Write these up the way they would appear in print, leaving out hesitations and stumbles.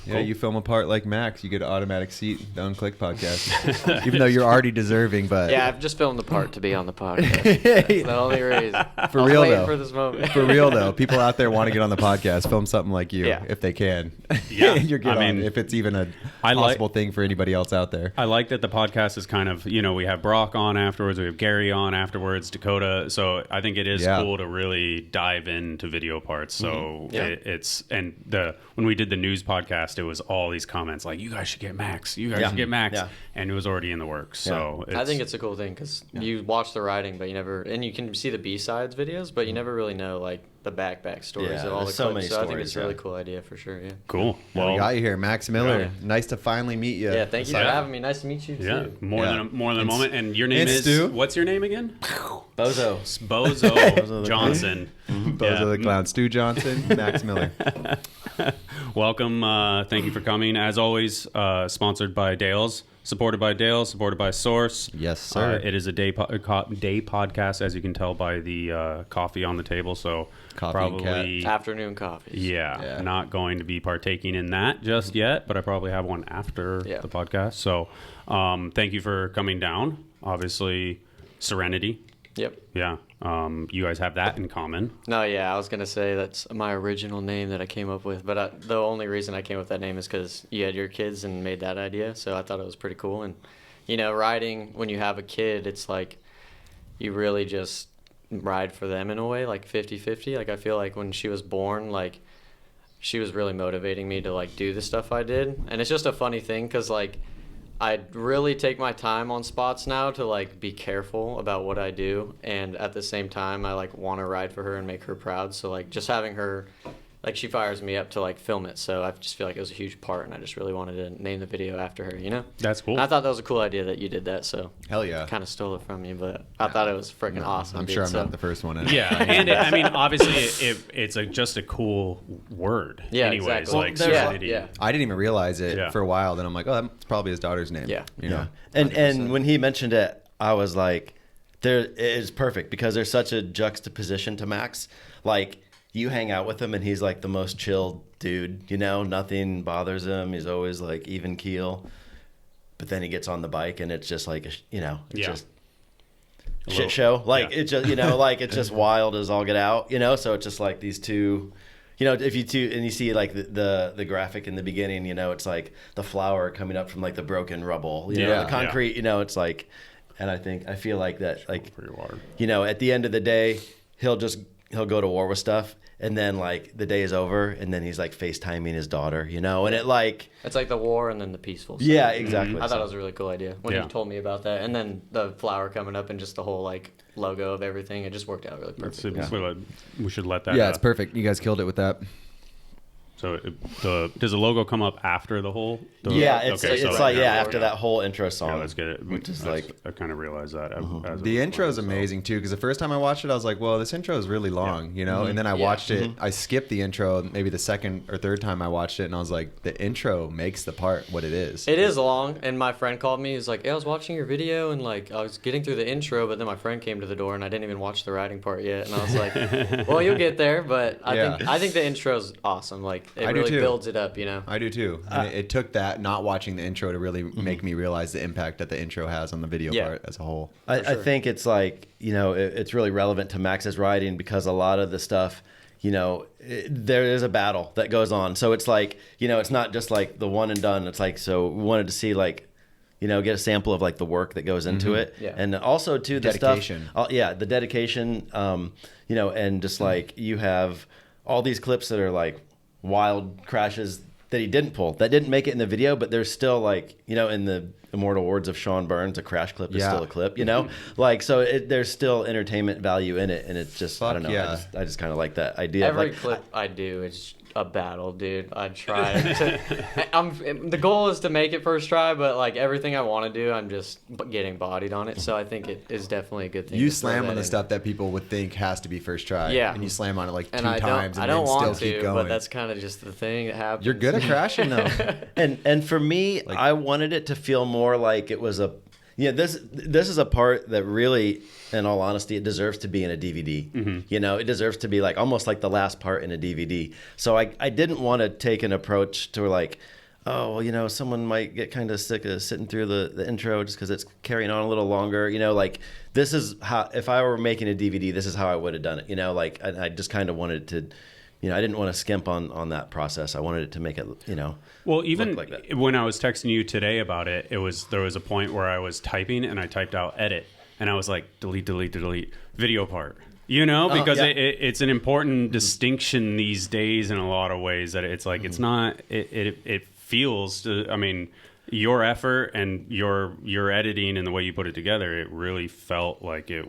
Yeah, you film a part like Max, you get an automatic seat, the Unclicked podcast. Even though you're already deserving, but... Yeah, I've just filmed the part to be on the podcast. That's the only reason. For real, though. For this moment. For real, though. People out there want to get on the podcast, film something like you, if they can. Yeah. You're good on it, if it's even a possible thing for anybody else out there. I like that the podcast is kind of, we have Brock on afterwards, we have Gary on afterwards, Dakota. So I think it is cool to really dive into video parts. So when we did the news podcast, it was all these comments like, you guys should get Max, should get Max. Yeah. And it was already in the works. So I think it's a cool thing because you watch the writing, but you never, and you can see the B-sides videos, but you never really know like the back stories of all the clips. So I think it's a really cool idea for sure. Yeah. Cool. Well, we got you here, Max Miller. Nice to finally meet you. Yeah, thank you for having me. Nice to meet you too. Yeah, more than a moment. And your name is Stu. What's your name again? Bozo Johnson. Bozo the Clown. Stu Johnson. Max Miller. Welcome. Thank you for coming. As always, sponsored by Dale's. Supported by Dale, supported by Source. Yes, sir. It is a day podcast, as you can tell by the coffee on the table. So probably afternoon coffee. Yeah, not going to be partaking in that just yet, but I probably have one after the podcast. So thank you for coming down. Obviously, Serenity. Yep. Yeah. You guys have that in common. No, yeah, I was going to say that's my original name that I came up with, but the only reason I came up with that name is because you had your kids and made that idea, so I thought it was pretty cool. And, riding, when you have a kid, it's like you really just ride for them in a way, like 50-50. Like, I feel like when she was born, like, she was really motivating me to, like, do the stuff I did. And it's just a funny thing because, like, I really take my time on spots now to like be careful about what I do, and at the same time I like want to ride for her and make her proud. So like just having her, like she fires me up to like film it, so I just feel like it was a huge part, and I just really wanted to name the video after her. That's cool. And I thought that was a cool idea that you did that. So hell yeah, kind of stole it from you, but I thought it was freaking awesome. I'm sure I'm not the first one in. Yeah, and I mean obviously it's just a cool word. Yeah, anyways, exactly. like Serenity. Yeah. I didn't even realize it for a while. Then I'm like, oh, that's probably his daughter's name. Yeah, And when he mentioned it, I was like, it is perfect because there's such a juxtaposition to Max. Like, you hang out with him and he's like the most chill dude, nothing bothers him. He's always like even keel. But then he gets on the bike and it's just like, just shit show. Like, it's just, like it's just wild as all get out, So it's just like these two, if you see like the graphic in the beginning, it's like the flower coming up from like the broken rubble, the concrete, it's like, and I feel like that, like, at the end of the day, he'll go to war with stuff. And then, like, the day is over, and then he's, like, FaceTiming his daughter, and it, like... It's like the war and then the peaceful stuff. Yeah, exactly. I thought it was a really cool idea when you told me about that. And then the flower coming up and just the whole, like, logo of everything. It just worked out really perfect. We should let that... Yeah, it's perfect. You guys killed it with that. So does the logo come up after the whole? After that whole intro song. Yeah, let's get it. Which is like, I kind of realized that. The intro is amazing too, because the first time I watched it, I was like, well, this intro is really long, And then I watched it. I skipped the intro. Maybe the second or third time I watched it, and I was like, the intro makes the part what it is. It is long, and my friend called me. He's like, "Yeah, I was watching your video, and like I was getting through the intro, but then my friend came to the door, and I didn't even watch the writing part yet." And I was like, "Well, you'll get there." But I think the intro's awesome. Like it really builds it up, I do too. And it took that not watching the intro to really make me realize the impact that the intro has on the video part as a whole. I think it's like, it's really relevant to Max's writing because a lot of the stuff, there is a battle that goes on. So it's like, it's not just like the one and done. It's like, so we wanted to see like, get a sample of like the work that goes into it. Yeah. And also too, the dedication. The dedication, and just like you have all these clips that are like wild crashes that he didn't pull, that didn't make it in the video, but there's still like, in the immortal words of Sean Burns, a crash clip is still a clip, like, so there's still entertainment value in it. And it's just, I don't know. I just kind of like that idea. Every clip I do is a battle, dude. I try to. The goal is to make it first try, but like everything I want to do, I'm just getting bodied on it. So I think it is definitely a good thing. You slam on the stuff that people would think has to be first try. Yeah. And you slam on it like and 2 times, and then still keep going. But that's kind of just the thing that happens. You're good at crashing though. and for me, like, I wanted it to feel more like it was a, Yeah, this is a part that really, in all honesty, it deserves to be in a DVD. Mm-hmm. You know, it deserves to be like almost like the last part in a DVD. So I didn't want to take an approach to like, oh, well, you know, someone might get kind of sick of sitting through the intro just because it's carrying on a little longer. You know, like this is how, if I were making a DVD, this is how I would have done it. You know, like I just kind of wanted to, you know, I didn't want to skimp on that process. I wanted it to make it, you know. Well, even like that. when I was texting you today about it, there was a point where I was typing and I typed out edit, and I was like, delete, video part. You know, because it's an important distinction these days in a lot of ways, that it's like it's not. It feels. I mean, your effort and your editing and the way you put it together, it really felt like it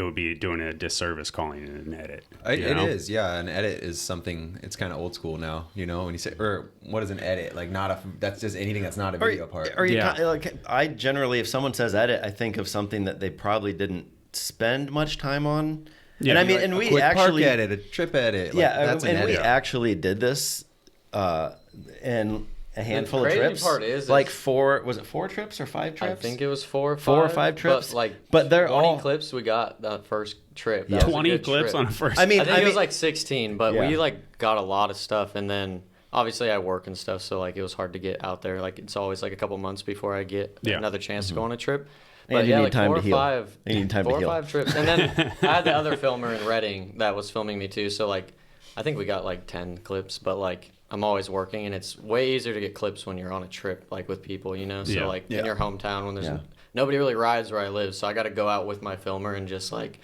would be doing a disservice calling it an edit. It is, yeah. An edit is something, it's kind of old school now, you know, when you say, or what is an edit? Like that's just anything that's not a video part. Or like, I generally, if someone says edit, I think of something that they probably didn't spend much time on. Yeah, and I mean, like and a we quick actually park edit, a trip edit. Like, yeah, that's an and we edit. actually did this, and a handful of crazy trips. part is like 4 trips or 5 trips? I think it was 4 or 5. 4 or 5 trips. But they're 20 all clips we got that first trip. Yeah. That was a 20 good clips trip. on a first. I mean, I think it was like 16, but Yeah. we like got a lot of stuff, and then obviously I work and stuff, so like it was hard to get out there. Like it's always like a couple months before I get another chance to go on a trip. But And you yeah, need like time 4 to or heal. 5, You need time to 4 or heal. 5 trips, and then I had the other filmer in Reading that was filming me too. So like, I think we got like 10 clips, but like I'm always working, and it's way easier to get clips when you're on a trip, like with people, you know. So like in your hometown, when there's nobody really rides where I live, so I got to go out with my filmer and just like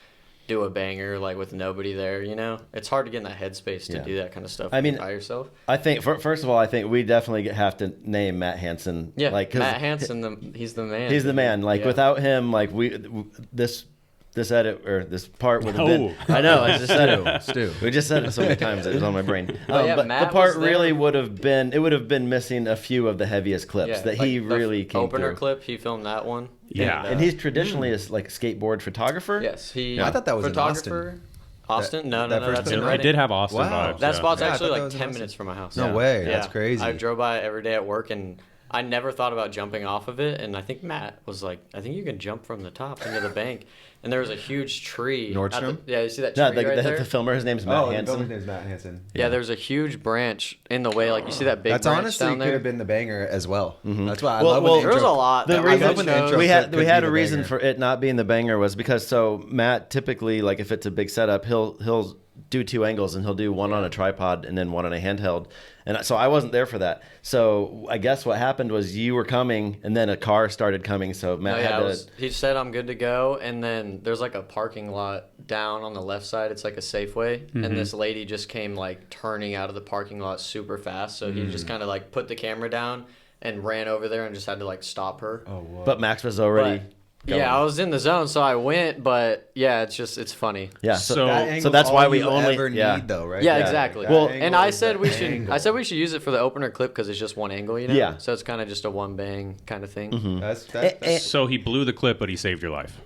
do a banger like with nobody there, you know. It's hard to get in that headspace to do that kind of stuff. I mean, by yourself. I think first of all, I think we definitely have to name Matt Hansen. Yeah, like Matt Hansen, he's the man. He's the man. Like without him, like this edit or this part would have been. I know. I just said it. Stu. We just said it so many times it was on my brain. yeah, but Matt the part was there. really would have been. It would have been missing a few of the heaviest clips that he like the really came opener through. clip, he filmed that one. Yeah. And he's traditionally a like skateboard photographer. Yes, he. I thought that was in photographer. Austin? No, that that's first in one? I Reading. did have Austin Wow. vibes. That spot's Yeah, I actually thought that like was in 10 Austin. minutes from my house. No way. That's crazy. I drove by every day at work, and I never thought about jumping off of it. And I think Matt was like, I think you can jump from the top into the bank. And there was a huge tree. Nordstrom? You see that tree No, right there? the filmer. His name's Matt Hansen. His name's Matt Hansen. Yeah, there's a huge branch in the way. Like, you see that big That's branch honestly down could there? have been the banger as well. That's why I Well, love well, when the there was intro- a lot. The that reason I when the intro we had could we had be a the reason banger. for it not being the banger was because so Matt typically, like if it's a big setup, he'll do 2 angles, and he'll do one on a tripod and then one on a handheld. And so I wasn't there for that. So I guess what happened was you were coming, and then a car started coming. So Matt had to. He said I'm good to go, and then there's like a parking lot down on the left side. It's like a Safeway, and this lady just came like turning out of the parking lot super fast. So he just kind of like put the camera down and ran over there and just had to like stop her. Oh, whoa. But Max was already. But, going. yeah, I was in the zone, so I went. But yeah, it's funny. Yeah. So- That so angle's that's why all we you only- ever yeah. need, though, right? Yeah, exactly. That Well, angle And I is said the we should. angle. I said we should use it for the opener clip because it's just one angle, you know. Yeah. So it's kind of just a one bang kind of thing. That's So he blew the clip, but he saved your life.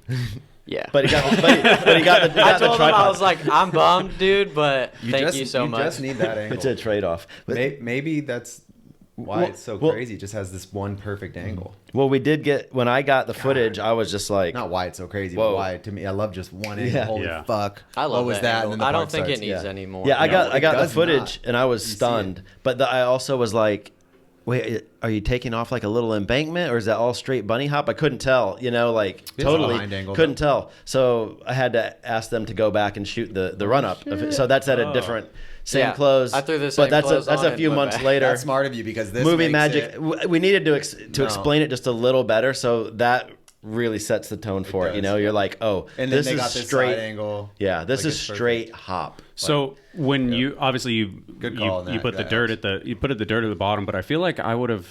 Yeah. But he got. But he got the. I got the told him I tripod. was like, I'm bummed, dude, but thank you so much. You just need that angle. It's a trade-off. But, Maybe that's why it's so crazy. It just has this one perfect angle. well, we did get when I got the footage. I was just like, Not why it's so crazy, Whoa. but why to me. I love just one angle. Yeah. Holy Yeah. fuck! I love what was that? angle. And then the I don't part think starts. it needs Yeah. any more. Yeah, I got it the does footage not. and I was see it. stunned. But I also was like, wait, are you taking off like a little embankment or is that all straight bunny hop? I couldn't tell, you know, like It's a totally behind angle, couldn't tell. So I had to ask them to go back and shoot the run up. So that's at a different same Yeah, clothes. I threw the but same that's clothes that's on a and few went months back. later. That's smart of you because this Movie makes magic. it- We needed to No. explain it just a little better, so that really sets the tone for it. You does, know, yeah. you're like, oh, And then this they is got this straight side angle. Yeah, this Like, is it's perfect. straight hop. So when you obviously you Good call on you that, put the that dirt helps. at the dirt at the bottom, but I feel like I would have.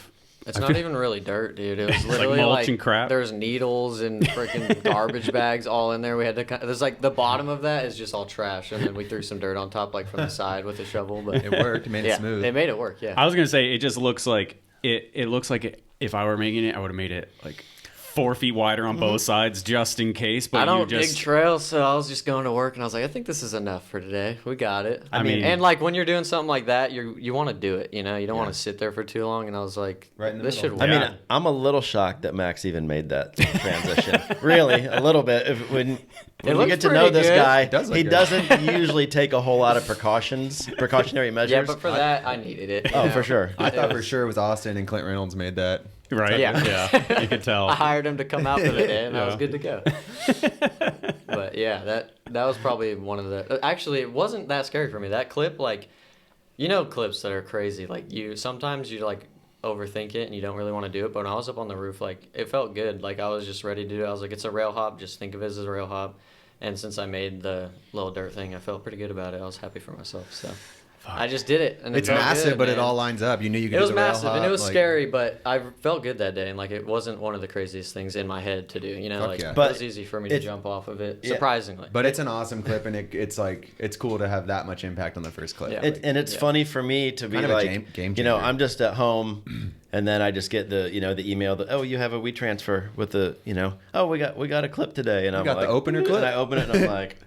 It's not even really dirt, dude. It was literally mulch and crap? There's needles and freaking garbage bags all in there. We had to. There's like the bottom of that is just all trash, and then we threw some dirt on top, like from the side with a shovel. But It worked. It made it yeah, smooth. they made it work. Yeah. I was gonna say it just looks like it looks like if I were making it, I would have made it like 4 feet wider on both sides just in case. But I don't dig trails, so I was just going to work and I was like, I think this is enough for today. We got it. I mean, and like when you're doing something like that, you want to do it. You know, you don't want to sit there for too long. And I was like, this should work. I mean, I'm a little shocked that Max even made that transition. Really, a little bit. When you get to know this guy, he doesn't usually take a whole lot of precautionary measures. Yeah, but for that, I needed it. Oh, for sure. I thought for sure it was Austin and Clint Reynolds made that. Right. Yeah. You could tell. I hired him to come out for the day, and I was good to go. But yeah, that was probably one of the. Actually, it wasn't that scary for me. That clip, like, you know, clips that are crazy. Like sometimes you like overthink it and you don't really want to do it. But when I was up on the roof, like it felt good. Like I was just ready to do it. I was like, it's a rail hop. Just think of it as a rail hop. And since I made the little dirt thing, I felt pretty good about it. I was happy for myself. So. I just did it, and it's massive, but it all lines up. You knew you could. It was massive, and it was scary, but I felt good that day, and like it wasn't one of the craziest things in my head to do. You know, like it was easy for me to jump off of it, surprisingly. But it's an awesome clip, and it's like it's cool to have that much impact on the first clip. Yeah. And it's funny for me to be like, game you know, I'm just at home, and then I just get the the email that you have a WeTransfer with the we got a clip today, and I'm like, the opener clip, and I open it, and I'm like.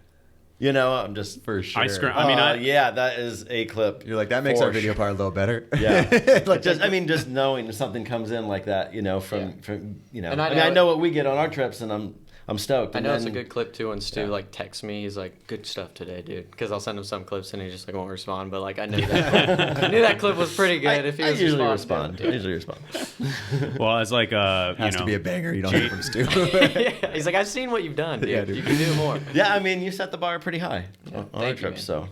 I'm just for sure. Yeah, that is a clip. You're like that makes our video part a little better. Yeah, like just knowing something comes in like that, from And I know what we get on our trips, and I'm stoked. I know it's a good clip too. When Stu like texts me, he's like, "Good stuff today, dude." Because I'll send him some clips and he just like won't respond. But like I knew that clip was pretty good. If he was usually respond. Well, it's like has to be a banger. You don't hear from Stu. Yeah, he's like, I've seen what you've done, dude. Yeah, dude. You can do more. Yeah, I mean, you set the bar pretty high on our trips, so.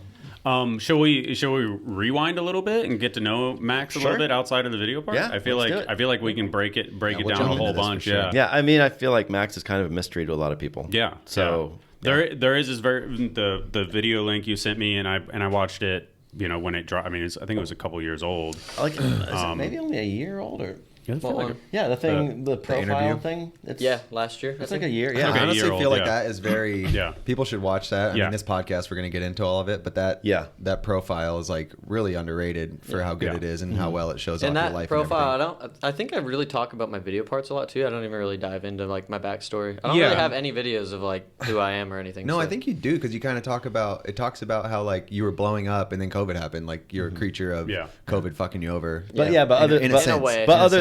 Shall we rewind a little bit and get to know Max a little bit outside of the video part? Yeah, I feel like we can break it down a whole bunch. Sure. Yeah, I mean, I feel like Max is kind of a mystery to a lot of people. Yeah. So there is this the video link you sent me, and I watched it. When it dropped. I mean, I think it was a couple years old. Is it maybe only a year old or? Yeah, the thing, the profile thing. Last year. It's like a year. Yeah, I honestly feel like that is very. People should watch that. I mean, this podcast we're going to get into all of it, but that profile is like really underrated for how good it is and how well it shows off your life. And that profile, I think I really talk about my video parts a lot too. I don't even really dive into like my backstory. I don't really have any videos of like who I am or anything. No, I think you do because you kind of talks about how like you were blowing up and then COVID happened. Like you're a creature of COVID fucking you over. But other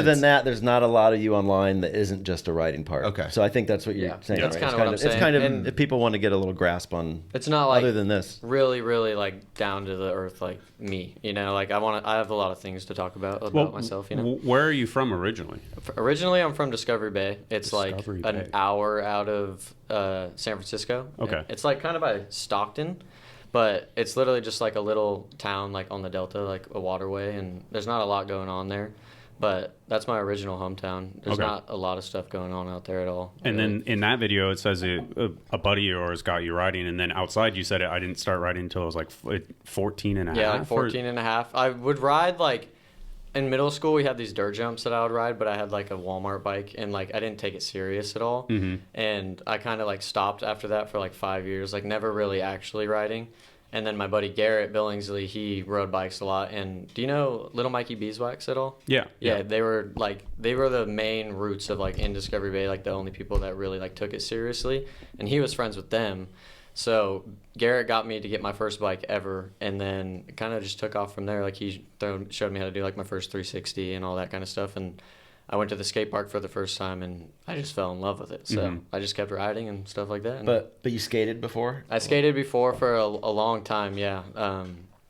than that, there's not a lot of you online that isn't just a writing part. Okay. So I think that's what you're saying. That's kind of what I'm saying. It's kind of if people want to get a little grasp on. It's not like other than this. Really, really like down to the earth like me. Like I have a lot of things to talk about myself. Where are you from originally? Originally, I'm from Discovery Bay. It's an hour out of San Francisco. Okay. It's like kind of by Stockton. But it's literally just like a little town like on the Delta, like a waterway, and there's not a lot going on there. But that's my original hometown. There's not a lot of stuff going on out there at all. And then in that video, it says a buddy of yours got you riding. And then outside, you said I didn't start riding until I was like 14 and a half. Yeah, like 14 and a half. I would ride like in middle school, we had these dirt jumps that I would ride, but I had like a Walmart bike and like I didn't take it serious at all. Mm-hmm. And I kind of like stopped after that for like 5 years, like never really actually riding. And then my buddy Garrett Billingsley, he rode bikes a lot. And do you know Little Mikey Beeswax at all? Yeah. Yeah, they were the main roots of like in Discovery Bay, like the only people that really like took it seriously. And he was friends with them. So Garrett got me to get my first bike ever, and then it kind of just took off from there. Like he showed me how to do like my first 360 and all that kind of stuff. And I went to the skate park for the first time, and I just fell in love with it. So I just kept riding and stuff like that. But you skated before? I skated before for a long time, yeah.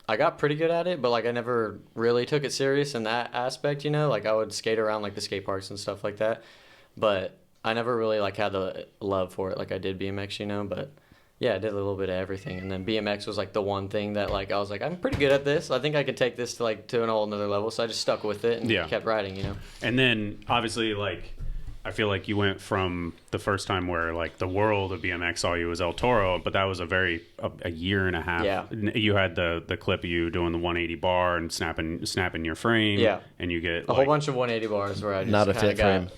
I got pretty good at it, but like I never really took it serious in that aspect, Like I would skate around like the skate parks and stuff like that, but I never really like had the love for it like I did BMX, But yeah, I did a little bit of everything, and then BMX was like the one thing that like I was like, I'm pretty good at this. I think I could take this to an whole another level. So I just stuck with it and kept riding, And then obviously like I feel like you went from the first time where like the world of BMX saw you as El Toro, but that was a year and a half. Yeah. You had the clip of you doing the 180 bar and snapping your frame. Yeah. And you get a whole bunch of 180 bars where I just not a fit frame.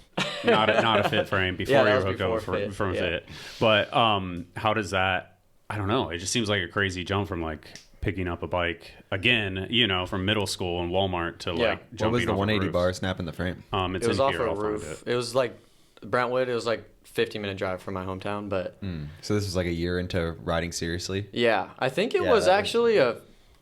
not a fit frame before you were hooked up from fit. But how does that? I don't know. It just seems like a crazy jump from like picking up a bike again, from middle school in Walmart to like jumping. What was the 180 bar snapping the frame? It's it was in off here. a roof. It was like Brentwood. It was like 15-minute drive from my hometown, but So this was like a year into riding seriously. yeah, I think it was actually a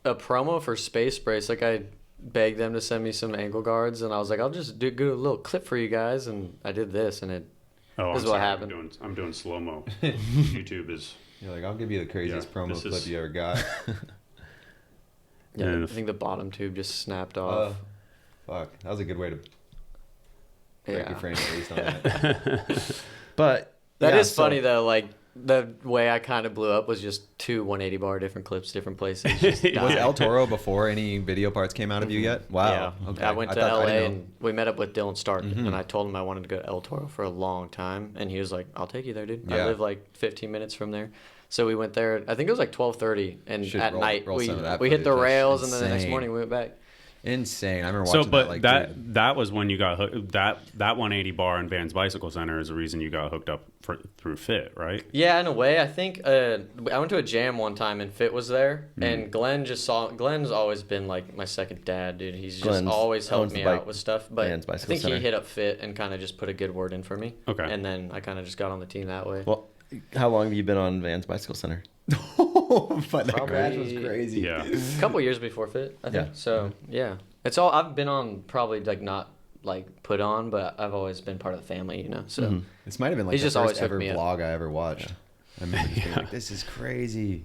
promo for Space Brace. Like I begged them to send me some ankle guards, and I was like, I'll just do a little clip for you guys, and I did this, and this is what happened. I'm doing slow mo. YouTube is. You're like, I'll give you the craziest promo clip you ever got. Yeah, I think the bottom tube just snapped off. Fuck, that was a good way to break your frame at least on that. But that is funny though. Like the way I kind of blew up was just 2 180 bar different clips, different places. Was El Toro before any video parts came out of you yet? Wow. Yeah. Okay. I went to LA and we met up with Dylan Stark, and I told him I wanted to go to El Toro for a long time, and he was like, "I'll take you there, dude. I live like 15 minutes from there." So we went there. I think it was like 12:30, and at night we hit the rails, and then the next morning we went back. Insane. I remember watching that was when you got hooked. That 180 bar in Vans Bicycle Center is the reason you got hooked up through Fit, right? Yeah, in a way. I think I went to a jam one time and Fit was there, and Glenn's always been like my second dad, dude. He's just always helped me out with stuff. But I think he hit up Fit and kind of just put a good word in for me. Okay. And then I kind of just got on the team that way. Well, how long have you been on Vans Bicycle Center? But that crash was crazy. Yeah. A couple years before Fit, I think. Yeah. So yeah, it's all I've been on. Probably like not like put on, but I've always been part of the family, you know. So this might have been like the first ever vlog I ever watched. I remember just being like, "This is crazy."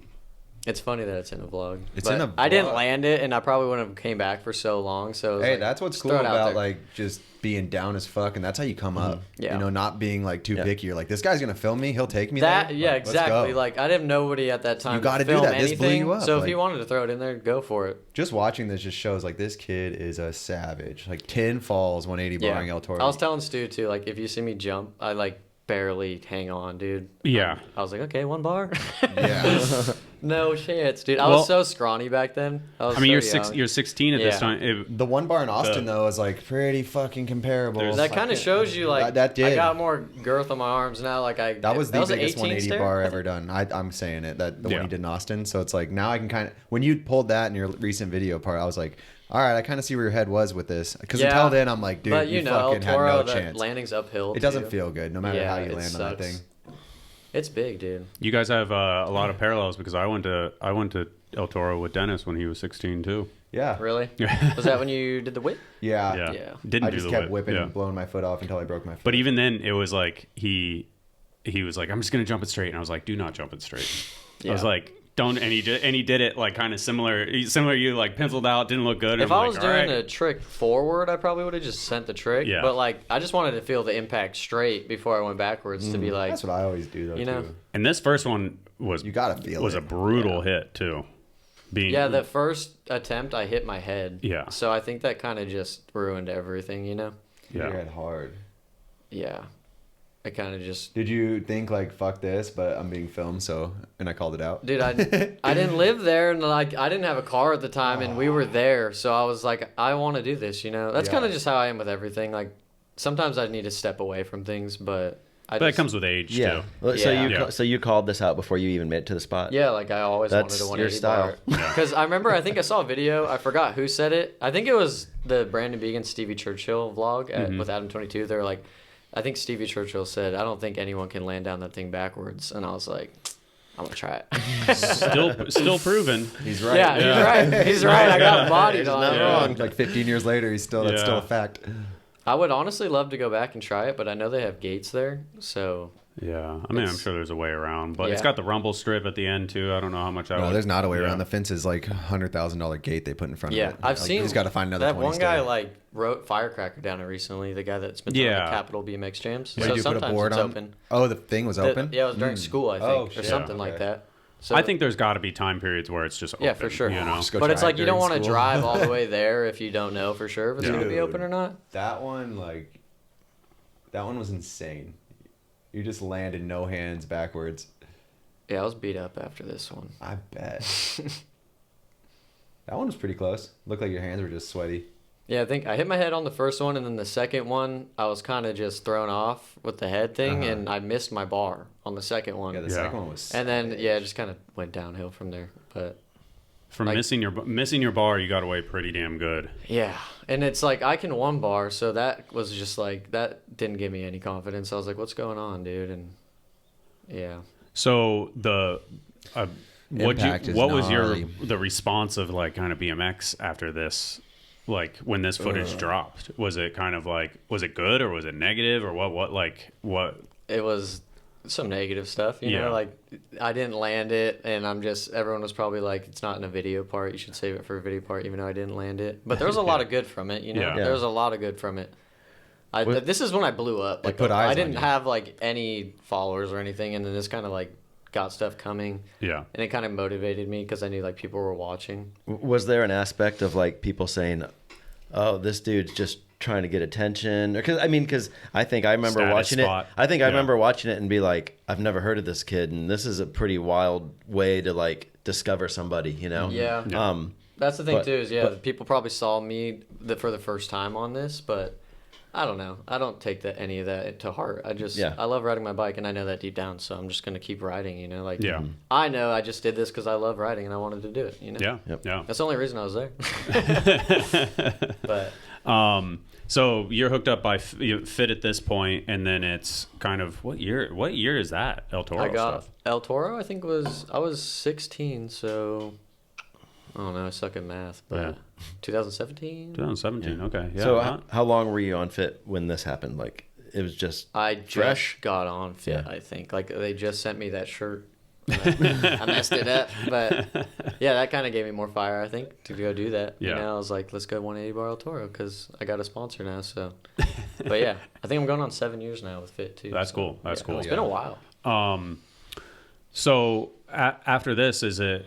It's funny that it's in a vlog. It's in a vlog. I didn't land it, and I probably wouldn't have came back for so long. So hey, like, that's what's cool about like just being down as fuck, and that's how you come up. Yeah. You know, not being like too picky. You're like, this guy's gonna film me. He'll take me that. there. Yeah, Like, exactly. Like I didn't have nobody at that time. You got to film do that. anything, This blew you up. So like, if he wanted to throw it in there, go for it. Just watching this just shows like this kid is a savage. Like 10 falls, 180 barring El Toro. I was telling Stu too. Like if you see me jump, I like barely hang on, dude. Yeah. I was like, okay, 1 bar. Yeah. No shits, dude. I was so scrawny back then. You're 16 at this time. The 1 bar in Austin though is like pretty fucking comparable. That kind of shows you like that did. I got more girth on my arms now. Like that was the biggest 180 bar ever done. I'm saying it. That the one he did in Austin. So it's like now I can kind of when you pulled that in your recent video part, I was like, all right, I kind of see where your head was with this. Because until then, I'm like, dude, but you fucking Toro, had no chance. Landing's uphill. It doesn't feel good, no matter how you land on that thing. It's big, dude. You guys have a lot of parallels because I went to El Toro with Dennis when he was 16 too. Yeah. Really? Was that when you did the whip? Yeah. Didn't I do just the kept whip. whipping and blowing my foot off until I broke my foot. But even then, it was like he was like, I'm just gonna jump it straight, and I was like, do not jump it straight. I was like, don't. And he did it like kind of similar. You like penciled out, didn't look good. If I was doing a trick forward, I probably would have just sent the trick. Yeah. But like, I just wanted to feel the impact straight before I went backwards to be like. That's what I always do though. You know. Too. And this first one was you gotta feel was a brutal hit too. The first attempt I hit my head. Yeah. So I think that kind of just ruined everything, you know. Yeah. Your head hard. Yeah. I kind of just. Did you think like fuck this, but I'm being filmed, and I called it out? Dude, I didn't live there, and like I didn't have a car at the time, and we were there, so I was like, I want to do this, you know. That's kind of just how I am with everything. Like sometimes I need to step away from things, but it comes with age too. So you called this out before you even made it to the spot. Yeah, like I always wanted a 180 bar. Because I remember, I think I saw a video. I forgot who said it. I think it was the Brandon Began Stevie Churchill vlog with Adam 22. They're like. I think Stevie Churchill said, I don't think anyone can land down that thing backwards. And I was like, I'm going to try it. Still proven. He's right. Yeah, he's right. He's right. I got bodied on it. Wrong. Like 15 years later, that's still a fact. I would honestly love to go back and try it, but I know they have gates there. So. Yeah, I mean, I'm sure there's a way around, but it's got the rumble strip at the end too. I don't know how much I. No, there's not a way around. The fence is like $100,000 gate they put in front of it. Yeah, I've seen. He's got to find another. That one guy like wrote Firecracker down it recently. The guy that's been doing the Capital BMX jams. Yeah. So sometimes it's open. Oh, the thing was open. Yeah, it was during school, I think, or something like that. So I think there's got to be time periods where it's just open. Yeah, for sure. You know? But it's like you don't want to drive all the way there if you don't know for sure if it's going to be open or not. That one was insane. You just landed no hands backwards. Yeah, I was beat up after this one. I bet. That one was pretty close. Looked like your hands were just sweaty. Yeah, I think I hit my head on the first one, and then the second one, I was kind of just thrown off with the head thing, and I missed my bar on the second one. Yeah, the second one was savage. And then, it just kind of went downhill from there. But From like, missing your bar, you got away pretty damn good. Yeah, and it's like I can one bar, so that was just like that didn't give me any confidence. I was like, "What's going on, dude?" And yeah. So what was the response of like kind of BMX after this? Like when this footage dropped, was it kind of like, was it good or was it negative or what? It was some negative stuff, you know, like I didn't land it and everyone was probably like, it's not in a video part. You should save it for a video part, even though I didn't land it. But there was a lot of good from it, you know, there was a lot of good from it. This is when I blew up. Like I didn't have like any followers or anything. And then this kind of like got stuff coming. Yeah. And it kind of motivated me because I knew like people were watching. Was there an aspect of like people saying, oh, this dude's just trying to get attention? Because I think I remember watching it. I think I remember watching it and be like, I've never heard of this kid, and this is a pretty wild way to like discover somebody, you know? Yeah. That's the thing too. Is people probably saw me for the first time on this, but I don't know. I don't take any of that to heart. I love riding my bike, and I know that deep down, so I'm just gonna keep riding. You know, like I know I just did this because I love riding and I wanted to do it. You know. Yeah. That's the only reason I was there. But. So you're hooked up by Fit at this point, and then it's kind of what year is that El Toro stuff? El Toro, I think I was 16, so I don't know, I suck at math, but 2017. 2017, okay. Yeah. So how long were you on Fit when this happened? Like it was just fresh? Got on Fit, I think. Like they just sent me that shirt. I messed it up, but yeah, that kind of gave me more fire, I think, to go do that. Yeah. You know, I was like, let's go 180 bar El Toro because I got a sponsor now. So, but yeah, I think I'm going on 7 years now with Fit too. That's cool. That's cool. It's been a while. So after this, is it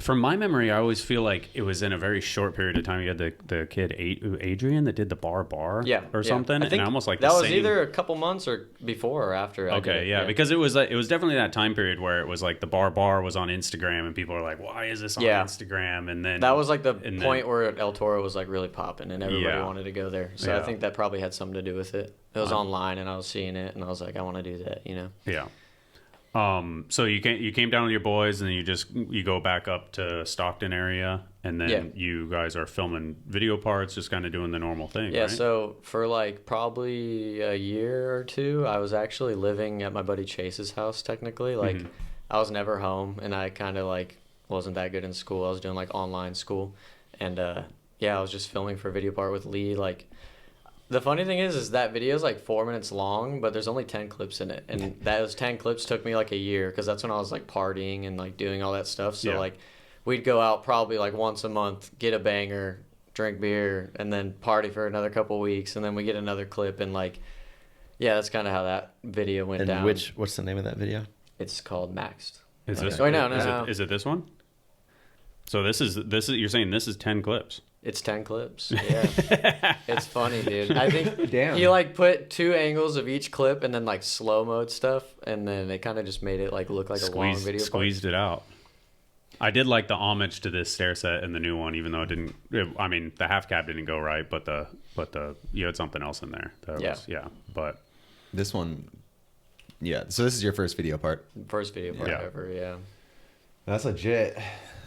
from my memory, I always feel like it was in a very short period of time. You had the kid Adrian that did the bar or something. I think and almost like that was either a couple months or before or after. Okay, because it was definitely that time period where it was like the bar was on Instagram and people are like, why is this on Instagram? And then that was like the point where El Toro was like really popping and everybody wanted to go there. So I think that probably had something to do with it. It was online and I was seeing it and I was like, I want to do that, you know? Yeah. So you came down with your boys and then you go back up to Stockton area and then you guys are filming video parts, just kind of doing the normal thing. Yeah. Right? So for like probably a year or two, I was actually living at my buddy Chase's house. Technically, like I was never home and I kind of like wasn't that good in school. I was doing like online school and I was just filming for a video part with Lee. Like the funny thing is that video is like 4 minutes long, but there's only 10 clips in it. And those 10 clips took me like a year because that's when I was like partying and like doing all that stuff. So like we'd go out probably like once a month, get a banger, drink beer, and then party for another couple weeks. And then we get another clip and like, that's kind of how that video went down. What's the name of that video? It's called Maxed. Is this? Oh, no. Is it this one? So this is you're saying this is 10 clips. It's 10 clips. Yeah. It's funny, dude. I think he like put 2 angles of each clip and then like slow mode stuff, and then it kind of just made it like look like a long video. Squeezed it out. I did like the homage to this stair set in the new one, even though the half cap didn't go right, but you had something else in there. But this one, so this is your first video part. First video part ever, yeah. That's legit.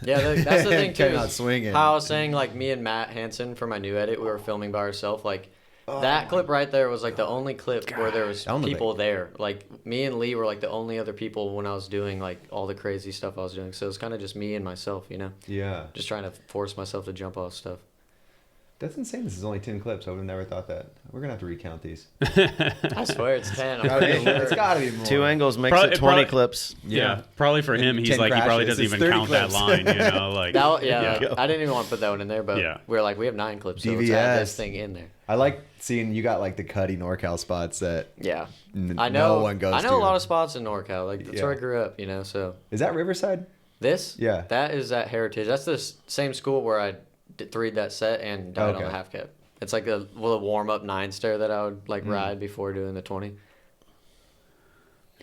Yeah, that's the thing too. Not swinging. How I was saying, like me and Matt Hansen for my new edit, we were filming by ourselves. Like that clip right there was like the only clip where there was people there. Like me and Lee were like the only other people when I was doing like all the crazy stuff I was doing. So it was kind of just me and myself, you know. Yeah. Just trying to force myself to jump off stuff. That's insane. This is only 10 clips. I would have never thought that. We're gonna have to recount these. I swear it's 10. It's gotta be more. 2 angles makes it 20 clips. Yeah, probably for him, he's like, he probably doesn't even count clips. That line, you know, like. I didn't even want to put that one in there, but we were like, we have 9 clips, so let's add this thing in there. I like seeing you got like the Cuddy NorCal spots that no one goes to. I know a lot of spots in NorCal. Like that's where I grew up, you know. So is that Riverside? This? Yeah. That is at Heritage. That's the same school where I 3'd that set and died on the half cap. It's like a warm up 9 stair that I would like ride before doing the 20.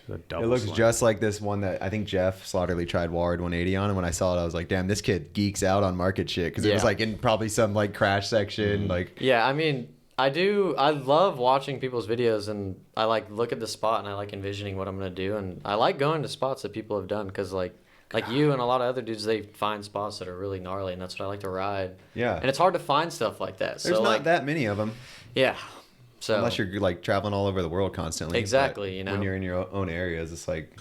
It looks just like this one that I think Jeff Slaughterly tried Ward 180 on, and when I saw it, I was like, "Damn, this kid geeks out on market shit," because it was like in probably some like crash section, like. Yeah, I mean, I love watching people's videos, and I like look at the spot and I like envisioning what I'm gonna do, and I like going to spots that people have done because like like you and a lot of other dudes, they find spots that are really gnarly, and that's what I like to ride. Yeah. And it's hard to find stuff like that. There's so, not like, that many of them. Yeah. So unless you're like traveling all over the world constantly. Exactly. But you know, when you're in your own areas, it's like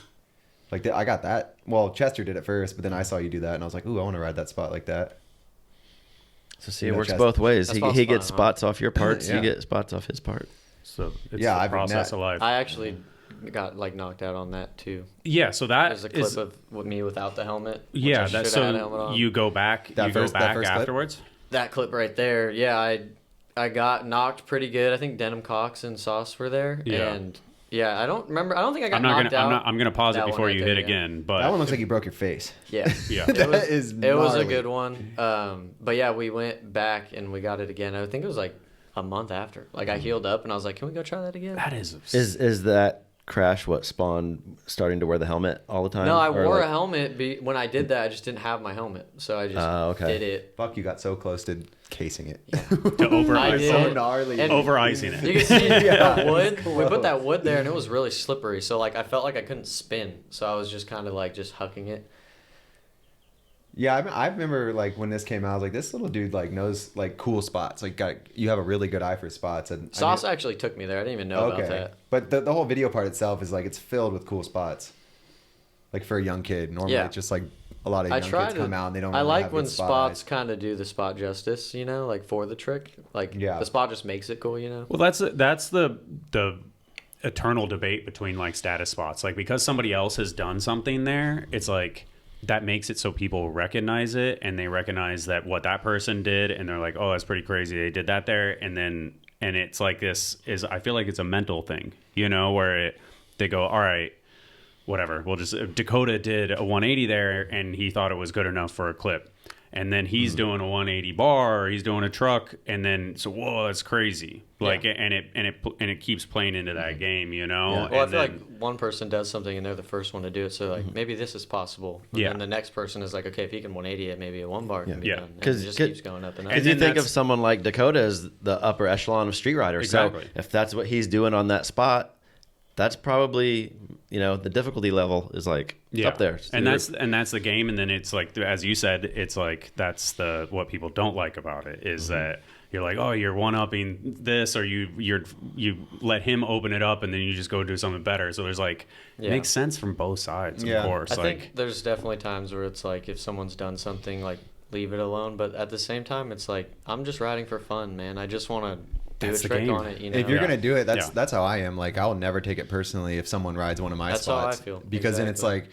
I got that. Well, Chester did it first, but then I saw you do that, and I was like, ooh, I want to ride that spot like that. So see, it works both ways. He gets spots off your parts. Yeah. You get spots off his part. So it's the process of life. I actually got like knocked out on that too. Yeah, so that there's a clip of me without the helmet. Yeah, that's so you go back. You go back afterwards. That clip right there. Yeah, I got knocked pretty good. I think Denim Cox and Sauce were there. Yeah. And yeah, I don't remember. I don't think I got knocked out. I'm gonna pause it before you hit again. But that one looks like you broke your face. Yeah, yeah. It was a good one. But yeah, we went back and we got it again. I think it was like a month after. Like I healed up and I was like, can we go try that again? That is that crash what spawned starting to wear the helmet all the time? No, I wore a helmet. When I did that, I just didn't have my helmet, so I just did it. Fuck, you got so close to casing it. Yeah. To over-icing so gnarly. Over-icing it. You can see the wood. We put that wood there, and it was really slippery. So like I felt like I couldn't spin. So I was just kind of like just hucking it. Yeah, I remember like when this came out, I was like, this little dude like knows like cool spots. Like, you have a really good eye for spots. And Sauce actually took me there. I didn't even know about that. But the whole video part itself is like it's filled with cool spots. Like for a young kid, normally it's just like a lot of young kids come out and they don't. I really like have when good spots kind of do the spot justice, you know, like for the trick. Like the spot just makes it cool, you know. Well, that's the eternal debate between like status spots. Like because somebody else has done something there, it's like that makes it so people recognize it and they recognize that what that person did and they're like, oh, that's pretty crazy. They did that there. And it's like I feel like it's a mental thing, you know, where they go, all right, whatever. We'll just, Dakota did a 180 there and he thought it was good enough for a clip. And then he's doing a 180 bar, or he's doing a truck, and then so whoa, that's crazy. Like and it keeps playing into that game, you know. Yeah. Well, I feel like one person does something and they're the first one to do it, so like maybe this is possible. And the next person is like, okay, if he can 180 it, maybe a one bar can be done. Because it just keeps going up and up. Because you think of someone like Dakota as the upper echelon of street riders. Exactly. So if that's what he's doing on that spot, that's probably, you know, the difficulty level is like up there. And that's the game. And then it's like, as you said, it's like that's what people don't like about it is that you're like, oh, you're one-upping this, or you let him open it up and then you just go do something better. So there's like it makes sense from both sides, of course. I think there's definitely times where it's like if someone's done something, like leave it alone. But at the same time, it's like I'm just riding for fun, man. I just want to do a trick on it, you know. If you're gonna do it, that's how I am. Like I'll never take it personally if someone rides one of my spots. That's how I feel. Because then it's like,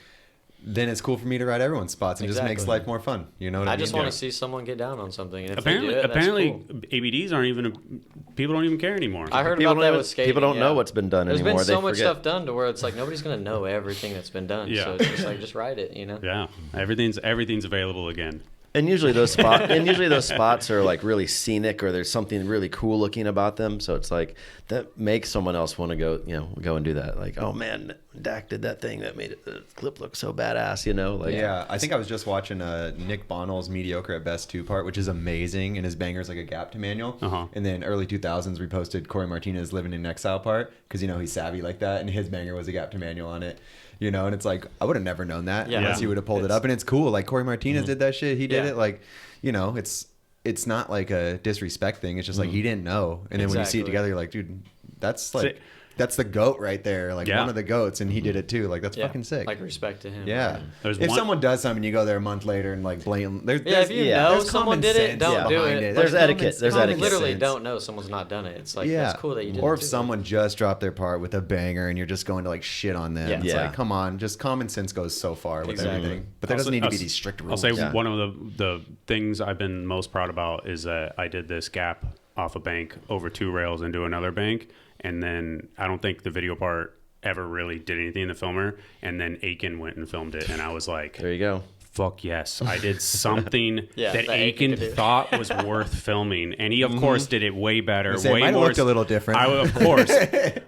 then it's cool for me to ride everyone's spots and just makes life more fun. You know what I mean? I just want to see someone get down on something. And if apparently, they do it, apparently, cool. ABDs aren't even. People don't even care anymore. I heard about that with skating. People don't know what's been done anymore. There's been so much stuff done to where it's like nobody's gonna know everything that's been done. So it's just like just ride it, you know. Yeah, everything's available again. And usually those spots are like really scenic, or there's something really cool looking about them. So it's like that makes someone else want to go and do that. Like, oh man, Dak did that thing that made the clip look so badass, you know? Like, yeah, I think I was just watching Nick Bonnell's Mediocre at Best 2-part, which is amazing, and his banger's like a gap to manual. And then early 2000s reposted Corey Martinez Living in Exile part because he's savvy like that, and his banger was a gap to manual on it. You know, and it's like I would have never known that unless he would have pulled it up. And it's cool. Like Corey Martinez did that shit. He did it. Like, you know, it's not like a disrespect thing. It's just like he didn't know. And then when you see it together, you're like, dude, that's like that's the goat right there. Like one of the goats, and he did it too. Like that's fucking sick. Like respect to him. Yeah. If someone does something, you go there a month later and like blatant. If you know someone did it, don't do it. There's etiquette. There's etiquette. Literally don't know someone's not done it. It's like that's cool that you did it. Or if someone just dropped their part with a banger and you're just going to like shit on them. It's like, come on, just common sense goes so far with everything. But there doesn't need to be these strict rules. I'll say one of the things I've been most proud about is that I did this gap off a bank over 2 rails into another bank. And then I don't think the video part ever really did anything in the filmer. And then Aiken went and filmed it. And I was like, there you go. Fuck yes. I did something that Aiken thought was worth filming. And he, of course, did it way better. Mine looked a little different. Of course.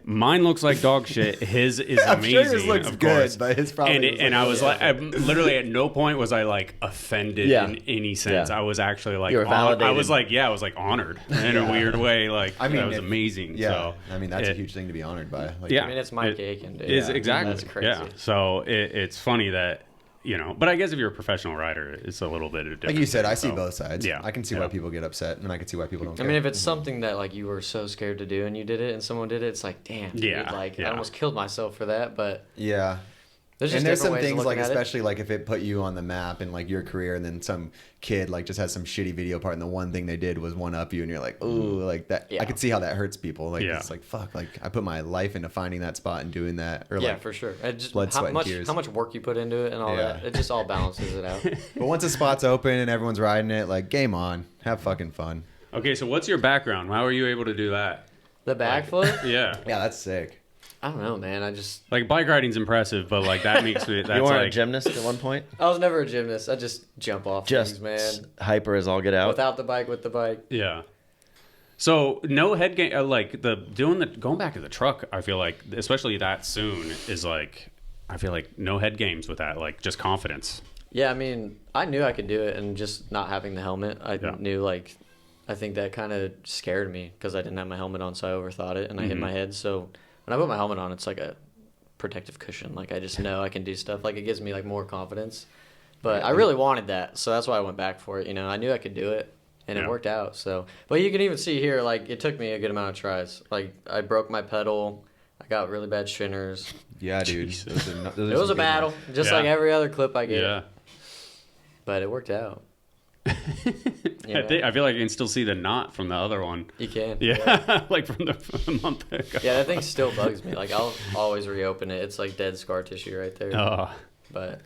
Mine looks like dog shit. His is amazing. I'm sure his looks good, but his probably and I was like, literally at no point was I like offended in any sense. I was actually like, I was like honored in a weird way. Like, I mean, that was amazing. Yeah. So, I mean, that's a huge thing to be honored by. Like, I mean, it's Mike Aiken, dude. Exactly. That's crazy. Yeah. So it's funny that you know, but I guess if you're a professional rider, it's a little bit of different. Like you said, I see so, both sides. Yeah, I can see why people get upset, and I can see why people don't I care. mean, if it's something that like you were so scared to do and you did it, and someone did it, it's like, damn, dude, like I almost killed myself for that. But yeah. There's some things like, especially like if it put you on the map in like your career, and then some kid like just has some shitty video part, and the one thing they did was one up you, and you're like, ooh, like that. I could see how that hurts people. Like it's like fuck, like I put my life into finding that spot and doing that. Or like, for sure. It just blood, sweat, and tears. How much work you put into it and all that. It just all balances it out. But once a spot's open and everyone's riding it, like game on, have fucking fun. Okay, so what's your background? How are you able to do that? The backflip? Yeah, that's sick. I don't know, man. I just like bike riding's impressive, but like that makes me. That's you weren't like a gymnast at one point. I was never a gymnast. I just jump off things, man. Hyper as all get out. Without the bike, with the bike. Yeah. So no head game. Like going back to the truck. I feel like especially that soon is like. I feel like no head games with that. Like just confidence. Yeah, I mean, I knew I could do it, and just not having the helmet, I knew like. I think that kind of scared me because I didn't have my helmet on, so I overthought it and I hit my head. So when I put my helmet on, it's like a protective cushion. Like I just know I can do stuff. Like it gives me like more confidence. But I really wanted that, so that's why I went back for it. You know, I knew I could do it, and it worked out. So, but you can even see here, like it took me a good amount of tries. Like I broke my pedal. I got really bad shinners. Yeah, dude. It was a battle, just like every other clip I get. Yeah. But it worked out. I feel like I can still see the knot from the other one. You can. Yeah. Like from the month ago. Yeah, that thing still bugs me. Like I'll always reopen it. It's like dead scar tissue right there. Oh. But.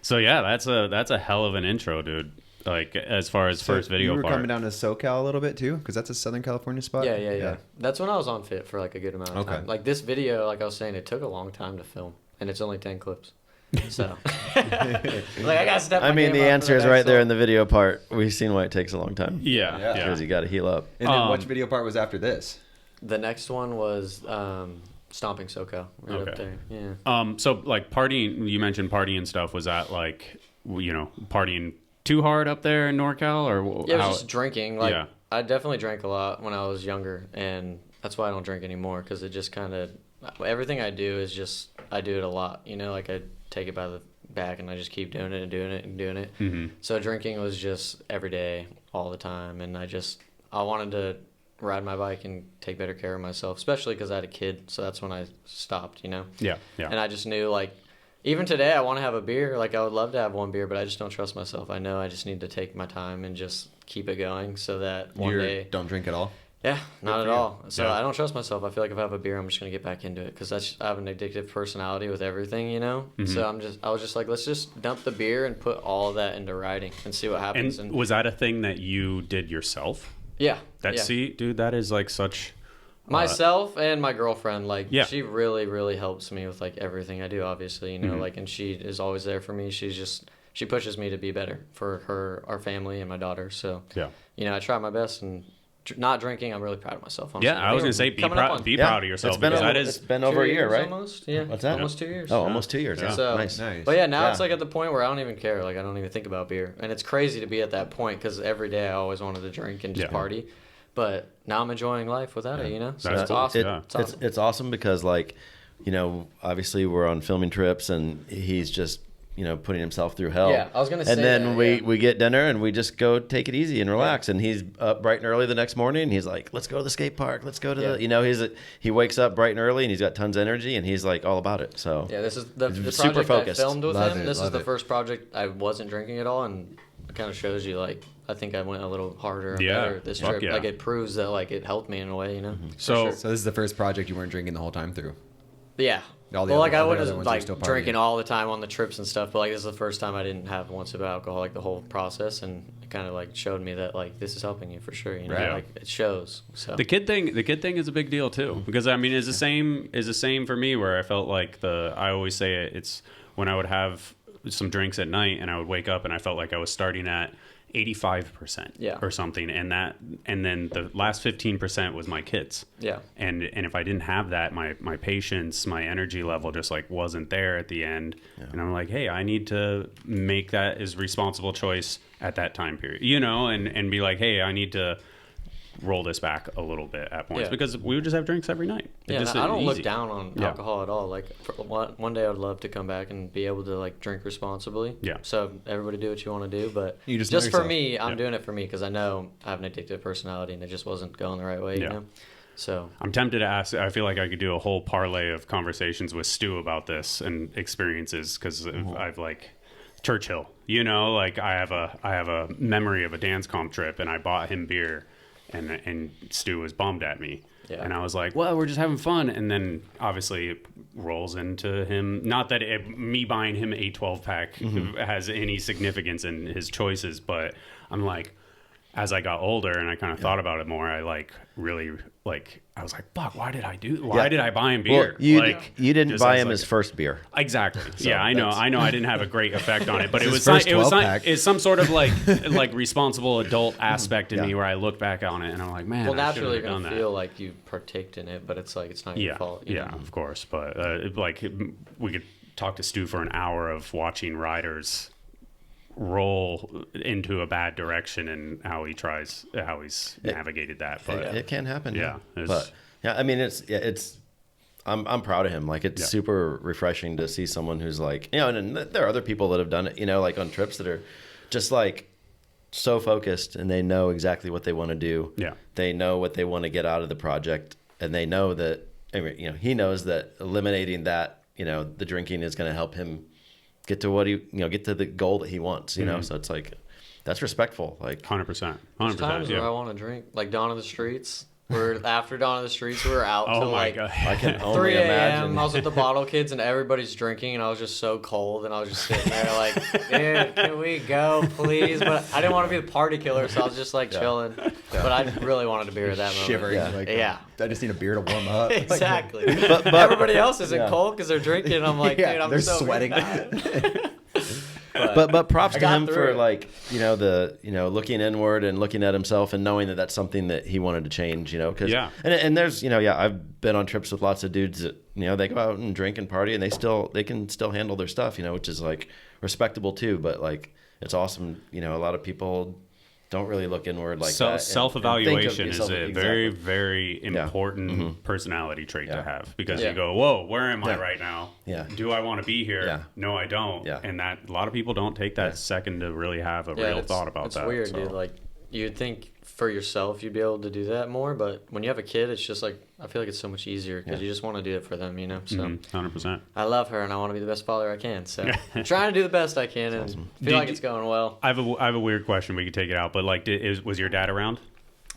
So yeah, that's a hell of an intro, dude. Like as far as first video you were part. coming down to SoCal a little bit too, because that's a Southern California spot. Yeah. That's when I was on fit for like a good amount of time. Like this video, like I was saying, it took a long time to film, and it's only 10 clips. So, like I gotta step. I mean, the answer is right there in the video part. We've seen why it takes a long time. Yeah. Because you got to heal up. And then which video part was after this? The next one was Stomping SoCal, right up there. Yeah. So like partying, you mentioned partying stuff. Was that like, you know, partying too hard up there in NorCal, or yeah, it was just drinking. Like I definitely drank a lot when I was younger, and that's why I don't drink anymore, because it just kind of everything I do is just I do it a lot. You know, like I take it by the back and I just keep doing it and doing it and doing it. Mm-hmm. So drinking was just every day, all the time, and I wanted to ride my bike and take better care of myself, especially because I had a kid. So that's when I stopped. You know. Yeah. And I just knew, like, even today I want to have a beer. Like I would love to have one beer, but I just don't trust myself. I know I just need to take my time and just keep it going so that one day don't drink at all. Yeah, not at all. So I don't trust myself. I feel like if I have a beer, I'm just gonna get back into it, because I have an addictive personality with everything, you know. Mm-hmm. So I was just like, let's just dump the beer and put all of that into riding and see what happens. And was that a thing that you did yourself? Yeah. See, dude, that is like such. Myself and my girlfriend, like, she really, really helps me with like everything I do. Obviously, you know, like, and she is always there for me. She pushes me to be better for our family and my daughter. So you know, I try my best, and not drinking, I'm really proud of myself. Honestly. Yeah, I was gonna say be proud of yourself. It's been over a year, right? Almost, yeah. What's that? Almost 2 years. Oh, almost 2 years. Yeah. So, nice. But yeah, now it's like at the point where I don't even care. Like I don't even think about beer, and it's crazy to be at that point, because every day I always wanted to drink and just party. But now I'm enjoying life without it, you know. So That's it's cool. awesome. It's awesome because, like, you know, obviously we're on filming trips, and he's just, you know, putting himself through hell. Yeah, I was gonna say. And then we get dinner and we just go take it easy and relax. And he's up bright and early the next morning. And he's like, "Let's go to the skate park. Let's go to the." You know, he wakes up bright and early, and he's got tons of energy, and he's like all about it. So yeah, this is the super project focused. I filmed with him. This is the it. first project I wasn't drinking at all, and it kind of shows you, like, I think I went a little harder and better this trip. Yeah. Like it proves that, like, it helped me in a way, you know. So this is the first project you weren't drinking the whole time through. Yeah. All the Well, other- like I all the wasn't other ones like are still drinking partying. all the time on the trips and stuff, but like this is the first time I didn't have once of alcohol, like the whole process, and it kind of like showed me that like this is helping you for sure, you know, Right. like it shows. So the kid thing is a big deal too, because I mean, it's the same for me, where I felt like I always say it's when I would have some drinks at night and I would wake up and I felt like I was starting at 85% or something, and then the last 15% was my kids. And if I didn't have that, my patience, my energy level just like wasn't there at the end. And I'm like, hey, I need to make that as responsible choice at that time period, you know, and be like, hey, I need to roll this back a little bit at points because we would just have drinks every night. I don't look down on alcohol at all. Like one day I would love to come back and be able to like drink responsibly. Yeah. So everybody do what you want to do, but you just for me, I'm doing it for me because I know I have an addictive personality and it just wasn't going the right way. You know? So I'm tempted to ask. I feel like I could do a whole parlay of conversations with Stu about this and experiences because I've like Churchill. You know, like I have a memory of a dance comp trip and I bought him beer, and Stu was bummed at me. Yeah. And I was like, well, we're just having fun. And then obviously it rolls into him. Not that me buying him a 12-pack has any significance in his choices, but I'm like, as I got older and I kind of thought about it more, I like really like I was like, fuck, why did I buy him beer? Well, you didn't buy him his first beer. Exactly. So yeah, I know I didn't have a great effect on it, but it's some sort of like responsible adult aspect in me where I look back on it and I'm like, man, well, naturally you're gonna feel like you partaked in it, but it's like it's not your fault. You know? Of course, but we could talk to Stu for an hour of watching riders roll into a bad direction and how he's navigated that, but it can happen. But I mean it's I'm proud of him. Like it's super refreshing to see someone who's like, you know, and there are other people that have done it, you know, like on trips that are just like so focused and they know exactly what they want to do. They know what they want to get out of the project, and they know that, you know, he knows that eliminating that, you know, the drinking is going to help him get to get to the goal that he wants, you know? So it's like, that's respectful. Like 100%. There's times where I want to drink, like Dawn of the Streets. After Dawn of the Streets, we were out till like I can only 3 a.m. imagine. I was with the bottle kids and everybody's drinking and I was just so cold and I was just sitting there like, dude, can we go please? But I didn't want to be the party killer, so I was just like chilling. But I really wanted a beer at that moment. Shivering. I just need a beer to warm up. Exactly. But everybody else isn't cold because they're drinking. I'm like, dude, I'm they're so sweating. But props to him for like, you know, looking inward and looking at himself and knowing that that's something that he wanted to change, you know, because and there's, you know, I've been on trips with lots of dudes that, you know, they go out and drink and party and they can still handle their stuff, you know, which is like respectable too, but like it's awesome, you know, a lot of people don't really look inward like that. Self-evaluation is a very, very important personality trait to have, because you go, whoa, where am I right now? Do I want to be here? No, I don't. And that a lot of people don't take that second to really have a real thought about that. It's weird, dude. Like you'd think for yourself you'd be able to do that more, but when you have a kid, it's just like, I feel like it's so much easier because you just want to do it for them, you know? So 100%. I love her and I want to be the best father I can. So I'm trying to do the best I can and feel like it's going well. I have a weird question. We could take it out, but like, was your dad around?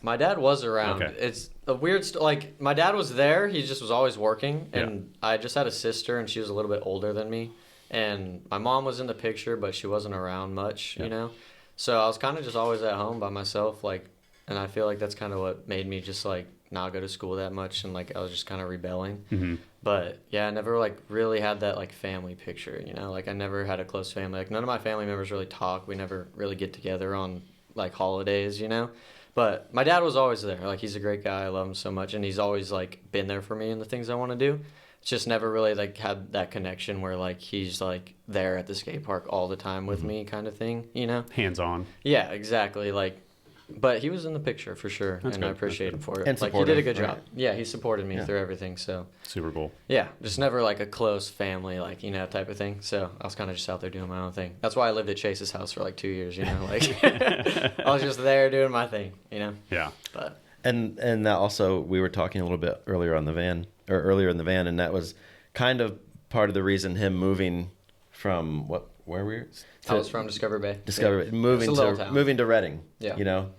My dad was around. Okay. It's a weird like my dad was there. He just was always working, and I just had a sister, and she was a little bit older than me. And my mom was in the picture, but she wasn't around much, you know? So I was kind of just always at home by myself, like, and I feel like that's kind of what made me just like not go to school that much, and like I was just kind of rebelling. But yeah, I never like really had that like family picture, you know? Like I never had a close family. Like none of my family members really talk. We never really get together on like holidays, you know? But my dad was always there. Like he's a great guy. I love him so much, and he's always like been there for me in the things I want to do. It's just never really like had that connection where like he's like there at the skate park all the time with me kind of thing, you know? Hands on. Yeah, exactly. Like, but he was in the picture for sure, and I appreciate him for it. And like he did a good job. Yeah, he supported me through everything. So super cool. Yeah, just never like a close family, like, you know, type of thing. So I was kind of just out there doing my own thing. That's why I lived at Chase's house for like 2 years. You know, like I was just there doing my thing. You know. Yeah. But and that also, we were talking a little bit earlier in the van, and that was kind of part of the reason him moving from where we were. I was from Discovery Bay. Bay, moving to Redding. Yeah. You know.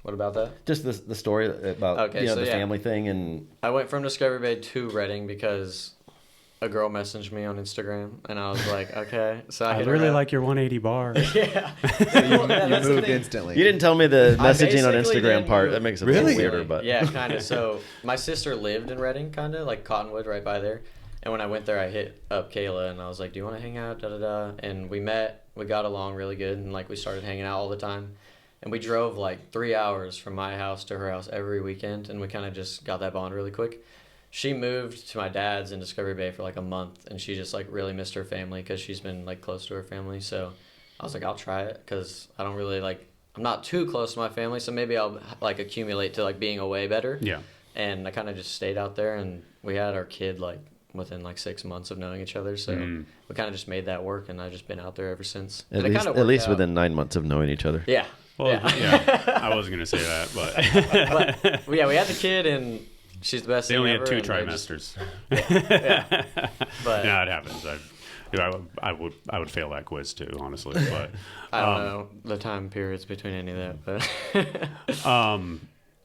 What about that? Just the story about the family thing, and I went from Discovery Bay to Redding because a girl messaged me on Instagram, and I was like, okay. So I really like your 180 bar. Yeah. So you moved instantly. You didn't tell me the messaging on Instagram part. That makes it a little weirder, but yeah, kind of. So my sister lived in Redding, kind of like Cottonwood, right by there. And when I went there, I hit up Kayla, and I was like, do you want to hang out? And we met. We got along really good, and like we started hanging out all the time. And we drove like 3 hours from my house to her house every weekend, and we kind of just got that bond really quick. She moved to my dad's in Discovery Bay for like a month, and she just like really missed her family because she's been like close to her family. So I was like, I'll try it because I don't really like, I'm not too close to my family, so maybe I'll like accumulate to like being away better. Yeah. And I kind of just stayed out there, and we had our kid like within like 6 months of knowing each other, so we kind of just made that work, and I've just been out there ever since. At least within 9 months of knowing each other. Yeah. Well, yeah. I wasn't gonna say that, but yeah, we had the kid, and she's the best. They thing only ever, had 2 and trimesters. yeah. But yeah, it happens. I would fail that quiz too, honestly. But I don't know the time periods between any of that, but.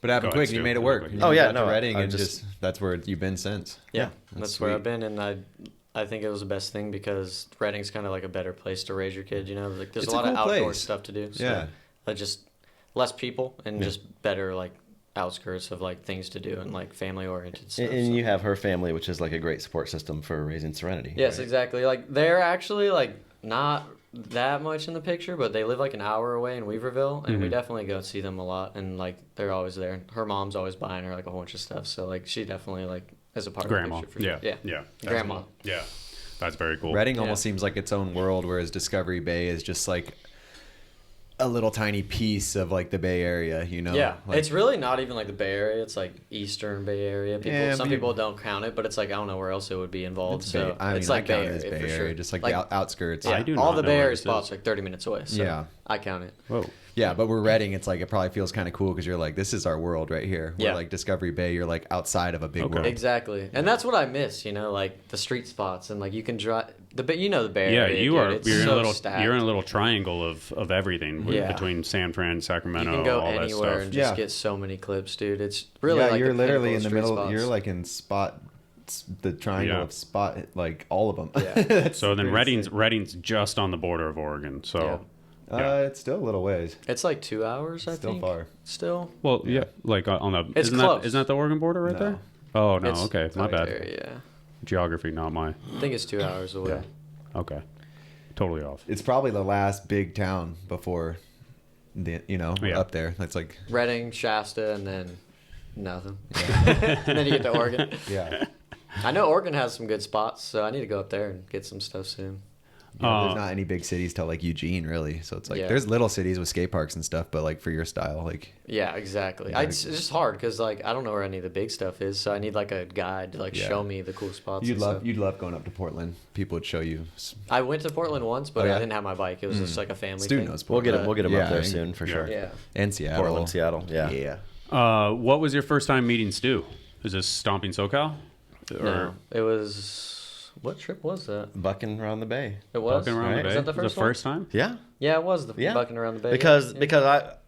But it happened quick, and you made it work. Oh yeah, no, Reading, and just that's where you've been since. Yeah, that's where I've been, and I think it was the best thing because Reading's kind of like a better place to raise your kid. You know, like there's a lot of outdoor stuff to do. So yeah, just less people and just better like outskirts of like things to do and like family oriented stuff. And you have her family, which is like a great support system for raising Serenity. Yes, right? Exactly. Like they're actually like not that much in the picture, but they live like an hour away in Weaverville, and we definitely go see them a lot, and like they're always there. Her mom's always buying her like a whole bunch of stuff, so like she definitely like is a part grandma. of the picture for sure. Yeah. Grandma. Cool. Yeah, that's very cool. Reading almost seems like its own world, whereas Discovery Bay is just like a little tiny piece of like the Bay Area, you know? Yeah, like, it's really not even like the Bay Area. It's like Eastern Bay Area. Some people don't count it, but it's like I don't know where else it would be involved. So it's like Bay Area, Bay for Area, sure. just like the outskirts. Yeah, I do all not the know Bay where Area this spots is. like 30 minutes away. So yeah, I count it. Whoa. Yeah, but we're Reading. It's like it probably feels kind of cool because you're like, this is our world right here. Where Yeah. like Discovery Bay, you're like outside of a big world. Exactly, and that's what I miss. You know, like the street spots and like you can drive the Bay Yeah, Area. you're in a little stacked. you're in a little triangle of everything between San Fran, Sacramento, You can go all that anywhere stuff. and just get so many clips, dude. It's really like you're the literally in the pinnacle of middle. street You're spots. like in the triangle of spot, like all of them. Yeah. So then Reading's just on the border of Oregon. So it's still a little ways. It's like 2 hours. I Still think. far. Still. well, like on the It's isn't close. that the Oregon border right No. there? Oh no, It's okay, my right bad. there, yeah. Geography, not my. I think it's 2 hours away. Okay, totally off. It's probably the last big town before up there. That's like Reading, Shasta, and then nothing. and then you get to Oregon. yeah. I know Oregon has some good spots, so I need to go up there and get some stuff soon. There's not any big cities till like Eugene, really. So it's like there's little cities with skate parks and stuff, but like for your style, like Yeah, exactly. It's just hard because like I don't know where any of the big stuff is, so I need like a guide to like show me the cool spots. you'd love going up to Portland. People would show you. I went to Portland once, but I didn't have my bike. It was just like a family Stu thing. knows We'll Portland. get him up there soon for sure. Yeah. And Seattle. Portland, Seattle. Yeah. What was your first time meeting Stu? Is this Stomping SoCal? No, it was. What trip was that? Bucking around the bay. It was. Bucking around the bay? Was that the first time? Yeah. Yeah, it was the bucking around the bay. Because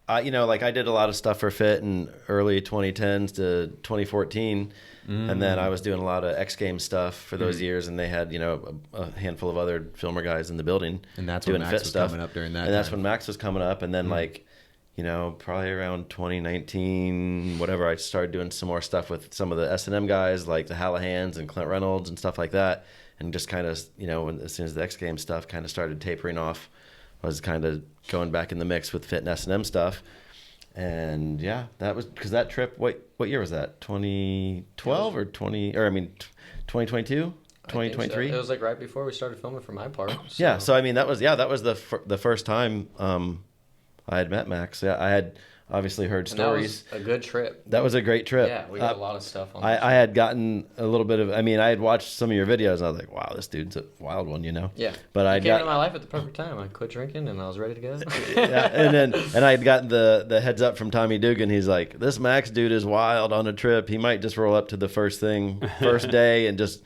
I like I did a lot of stuff for Fit in early 2010s to 2014, and then I was doing a lot of X Games stuff for those years, and they had a handful of other filmer guys in the building, And that's doing when Max Fit was stuff. coming up during that And that's time. when Max was coming up, and then probably around 2019, whatever, I started doing some more stuff with some of the S&M guys like the Hallahans and Clint Reynolds and stuff like that. And just kind of, as soon as the X Games stuff kind of started tapering off, I was kind of going back in the mix with Fit and S&M stuff. And yeah, that was because that trip, what year was that? 2012 or 2022? 2023? So. It was like right before we started filming for my part. So. Yeah, so I mean that was the first time I had met Max. Yeah, I had obviously heard stories. That was a good trip. That was a great trip. Yeah, we got a lot of stuff on I had gotten a little bit of, I had watched some of your videos and I was like, wow, this dude's a wild one, Yeah. But I came into my life at the perfect time. I quit drinking and I was ready to go. yeah, and I had gotten the heads up from Tommy Dugan. He's like, this Max dude is wild on a trip. He might just roll up to the first day and just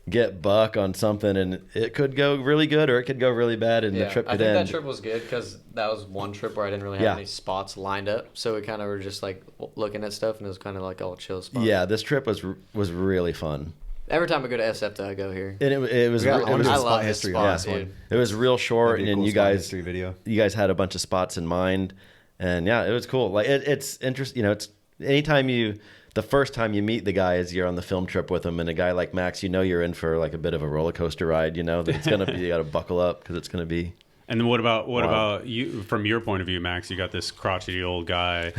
get buck on something, and it could go really good or it could go really bad, and the trip could end. I think that trip was good because that was one trip where I didn't really have any spots lined up, so we kind of were just like looking at stuff, and it was kind of like all chill spots. Yeah, this trip was really fun. Every time I go to SF, though, I go here. And it was I love this spot, dude. It was real short, and cool you guys history video. You guys had a bunch of spots in mind, and yeah, it was cool. Like it's interesting. It's anytime the first time you meet the guy is you're on the film trip with him, and a guy like Max, you're in for like a bit of a roller coaster ride. That it's gonna be, you got to buckle up because it's gonna be. And then what about you from your point of view, Max? You got this crotchety old guy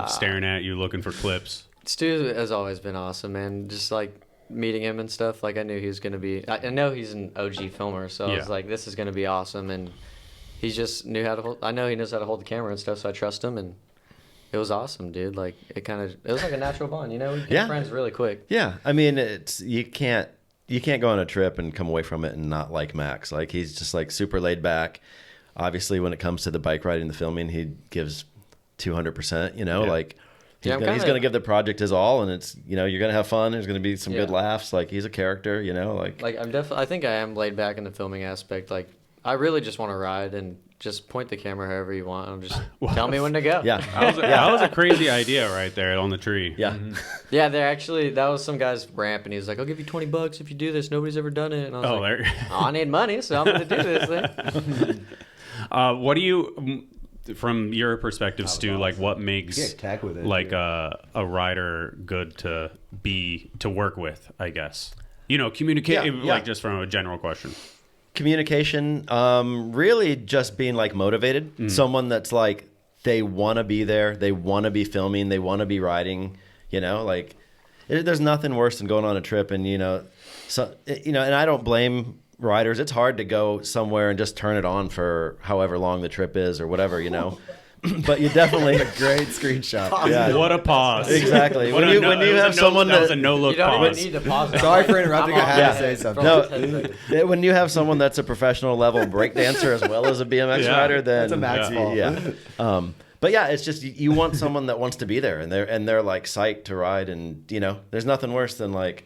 staring at you, looking for clips. Stu has always been awesome, man. Just like meeting him and stuff, like I knew he was gonna be. I know he's an OG filmer, so I was like, this is gonna be awesome, and he just knew how to hold. I know he knows how to hold the camera and stuff, so I trust him, and it was awesome, dude. Like it was like a natural bond, you know. We became friends really quick. Yeah, I mean, you can't go on a trip and come away from it and not like Max. Like he's just like super laid back. Obviously, when it comes to the bike riding, the filming, he gives 200%. You know, like. He's going to give the project his all, and it's, you know, you're going to have fun. There's going to be some good laughs. Like, he's a character, you know, like I think I am laid back in the filming aspect. Like, I really just want to ride and just point the camera however you want. And just tell me when to go. Yeah. That was a crazy idea right there on the tree. Yeah. Yeah, that was some guy's ramp, and he was like, I'll give you $20 if you do this. Nobody's ever done it. And I was like, I need money, so I'm going to do this thing. What do you... From your perspective, Stu, like what makes like a rider good to work with, I guess? You know, communicate, like just from a general question. Communication, really just being like motivated. Someone that's like, they want to be there. They want to be filming. They want to be riding, you know, like there's nothing worse than going on a trip and, you know, and I don't blame riders. It's hard to go somewhere and just turn it on for however long the trip is or whatever, you know. But you definitely a great screenshot. Yeah. What a pause. Exactly. When you have someone that was a no look pause. You don't even need to pause. Sorry for interrupting. I had to say something. No, when you have someone that's a professional level breakdancer as well as a BMX rider, then that's a Max fault. Yeah. But yeah, it's just you want someone that wants to be there and they're like psyched to ride, and you know, there's nothing worse than like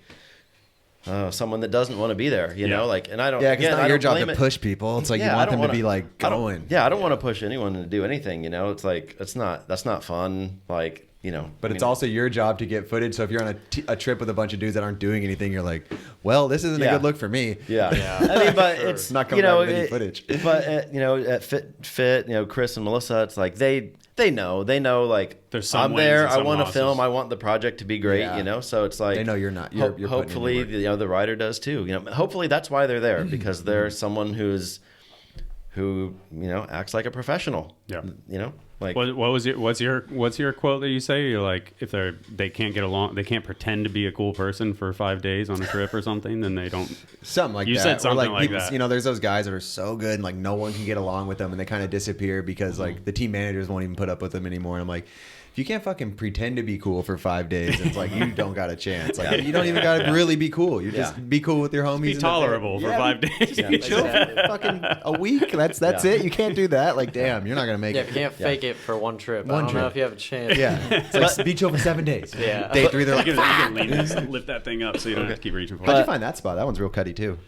someone that doesn't want to be there, you know, like, and I don't. Yeah, because it's not your job to push people. It's like you want them to be like going. I don't want to push anyone to do anything. You know, it's like that's not fun. Like, you know, but it's also your job to get footage. So if you're on a trip with a bunch of dudes that aren't doing anything, you're like, well, this isn't a good look for me. Yeah. I mean, but it's not coming back with any footage. But you know, at Fit, you know, Chris and Melissa, it's like they know like there's some I'm there. I want to losses. film. I want the project to be great. You know, so it's like they know you're not. You're hopefully the rider does too. You know, hopefully that's why they're there, because they're someone who you know acts like a professional. Yeah. You know, like what's your quote that you say? You're like, if they can't get along, they can't pretend to be a cool person for 5 days on a trip or something, then they don't. Something like you that. said something like people, that. You know, there's those guys that are so good and like no one can get along with them, and they kind of disappear because like the team managers won't even put up with them anymore. And I'm like, if you can't fucking pretend to be cool for 5 days, it's like you don't got a chance. Like you don't even got to really be cool. You just be cool with your homies. Be tolerable for 5 days. Just be chill for fucking a week. That's it. You can't do that. Like, damn, you're not gonna make it. Yeah, you can't fake it for one trip. I don't know if you have a chance. Yeah, it's like be chill for 7 days. Yeah. Day 3, they're like, you can lift that thing up so you don't have to keep reaching for it. How'd you find that spot? That one's real cutty too.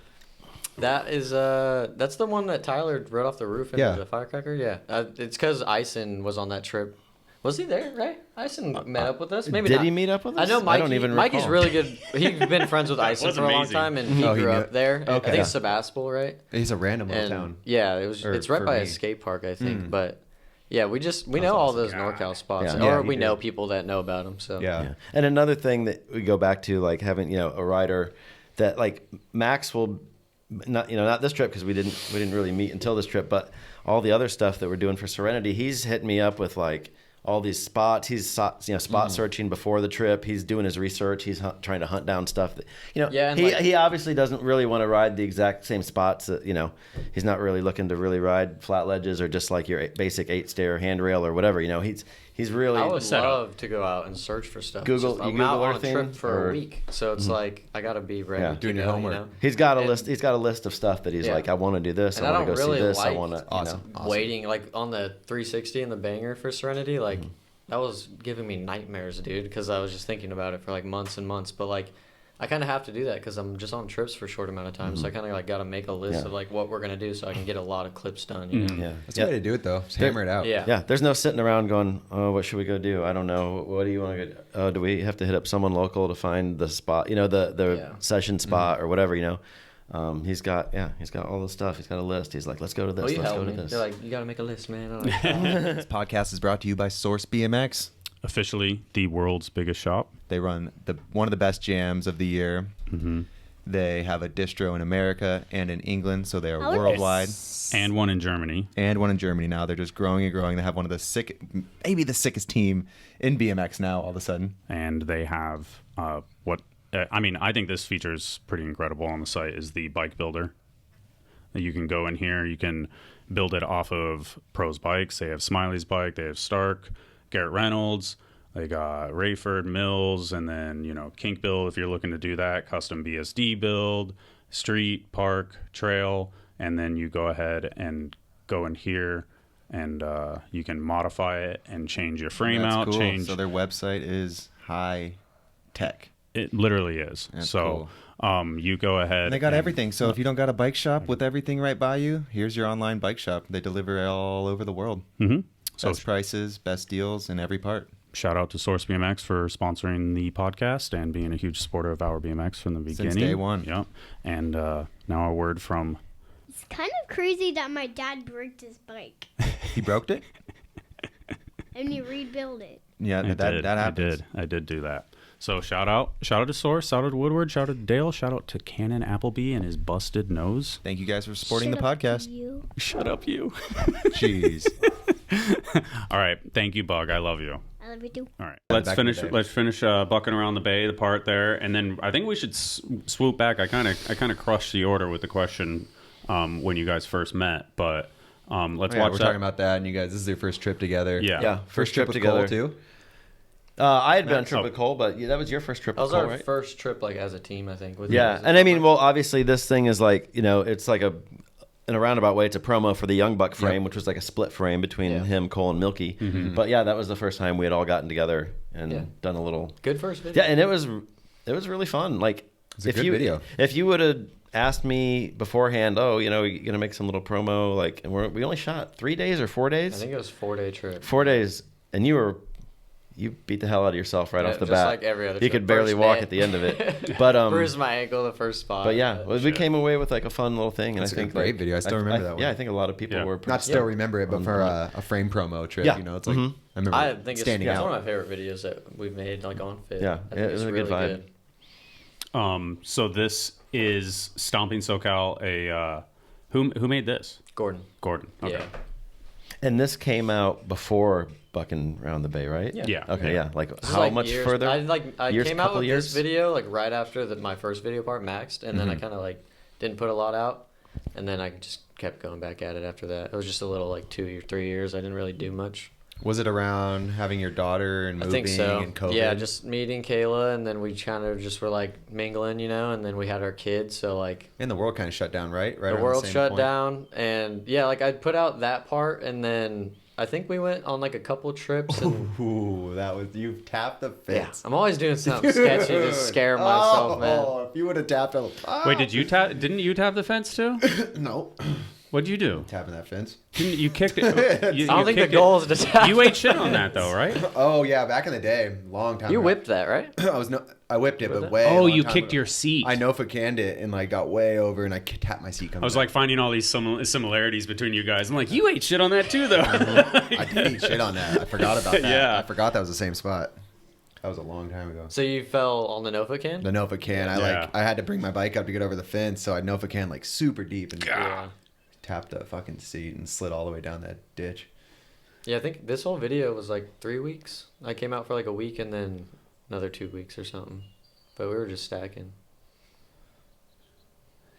That is that's the one that Tyler rode off the roof into the firecracker. Yeah, it's because Ison was on that trip. Was he there? Right? Ison met up with us. Maybe did not. he meet up with us? I know Mikey. I don't even Mikey's recall. really good. He's been friends with Ison for a long time, and he grew up there. Okay. I think Sebastopol, right? He's a random little town. Yeah, it's right by a skate park, I think. But yeah, we know all those NorCal spots, or we know people that know about them. So yeah. And another thing that we go back to, like having a rider that like Max will not this trip because we didn't really meet until this trip, but all the other stuff that we're doing for Serenity, he's hitting me up with like all these spots. He's spot searching before the trip. He's doing his research. He's trying to hunt down stuff that he obviously doesn't really want to ride the exact same spots that he's not really looking to really ride flat ledges or just like your basic 8-stair handrail or whatever. He's really. I would love to go out and search for stuff. I'm out on a trip for a week, so it's like I gotta be ready. Doing your homework. He's got a list. He's got a list of stuff that he's like, I want to do this. I want to go see this. I want to. Awesome. Waiting like on the 360 and the banger for Serenity, like that was giving me nightmares, dude. Because I was just thinking about it for like months and months. But like, I kind of have to do that because I'm just on trips for a short amount of time. So I kind of like got to make a list of like what we're gonna do so I can get a lot of clips done. You know? Yeah, that's the way to do it though. Just hammer it out. Yeah. There's no sitting around going, oh, what should we go do? I don't know. What do you want to go? Oh, do we have to hit up someone local to find the spot? The session spot or whatever. He's got all the stuff. He's got a list. He's like, let's go to this. Let's go to this. They're like, you got to make a list, man. This podcast is brought to you by Source BMX. Officially the world's biggest shop. They run one of the best jams of the year. Mm-hmm. They have a distro in America and in England, so they are worldwide. And one in Germany. Now. They're just growing and growing. They have one of the maybe the sickest team in BMX now all of a sudden. And they have I think this feature is pretty incredible on the site is the bike builder. You can go in here. You can build it off of pros bikes. They have Smiley's bike. They have Stark, Garrett Reynolds. They got Rayford, Mills, and then, kink build if you're looking to do that, custom BSD build, street, park, trail, and then you go ahead and go in here and you can modify it and change your frame out. Cool. So their website is high tech. It literally is. That's so cool. You go ahead. And they got everything. So if you don't got a bike shop with everything right by you, here's your online bike shop. They deliver all over the world. Mm-hmm. Best prices, best deals in every part. Shout out to Source BMX for sponsoring the podcast and being a huge supporter of our BMX from the beginning. Since day one. Yep. And now a word from... It's kind of crazy that my dad broke his bike. He broke it? And he rebuilt it. Yeah, that happens. I did do that. So shout out to Source, shout out to Woodward, shout out to Dale, shout out to Cannon Appleby and his busted nose. Thank you guys for supporting the Shut up, podcast. you. Shut up, you. Jeez. All right, thank you, Bug. I love you. I love you too. All right, let's finish bucking around the bay, the part there, and then I think we should swoop back. I kind of crushed the order with the question when you guys first met, but let's watch that. We're talking about that, and you guys, this is your first trip together. Yeah, first trip with together Cole too. I had been on a trip with Cole, but that was your first trip That with was Cole, our right? first trip, like, as a team, I think. With Yeah, and I mean, well, obviously this thing is like, it's like in a roundabout way, it's a promo for the Young Buck frame, which was like a split frame between him, Cole, and Milky. Mm-hmm. But yeah, that was the first time we had all gotten together and done a little. Good first video. Yeah, and it was really fun. Like, It's a good video. If you would have asked me beforehand, you're gonna make some little promo, like, and we only shot 3 days or 4 days. I think it was a 4-day trip. 4 days, and you beat the hell out of yourself right off the just bat. like every other You trip. could barely First walk day. at the end of it. But bruised my ankle the first spot. But yeah, we came away with like a fun little thing, and That's I a think great video. I still remember that one. Yeah, I think a lot of people were Not still remember it, but for a frame promo trip, Yeah. it's like I remember I think standing it's out. one of my favorite videos that we've made, like, on Fit. Yeah, I think it was a good vibe. So this is Stomping SoCal. Who made this? Gordon. Okay. Yeah. And this came out before Bucking Around the Bay, right? Yeah. Okay, yeah. Like, This is, how like, much years- further? I Years, came out couple with years? this video like right after my first video part maxed, and then I kind of like didn't put a lot out, and then I just kept going back at it after that. It was just a little like 2 or 3 years. I didn't really do much. Was it around having your daughter and moving I think so. and COVID? Yeah, just meeting Kayla, and then we kind of just were like mingling, and then we had our kids, so like and the world kind of shut down, right? the world shut down, and yeah, like I'd put out that part, and then I think we went on like a couple trips. And, Ooh, that was you tapped the yeah, fence. I'm always doing something sketchy to scare myself, man. If you would have tapped a Wait, didn't you tap the fence too? no, What'd you do? tapping that fence. Didn't you kicked it? I don't think the goal is to tap. You ate shit on that though, right? Oh yeah, back in the day, long time. You ago. whipped that, right? I whipped it, but it? way. Oh, long you time kicked ago. your seat. I know canned it and like got way over, and I tapped my seat. I was like finding all these similarities between you guys. I'm like, you ate shit on that too, though. I did eat shit on that. I forgot about that. Yeah. I forgot that was the same spot. That was a long time ago. So you fell on the Nova can? The Nova can. I had to bring my bike up to get over the fence, so I Nova can like super deep and Yeah. tapped the fucking seat and slid all the way down that ditch. Yeah, I think this whole video was like 3 weeks. I came out for like a week and then another 2 weeks or something. But we were just stacking.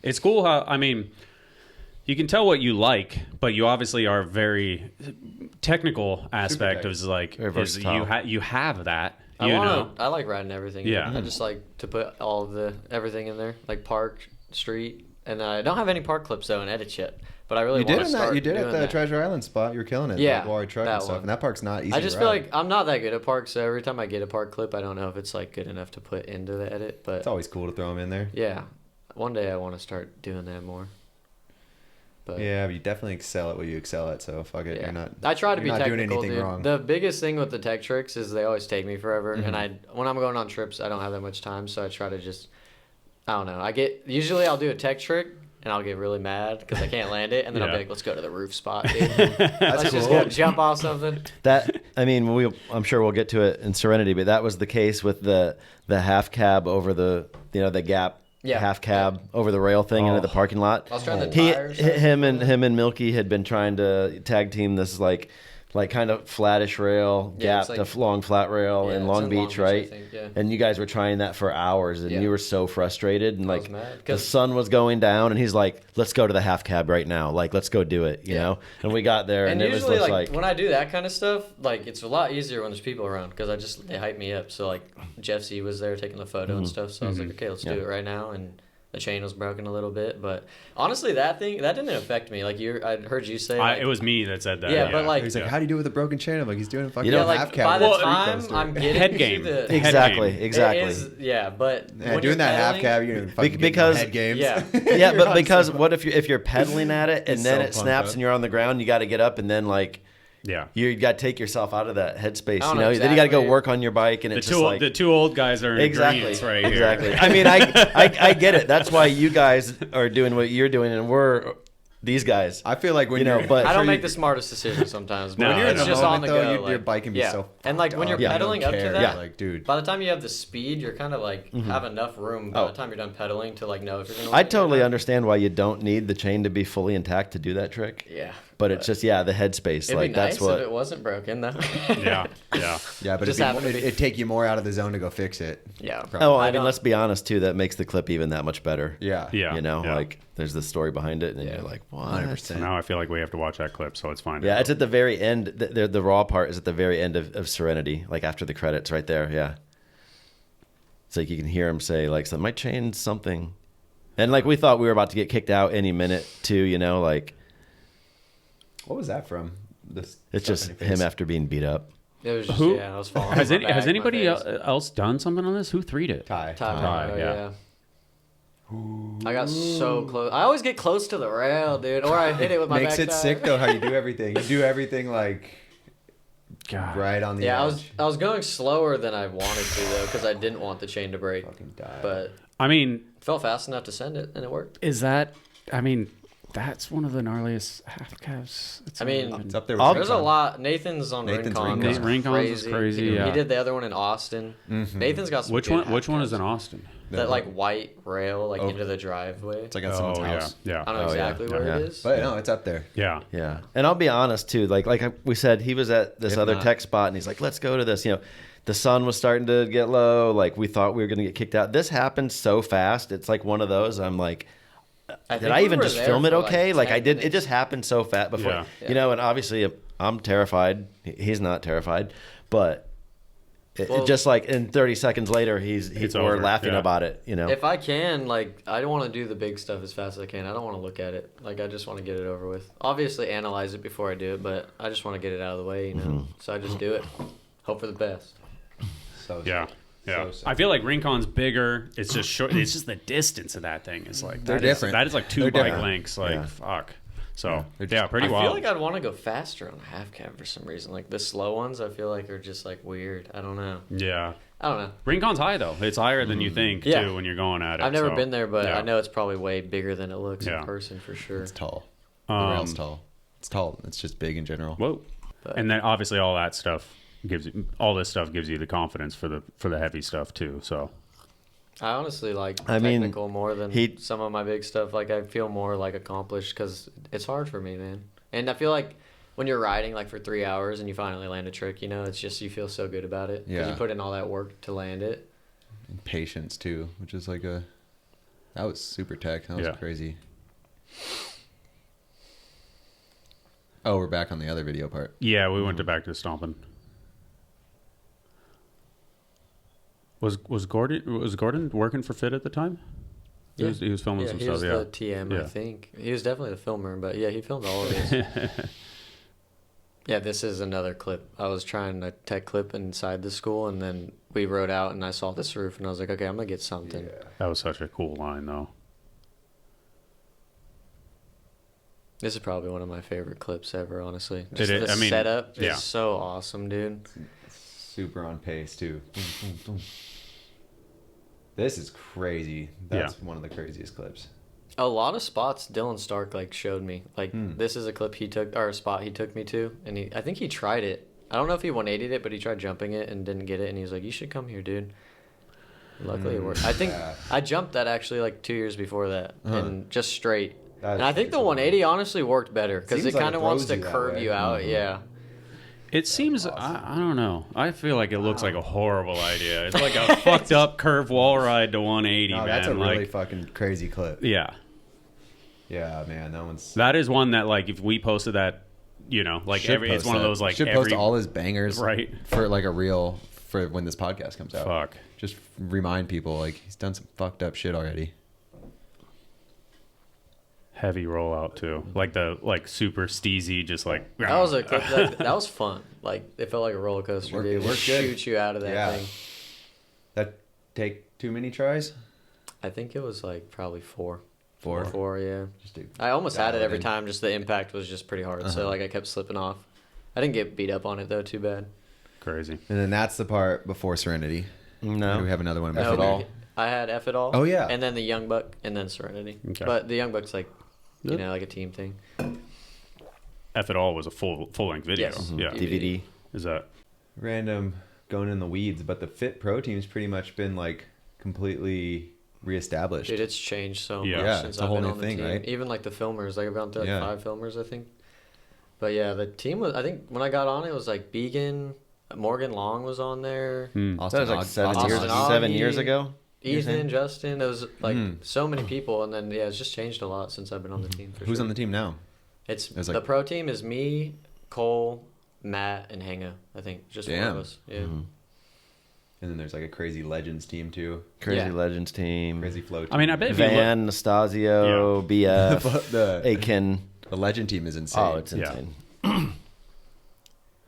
It's cool how, I mean, you can tell what you like, but you obviously are very technical aspect technical. is like Very is versatile. you have that. I like riding everything. Yeah. I just like to put all of everything in there, like park, street, and I don't have any park clips though in edits yet. But I really You want did to start. You did at doing the that. Treasure Island spot. You were killing it. Yeah, like, while you truck that and stuff. one. And that park's not easy. I just to feel ride. like I'm not that good at parks, so every time I get a park clip, I don't know if it's like good enough to put into the edit. But it's always cool to throw them in there. yeah, one day I want to start doing that more. But Yeah, but you definitely excel at what you excel at. So fuck it. yeah. You're not. I try to be you're not technical, doing anything dude. wrong. The biggest thing with the tech tricks is they always take me forever, Mm-hmm. and when I'm going on trips, I don't have that much time, so I try to just, I don't know. Usually I'll do a tech trick, and I'll get really mad because I can't land it, and then I'll Yeah. be like, let's go to the roof spot, dude. Let's just go jump off something. I mean, I'm sure we'll get to it in Serenity, but that was the case with the half cab over the gap. Yeah. Half cab over the rail thing into the parking lot. I was trying the tires. Him and Milky had been trying to tag team this like like kind of flattish rail, gap like, to long flat rail in Long Beach, right? I think, yeah. And you guys were trying that for hours, and you were so frustrated, and like the Cause sun was going down, and he's like, "Let's go to the half cab right now. Like, let's go do it," you know. And we got there, and it was usually like when I do that kind of stuff, like it's a lot easier when there's people around because they hype me up. So like Jeff C was there taking the photo and stuff, so I was like, okay, let's do it right now. And the chain was broken a little bit, but honestly, that didn't affect me. Like I heard you say, like, it was me that said that. Yeah, but like he's like, how do you do it with a broken chain? I'm like, he's doing a fucking like, half cab. by the time I'm getting head game. exactly. But when doing that half cab, you're gonna fucking because head games. Yeah, but because what if you're pedaling at it and then it snaps and you're on the ground, you got to get up and then like. Yeah, you got to take yourself out of that headspace. You know, exactly. Then you got to go work on your bike, and it's just like the two old guys are in agreement right here. Exactly. I mean, I get it. That's why you guys are doing what you're doing, and we're these guys. I feel like when but I don't make the smartest decisions sometimes. But when you're it's just on the go. Your bike can be so. And like when you're pedaling up to that, like dude. By the time you have the speed, you're kind of like have enough room. By the time you're done pedaling to like know if you're gonna. I totally understand why you don't need the chain to be fully intact to do that trick. Yeah. But it's just the headspace. It'd like be nice that's what. If it wasn't broken though. Yeah. But it'd take you more out of the zone to go fix it. Yeah. Oh, I mean, let's be honest too. That makes the clip even that much better. Yeah. You know, like there's the story behind it, and you're like, what? 100%. Now I feel like we have to watch that clip, so it's fine. Yeah, it's at the very end. The raw part is at the very end of Serenity, like after the credits, right there. Yeah. It's like you can hear him say, like, "So my chain's something," and like we thought we were about to get kicked out any minute too. You know, like. What was that from? It's just him after being beat up. It was just, I was falling. Has anybody else done something on this? Who threed it? Ty. Yeah. I got so close. I always get close to the rail, dude, or I hit it with my Makes back it tire. sick though how you do everything. You do everything like right on the edge. I was going slower than I wanted to though because I didn't want the chain to break. Fucking die. But I mean, felt fast enough to send it and it worked. Is that? I mean. That's one of the gnarliest half cabs. It's up there. There's a lot. Nathan's on Rincon. Rincon's crazy. Yeah. He did the other one in Austin. Mm-hmm. Nathan's got some. Which one is in Austin? That like white rail like into the driveway. It's like on someone's house. Yeah. I don't know exactly where it is. But no, it's up there. Yeah. Yeah. And I'll be honest too. Like we said, he was at this other tech spot, and he's like, "Let's go to this." You know, the sun was starting to get low. Like we thought we were going to get kicked out. This happened so fast. It's like one of those. I'm like. Did I even just film it okay? Like I did. It just happened so fast before, you know. And obviously, I'm terrified. He's not terrified, but it just like in 30 seconds later, we're laughing about it. You know. If I can, like, I don't want to do the big stuff as fast as I can. I don't want to look at it. Like, I just want to get it over with. Obviously, analyze it before I do it, but I just want to get it out of the way. You know. So I just do it. Hope for the best. Yeah. I feel like Rincon's bigger. It's just short. It's just the distance of that thing is like they're different. That is like two bike lengths. Like fuck. So pretty wild. I feel like I'd want to go faster on a half cab for some reason. Like the slow ones, I feel like are just like weird. I don't know. Yeah. I don't know. Rincon's high though. It's higher than you think too when you're going at it. I've never been there, but I know it's probably way bigger than it looks in person for sure. It's tall. The rail's tall. It's tall. It's just big in general. Whoa. And then obviously all that stuff. All this stuff gives you the confidence for the heavy stuff too. So I honestly like technical more than some of my big stuff. Like I feel more like accomplished because it's hard for me, man. And I feel like when you're riding like for 3 hours and you finally land a trick, you know, it's just you feel so good about it because you put in all that work to land it. And patience too, which is like that was super tech. That was crazy. Oh, we're back on the other video part. Yeah, we went back to stomping. Was Gordon working for Fit at the time? He was filming some stuff. He was the TM, I think. He was definitely the filmer, but he filmed all of this. Yeah, this is another clip. I was trying to tech clip inside the school, and then we rode out, and I saw this roof, and I was like, okay, I'm gonna get something. Yeah. That was such a cool line, though. This is probably one of my favorite clips ever, honestly. Just the setup is so awesome, dude. Super on pace too. This is crazy. That's one of the craziest clips. A lot of spots Dylan Stark like showed me. Like this is a clip he took or a spot he took me to, and I think he tried it. I don't know if he 180'd it, but he tried jumping it and didn't get it, and he was like, "You should come here, dude." Luckily it worked. I think I jumped that actually like 2 years before that, and just straight. And I think the 180 honestly worked better because it kind of wants to curve you out. Yeah. It seems, I don't know. I feel like it looks like a horrible idea. It's like a fucked up curved wall ride to 180, man. That's a like, really fucking crazy clip. Yeah. Yeah, man, that is one that, like, if we posted that, you know, like it's one of those, like, should post all his bangers, right, for like a reel for when this podcast comes out. Fuck. Just remind people, like, he's done some fucked up shit already. Heavy rollout too, like the super steezy, just like that was a clip that was fun. Like it felt like a roller coaster. Dude. It shoot you out of that thing. That take too many tries? I think it was like probably four. Four, yeah. I almost had it every time. Just the impact was just pretty hard. So like I kept slipping off. I didn't get beat up on it though. Too bad. Crazy. And then that's the part before Serenity. No, do we have another one. F it all. I had F it all. Oh yeah. And then the Young Buck, and then Serenity. Okay. But the Young Buck's like, you know, like a team thing. F it all was a full length video. Yes. Yeah. DVD. Is that random going in the weeds? But the Fit Pro team's pretty much been like completely reestablished. Dude, it's changed so much since since it's a I've whole been new on the thing, team. right? Even like the filmers, like I've gone through like 5 filmers, I think. But yeah, the team was. I think when I got on, it was like Began, Morgan Long was on there. Austin that was like Ogg. 7 years ago. Ethan, Justin, there was like so many people, and then it's just changed a lot since I've been on the team. Who's on the team now? It's like, the pro team is me, Cole, Matt, and Hanga. I think just 4 of us. Yeah. And then there's like a crazy legends team too. Crazy legends team. Crazy flow team. I mean, I bet Van, Nastasio, BF, Aiken. The legend team is insane. Oh, it's insane.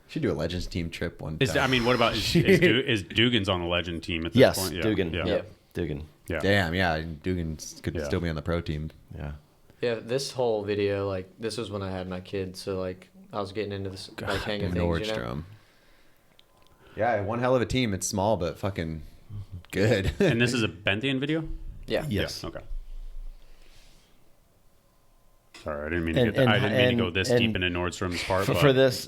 Should do a legends team trip one time. I mean, what about is Dugan's on the legend team at this point? Yes, Dugan. Yeah. Dugan. Yeah. Damn, yeah. Dugan could still be on the pro team. Yeah. Yeah, this whole video, like, this was when I had my kids, so, like, I was getting into this, like, hanging things, you know? Yeah, one hell of a team. It's small, but fucking good. And this is a Benthian video? Yeah. Yes. Yeah. Okay. Sorry, I didn't mean to go this deep into Nordstrom's part. For this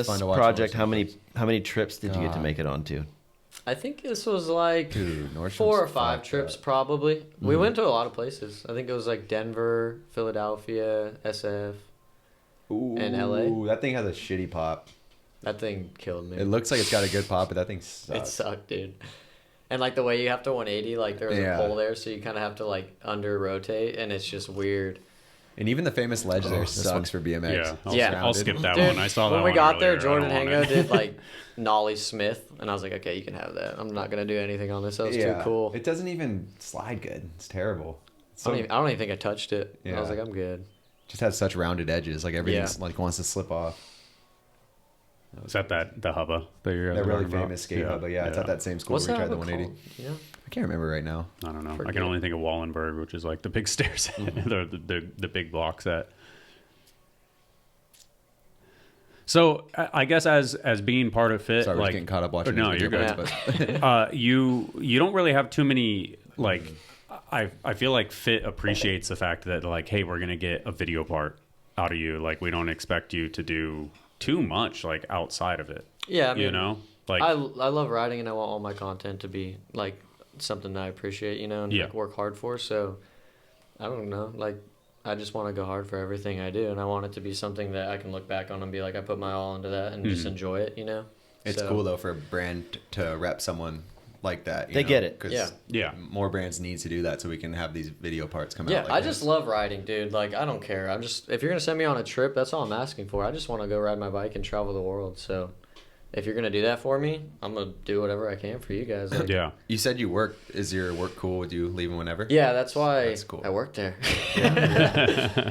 project, how many trips did you get to make it onto? I think this was like 4 or 5 trips probably. We went to a lot of places. I think it was like Denver, Philadelphia, SF, and LA. Ooh, that thing has a shitty pop. That thing killed me. It looks like it's got a good pop, but that thing sucks. It sucked, dude. And like the way you have to 180, like there was a pole there, so you kind of have to like under rotate, and it's just weird. And even the famous ledge there sucks for BMX. Yeah, I'll skip that dude, one. I saw that when one we got earlier. there, Jordan Hango did like Nollie Smith, and I was like, okay, you can have that. I'm not gonna do anything on this. That was too cool. It doesn't even slide good. It's terrible. I don't even think I touched it. Yeah. I was like, I'm good. Just has such rounded edges. Like everything's like wants to slip off. Is that the hubba that you're that really famous skate hubba? Yeah, it's at that same school where we tried the 180. Yeah. I can't remember right now. I don't know. I can only think of Wallenberg, which is like the big stairs, the big block set. So I guess as being part of Fit, sorry, like we're getting caught up watching. No, you're good. But, you don't really have too many like. I feel like Fit appreciates the fact that like, hey, we're gonna get a video part out of you. Like, we don't expect you to do too much like outside of it. Yeah, I mean, you know, like I love riding, and I want all my content to be like something that I appreciate, you know, and like work hard for. So I don't know, like I just want to go hard for everything I do, and I want it to be something that I can look back on and be like, I put my all into that, and just enjoy it, you know. It's cool though for a brand to rep someone like that. They get it. Yeah. More brands need to do that so we can have these video parts come out. Yeah, I just love riding, dude. Like, I don't care. If you're gonna send me on a trip, that's all I'm asking for. I just want to go ride my bike and travel the world. So, if you're gonna do that for me, I'm gonna do whatever I can for you guys. Like, yeah. You said you work. Is your work cool with you leaving whenever? Yeah, that's why that's cool. I work there.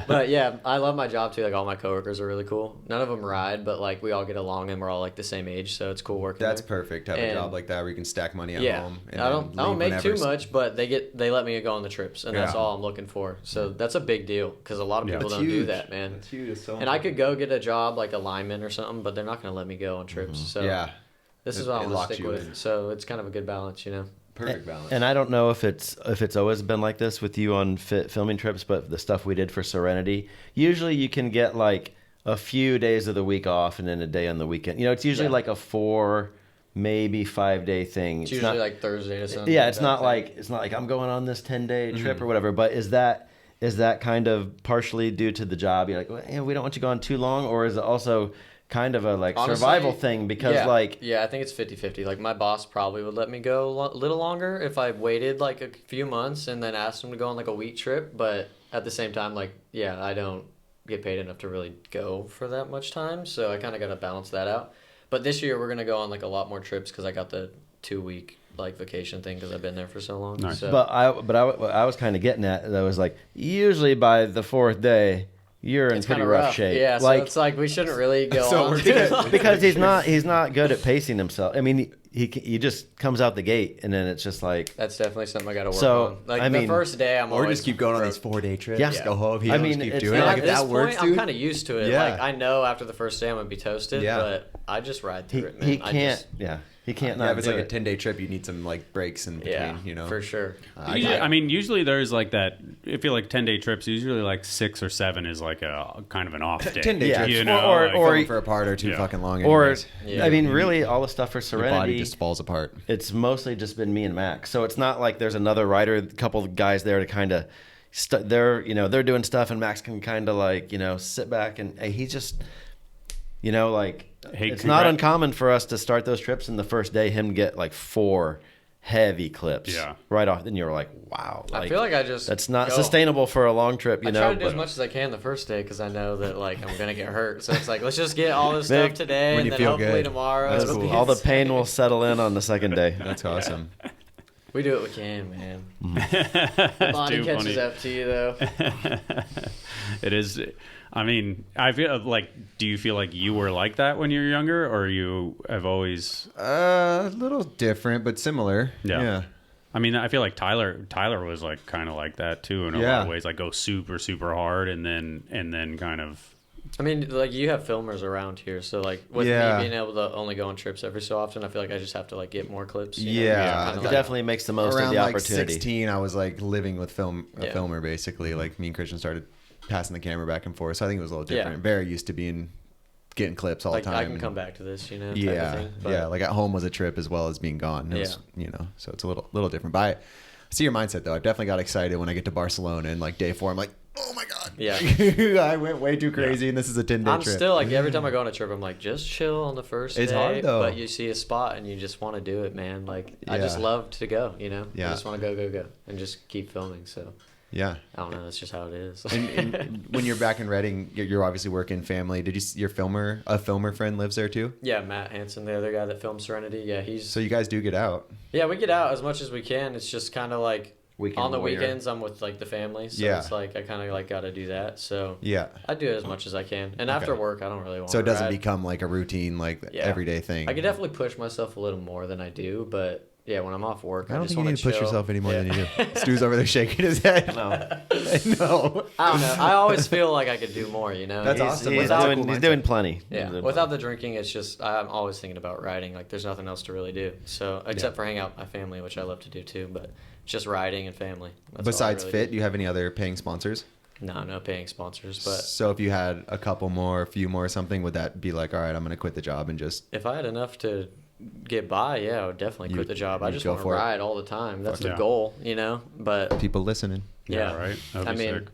But yeah, I love my job too. Like, all my coworkers are really cool. None of them ride, but like we all get along and we're all like the same age, so it's cool working. That's there. perfect. Have a job like that where you can stack money at home. And I don't make too much, but they let me go on the trips, and that's all I'm looking for. So that's a big deal because a lot of people don't do that, man. That's huge. It's so and I could go get a job like a lineman or something, but they're not gonna let me go on trips. So yeah. This is what I want to stick with. So it's kind of a good balance, you know. Perfect balance. And I don't know if it's always been like this with you on Fit filming trips, but the stuff we did for Serenity, usually you can get like a few days of the week off and then a day on the weekend. You know, it's usually like a 4, maybe 5 day thing. It's usually like Thursday to Sunday. Yeah, it's not like I'm going on this 10-day trip or whatever. But is that kind of partially due to the job? You're like, well, we don't want you going too long, or is it also kind of a like Honestly, survival thing because I think it's 50-50. Like my boss probably would let me go a little longer if I waited like a few months and then asked him to go on like a week trip. But at the same time, like I don't get paid enough to really go for that much time, so I kind of got to balance that out. But this year we're gonna go on like a lot more trips because I got the 2-week like vacation thing because I've been there for so long. Nice. So. But I was kind of getting at that was like usually by the 4th day you're in pretty rough shape. Yeah, so it's like we shouldn't really go on. Because he's not good at pacing himself. I mean, he just comes out the gate and then it's just like that's definitely something I got to work on. Like the first day, I'm or always just keep going on these 4-day trips. Yeah. Go home. I mean, keep it's doing it. not- Like at if this that works, point, dude. I'm kind of used to it. Yeah. Like I know after the first day I'm gonna be toasted, Yeah. but I just ride through it, man. he can't. He can't not if it's do like a it. 10-day trip, you need some like breaks in between. Yeah, You know, for sure. I mean, usually there's like that. I feel like 10-day trips. Usually like 6 or 7 is like a kind of an off day. 10-day Yeah. trips, You know, Or- like- or- filming for a part or two Yeah. fucking long. Or anyways. Yeah. I mean, really, all the stuff for Your body Serenity just falls apart. it's mostly just been me and Max. So it's not like there's another writer, a couple of guys there to kind of, they're doing stuff, and Max can kind of like sit back and he just, like Hey, it's not uncommon for us to start those trips and the first day him get like 4 heavy clips right off. Then you're like, wow, I feel like I just that's not go. sustainable for a long trip. I try to do as much as I can the first day because I know that like I'm gonna get hurt. So it's like let's just get all this stuff today, when and you then feel hopefully good. tomorrow That's it'll cool. be all the pain will settle in on the second day. That's awesome. We do what we can, man. That's The body too catches funny. up to you though. It is. I mean, I feel like. Do you feel like you were like that when you were younger, or you have always? A little different, but similar. Yeah. I mean, I feel like Tyler was like kind of like that too in a lot of ways. Like go super hard, and then kind of. I mean, like you have filmers around here, so like with me being able to only go on trips every so often, I feel like I just have to like get more clips. Yeah, It definitely makes the most Around of the like opportunity. 16, I was like living with a filmer basically. Like me and Christian started passing the camera back and forth, so I think it was a little different. Very used to getting clips all like the time. I can come back to this, type of Yeah, thing, but- yeah. Like at home was a trip as well as being gone. It was, so it's a little different. But I see your mindset though. I definitely got excited when I get to Barcelona and like day 4, I'm like, oh my god, I went way too crazy, and this is a 10-day I'm trip. still like every time I go on a trip, I'm like just chill on the first It's day. hard, though. But you see a spot and you just want to do it, man. Like I just love to go, I just want to go and just keep filming. So yeah, I don't know. That's just how it is. and when you're back in Reading, you're obviously working family. Did you a filmer friend lives there too? Yeah, Matt Hansen, the other guy that filmed Serenity. Yeah, So you guys do get out. Yeah, we get out as much as we can. It's just kind of like Weekend on the warrior. weekends I'm with like the family, so it's like I kind of like got to do that. So Yeah. I do it as much as I can, and after work I don't really want. So it doesn't ride. become like a routine, like everyday thing. I could definitely push myself a little more than I do, but yeah, when I'm off work, I don't just think you want need to push chill. yourself any more than you do. Stu's over there shaking his head. No. No. I don't know. I always feel like I could do more, That's awesome. He's That's a doing, cool he's mindset. doing plenty. Yeah. Without the drinking, it's just I'm always thinking about riding. Like there's nothing else to really do. So except for hang out with my family, which I love to do too, but just riding and family. That's all I Besides really Fit, do. do you have any other paying sponsors? No paying sponsors, but So if you had a couple more, a few more or something, would that be like, all right, I'm going to quit the job and just... if I had enough to get by, I would definitely quit the job. I you'd just go want to for it? ride all the time. That's Fuck the yeah. goal, But People listening. yeah, right. That'd I be mean, sick.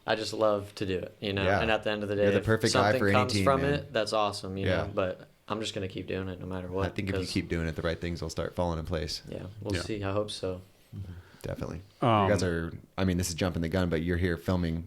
I just love to do it, Yeah. And at the end of the day, You're the if perfect guy something for any comes team, from man. it, that's awesome, Yeah. But I'm just gonna keep doing it no matter what. I think if you because- keep doing it, the right things will start falling in place. yeah, we'll Yeah. see. I hope so. Definitely. You guys Um, are... I mean, this is jumping the gun, but you're here filming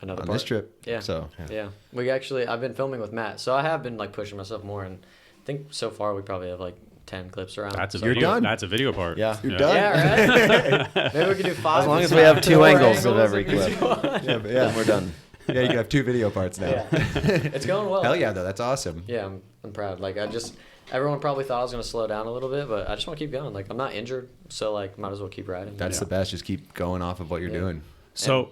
Another on part. this trip. Yeah. So... Yeah, I've been filming with Matt, so I have been like pushing myself more, and I think so far we probably have like 10 clips around. That's a So- You're video. done. That's a video part. Yeah. You're done. Yeah, right. Maybe we could do 5. As long as or we have something. 2 Four angles of every if you clip. want. Yeah, but Then we're done. Yeah, you can have 2 video parts now. Yeah. It's going well. Hell yeah, though. That's awesome. Yeah, I'm proud. Like everyone probably thought I was gonna slow down a little bit, but I just want to keep going. Like I'm not injured, so like might as well keep riding. That's the best. Just keep going off of what you're doing. So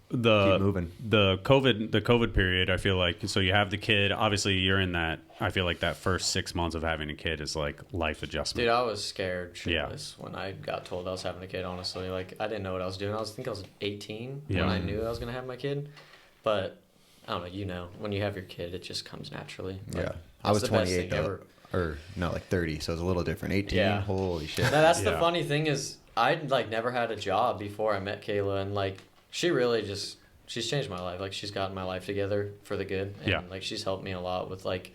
Keep moving. the COVID period, I feel like, so you have the kid, obviously you're in that, I feel like that first 6 months of having a kid is like life adjustment. Dude, I was scared shitless when I got told I was having a kid, honestly. Like I didn't know what I was doing. I think I was 18 when I knew I was gonna have my kid. But I don't know, when you have your kid it just comes naturally. Like, Yeah. I was it's the best 28 thing though. ever. Or no, like 30, so it's a little different. 18. Yeah. Holy shit. Now, that's the Yeah. funny thing is I'd like never had a job before I met Kayla, and like she really she's changed my life. Like she's gotten my life together for the good, and Yeah. like she's helped me a lot with like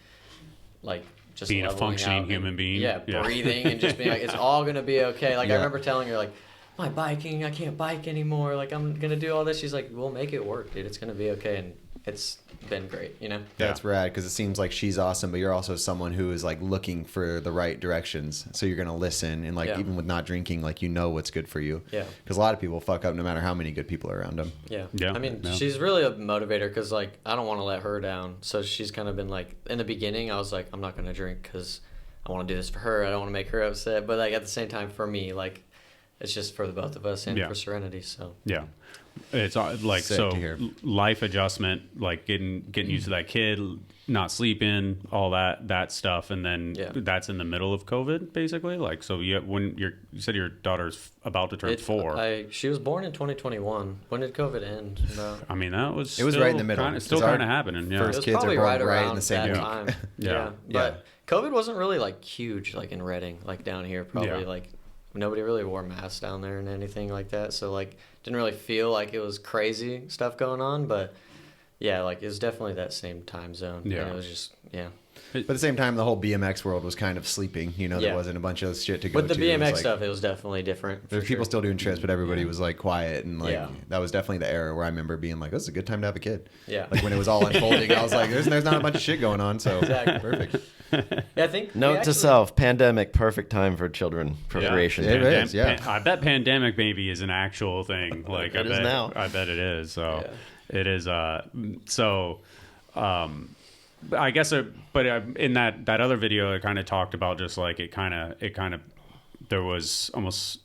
like just being a functioning human being. Yeah, breathing and just being like, it's all gonna be okay. Like I remember telling her like, my biking, I can't bike anymore. Like I'm gonna do all this. She's like, we'll make it work, dude. It's gonna be okay. And it's been great, you know? That's rad, because it seems like she's awesome, but you're also someone who is like looking for the right directions. So you're gonna listen, and like even with not drinking, like you know what's good for you. Yeah. Because a lot of people fuck up no matter how many good people are around them. Yeah. Yeah. I mean, she's really a motivator because like I don't want to let her down. So she's kind of been like, in the beginning, I was like, I'm not gonna drink because I want to do this for her. I don't want to make her upset. But like at the same time, for me, like it's just for the both of us and for Serenity. So yeah. It's like, so life adjustment, like getting used to that kid, not sleeping, all that stuff, and then that's in the middle of COVID, basically. Like, so when you said your daughter's about to turn 4. She was born in 2021. When did COVID end? No. I mean, it was right in the middle. Still kind of happening. Yeah, first it was kids probably are born right around in the same that week. time. Yeah. But COVID wasn't really like huge, like in Reading, like down here, probably like. Nobody really wore masks down there and anything like that. So, like, didn't really feel like it was crazy stuff going on. But, yeah, like, it was definitely that same time zone. Yeah. And it was just, But at the same time, the whole BMX world was kind of sleeping. You know, there wasn't a bunch of shit to go to. With the BMX stuff, it was definitely different. There's people still doing trips, but everybody was, like, quiet. And, like, that was definitely the era where I remember being like, this is a good time to have a kid. Yeah. Like, when it was all unfolding, I was like, there's not a bunch of shit going on. So, perfect. Yeah, I think. Note to self: pandemic, perfect time for children procreation. It is. Yeah, I bet pandemic baby is an actual thing. Like I bet now. I bet it is. So it is. I guess. But in that other video, it kind of talked about just like it kind of there was almost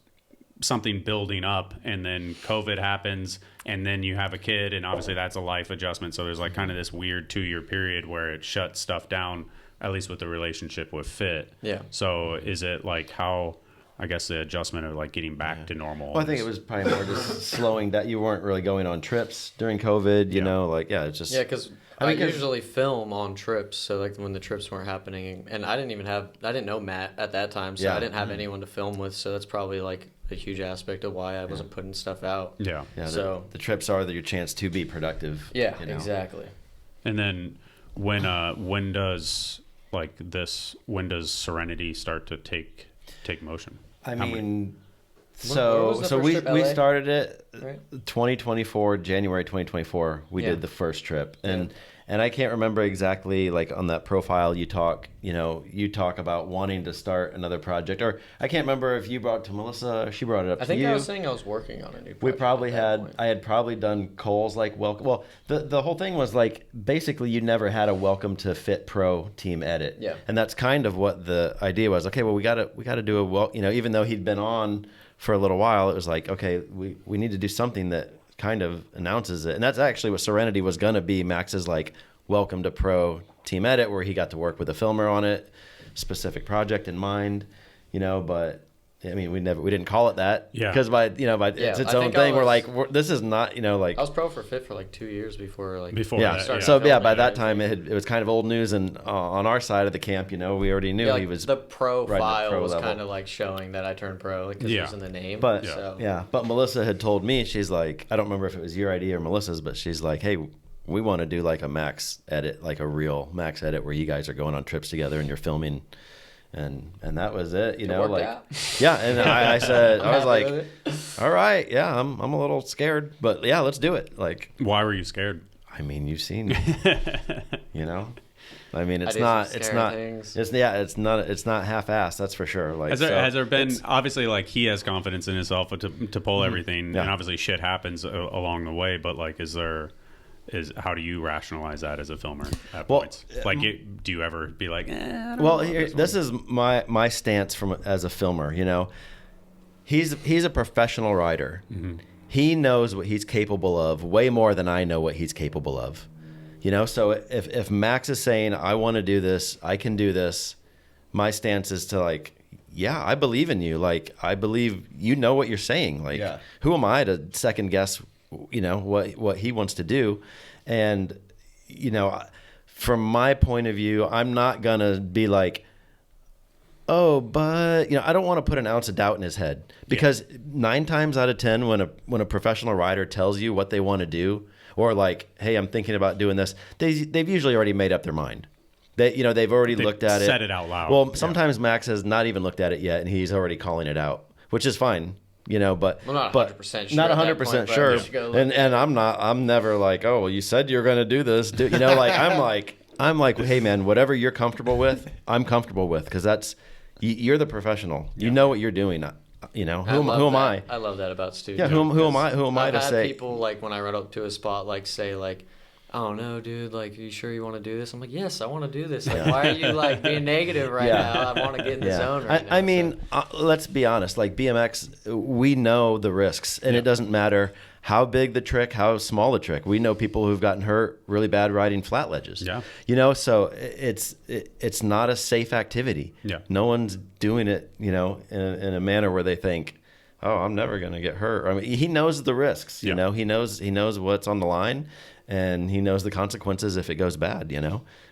something building up, and then COVID happens, and then you have a kid, and obviously that's a life adjustment. So there's like kind of this weird 2-year period where it shuts stuff down. At least with the relationship with Fit. Yeah. So is it like how, I guess, the adjustment of like getting back to normal? Well, I think it was probably more just slowing down. You weren't really going on trips during COVID, you know, like, it's just. Yeah, because I usually film on trips. So like when the trips weren't happening, and I didn't know Matt at that time. So I didn't have anyone to film with. So that's probably like a huge aspect of why I wasn't putting stuff out. Yeah. So the trips are your chance to be productive. Yeah, you know? Exactly. And then when does Serenity start to take motion? I mean, so we started it 2024, January 2024. We did the first trip, and I can't remember exactly, like on that profile you talk about wanting to start another project, or I can't remember if you brought it to Melissa or she brought it up to you. I think I was saying I was working on a new project. We probably I had probably done Cole's like welcome. Well, the whole thing was like basically you never had a welcome to Fit Pro team edit. Yeah. And that's kind of what the idea was. Okay, well we got to do even though he'd been on for a little while, it was like, okay, we need to do something that kind of announces it. And that's actually what Serenity was going to be. Max's like welcome to Pro team edit, where he got to work with a filmer on it, specific project in mind, but I mean, we didn't call it that because it's its own thing. This is not, like I was pro for Fit for like 2 years before that. So by that time it was kind of old news, and on our side of the camp, we already knew he was the profile was kind of like showing that I turned pro because it was in the name. But but Melissa had told me, she's like, I don't remember if it was your idea or Melissa's, but she's like, hey, we want to do like a max edit, like a real max edit where you guys are going on trips together and you're filming. And that was it, it worked out. Yeah. And I said, I was like, all right, yeah, I'm a little scared, but yeah, let's do it. Like, why were you scared? I mean, you've seen, I mean, it's not half-assed. That's for sure. Like, has there been, obviously, like he has confidence in himself to pull everything, and obviously shit happens along the way, but like, how do you rationalize that as a filmer at points? Like, do you ever be like, this is my stance as a filmer. He's a professional rider. Mm-hmm. He knows what he's capable of way more than I know what he's capable of. So if Max is saying, I want to do this, I can do this, my stance is to like, yeah, I believe in you. Like, I believe what you're saying. Like, who am I to second guess what he wants to do? And from my point of view, I'm not gonna be like, oh, but I don't want to put an ounce of doubt in his head, because 9 times out of 10 when a professional rider tells you what they want to do, or like, hey, I'm thinking about doing this, they've usually already made up their mind. they've already looked at it. Said it out loud. Well, sometimes Max has not even looked at it yet, and he's already calling it out, which is fine. But not 100% sure. Not 100% sure. And I'm never like, oh, well, you said you're going to do this. I'm like, hey man, whatever you're comfortable with, I'm comfortable with, because you're the professional. You know what you're doing. Who am I? I love that about students. Yeah, who am I? Who am I to say? People like when I run up to a spot, like say like, I don't know, dude. Like, are you sure you want to do this? I'm like, yes, I want to do this. Like, why are you like being negative right now? I want to get in the zone right now. I mean, let's be honest. Like BMX, we know the risks, and it doesn't matter how big the trick, how small the trick. We know people who've gotten hurt really bad riding flat ledges. Yeah. So it's not a safe activity. Yeah. No one's doing it, in a manner where they think, oh, I'm never going to get hurt. I mean, he knows the risks. He knows what's on the line. And he knows the consequences if it goes bad,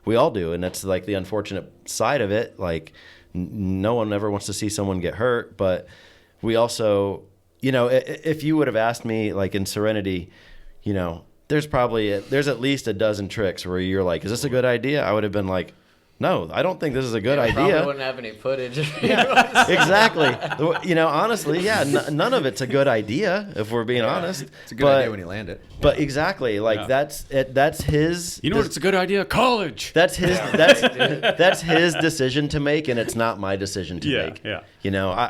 We all do, and that's like the unfortunate side of it. Like, no one ever wants to see someone get hurt, but we also, if you would have asked me, like in Serenity, there's at least a dozen tricks where you're like, is this a good idea? I would have been like, no, I don't think this is a good idea. Probably wouldn't have any footage. Exactly. Honestly, none of it's a good idea if we're being honest. It's a good idea when you land it. But exactly, that's his. You know what's a good idea? College. That's his. That's his decision to make, and it's not my decision to make. Yeah.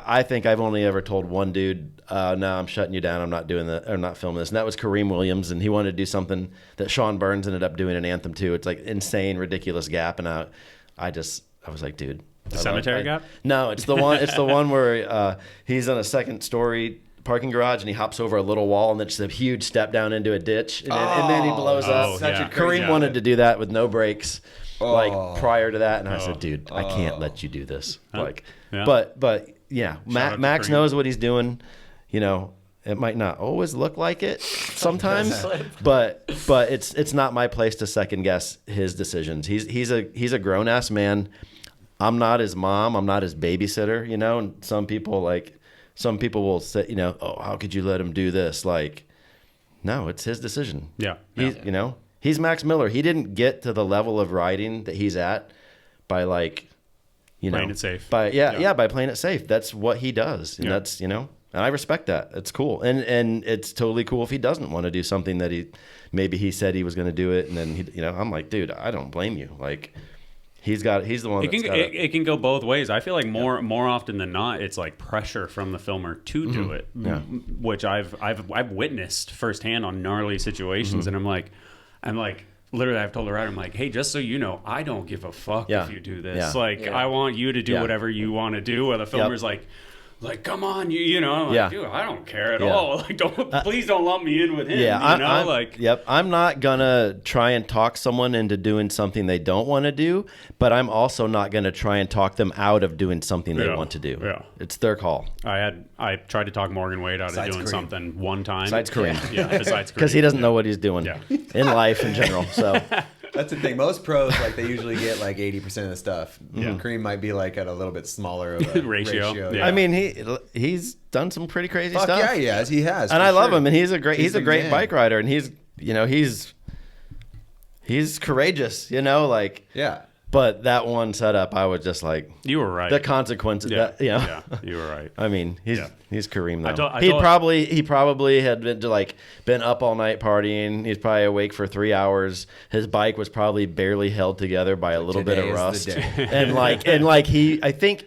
I think I've only ever told one dude, no, I'm shutting you down. I'm not doing that. I'm not filming this. And that was Kareem Williams, and he wanted to do something that Sean Burns ended up doing in Anthem too. It's like insane, ridiculous gap, and I was like, dude. Cemetery gap? No, it's the one. It's the one where he's on a second story parking garage and he hops over a little wall and then just a huge step down into a ditch and then he blows up. Kareem wanted to do that with no brakes, like prior to that, and I said, dude, I can't let you do this. But Max knows what he's doing. It might not always look like it sometimes, but it's not my place to second guess his decisions. He's a grown ass man. I'm not his mom. I'm not his babysitter. And some people will say, oh, how could you let him do this? Like, no, it's his decision. Yeah. He's Max Miller. He didn't get to the level of riding that he's at by playing it safe. By playing it safe. That's what he does, and that's and I respect that. It's cool, and it's totally cool if he doesn't want to do something that he said he was going to do it, and then I'm like, dude, I don't blame you. Like, he's the one. It can go both ways. I feel like more often than not, it's like pressure from the filmer to do it, which I've witnessed firsthand on gnarly situations, and I'm like. Literally, I've told the rider, I'm like, hey, just so you know, I don't give a fuck if you do this. I want you to do whatever you want to do. Where the filmer's like, come on, I'm like, dude, I don't care at all. Like, please don't lump me in with him. I'm not gonna try and talk someone into doing something they don't want to do, but I'm also not gonna try and talk them out of doing something they want to do. Yeah, it's their call. I tried to talk Morgan Wade out of doing something one time. Besides Kareem, besides Kareem, because he doesn't know what he's doing in life in general. So. That's the thing. Most pros, they usually get 80% of the stuff. Kareem might be at a little bit smaller of a ratio. Yeah. I mean, he's done some pretty crazy stuff. Yeah, he has. And I love him, and he's a great bike rider, and he's courageous. Yeah. But that one setup, I was just like, you were right. The consequences. Yeah, you were right. I mean, he's Kareem though. He probably had been up all night partying. He's probably awake for 3 hours. His bike was probably barely held together by a little bit of rust. I think.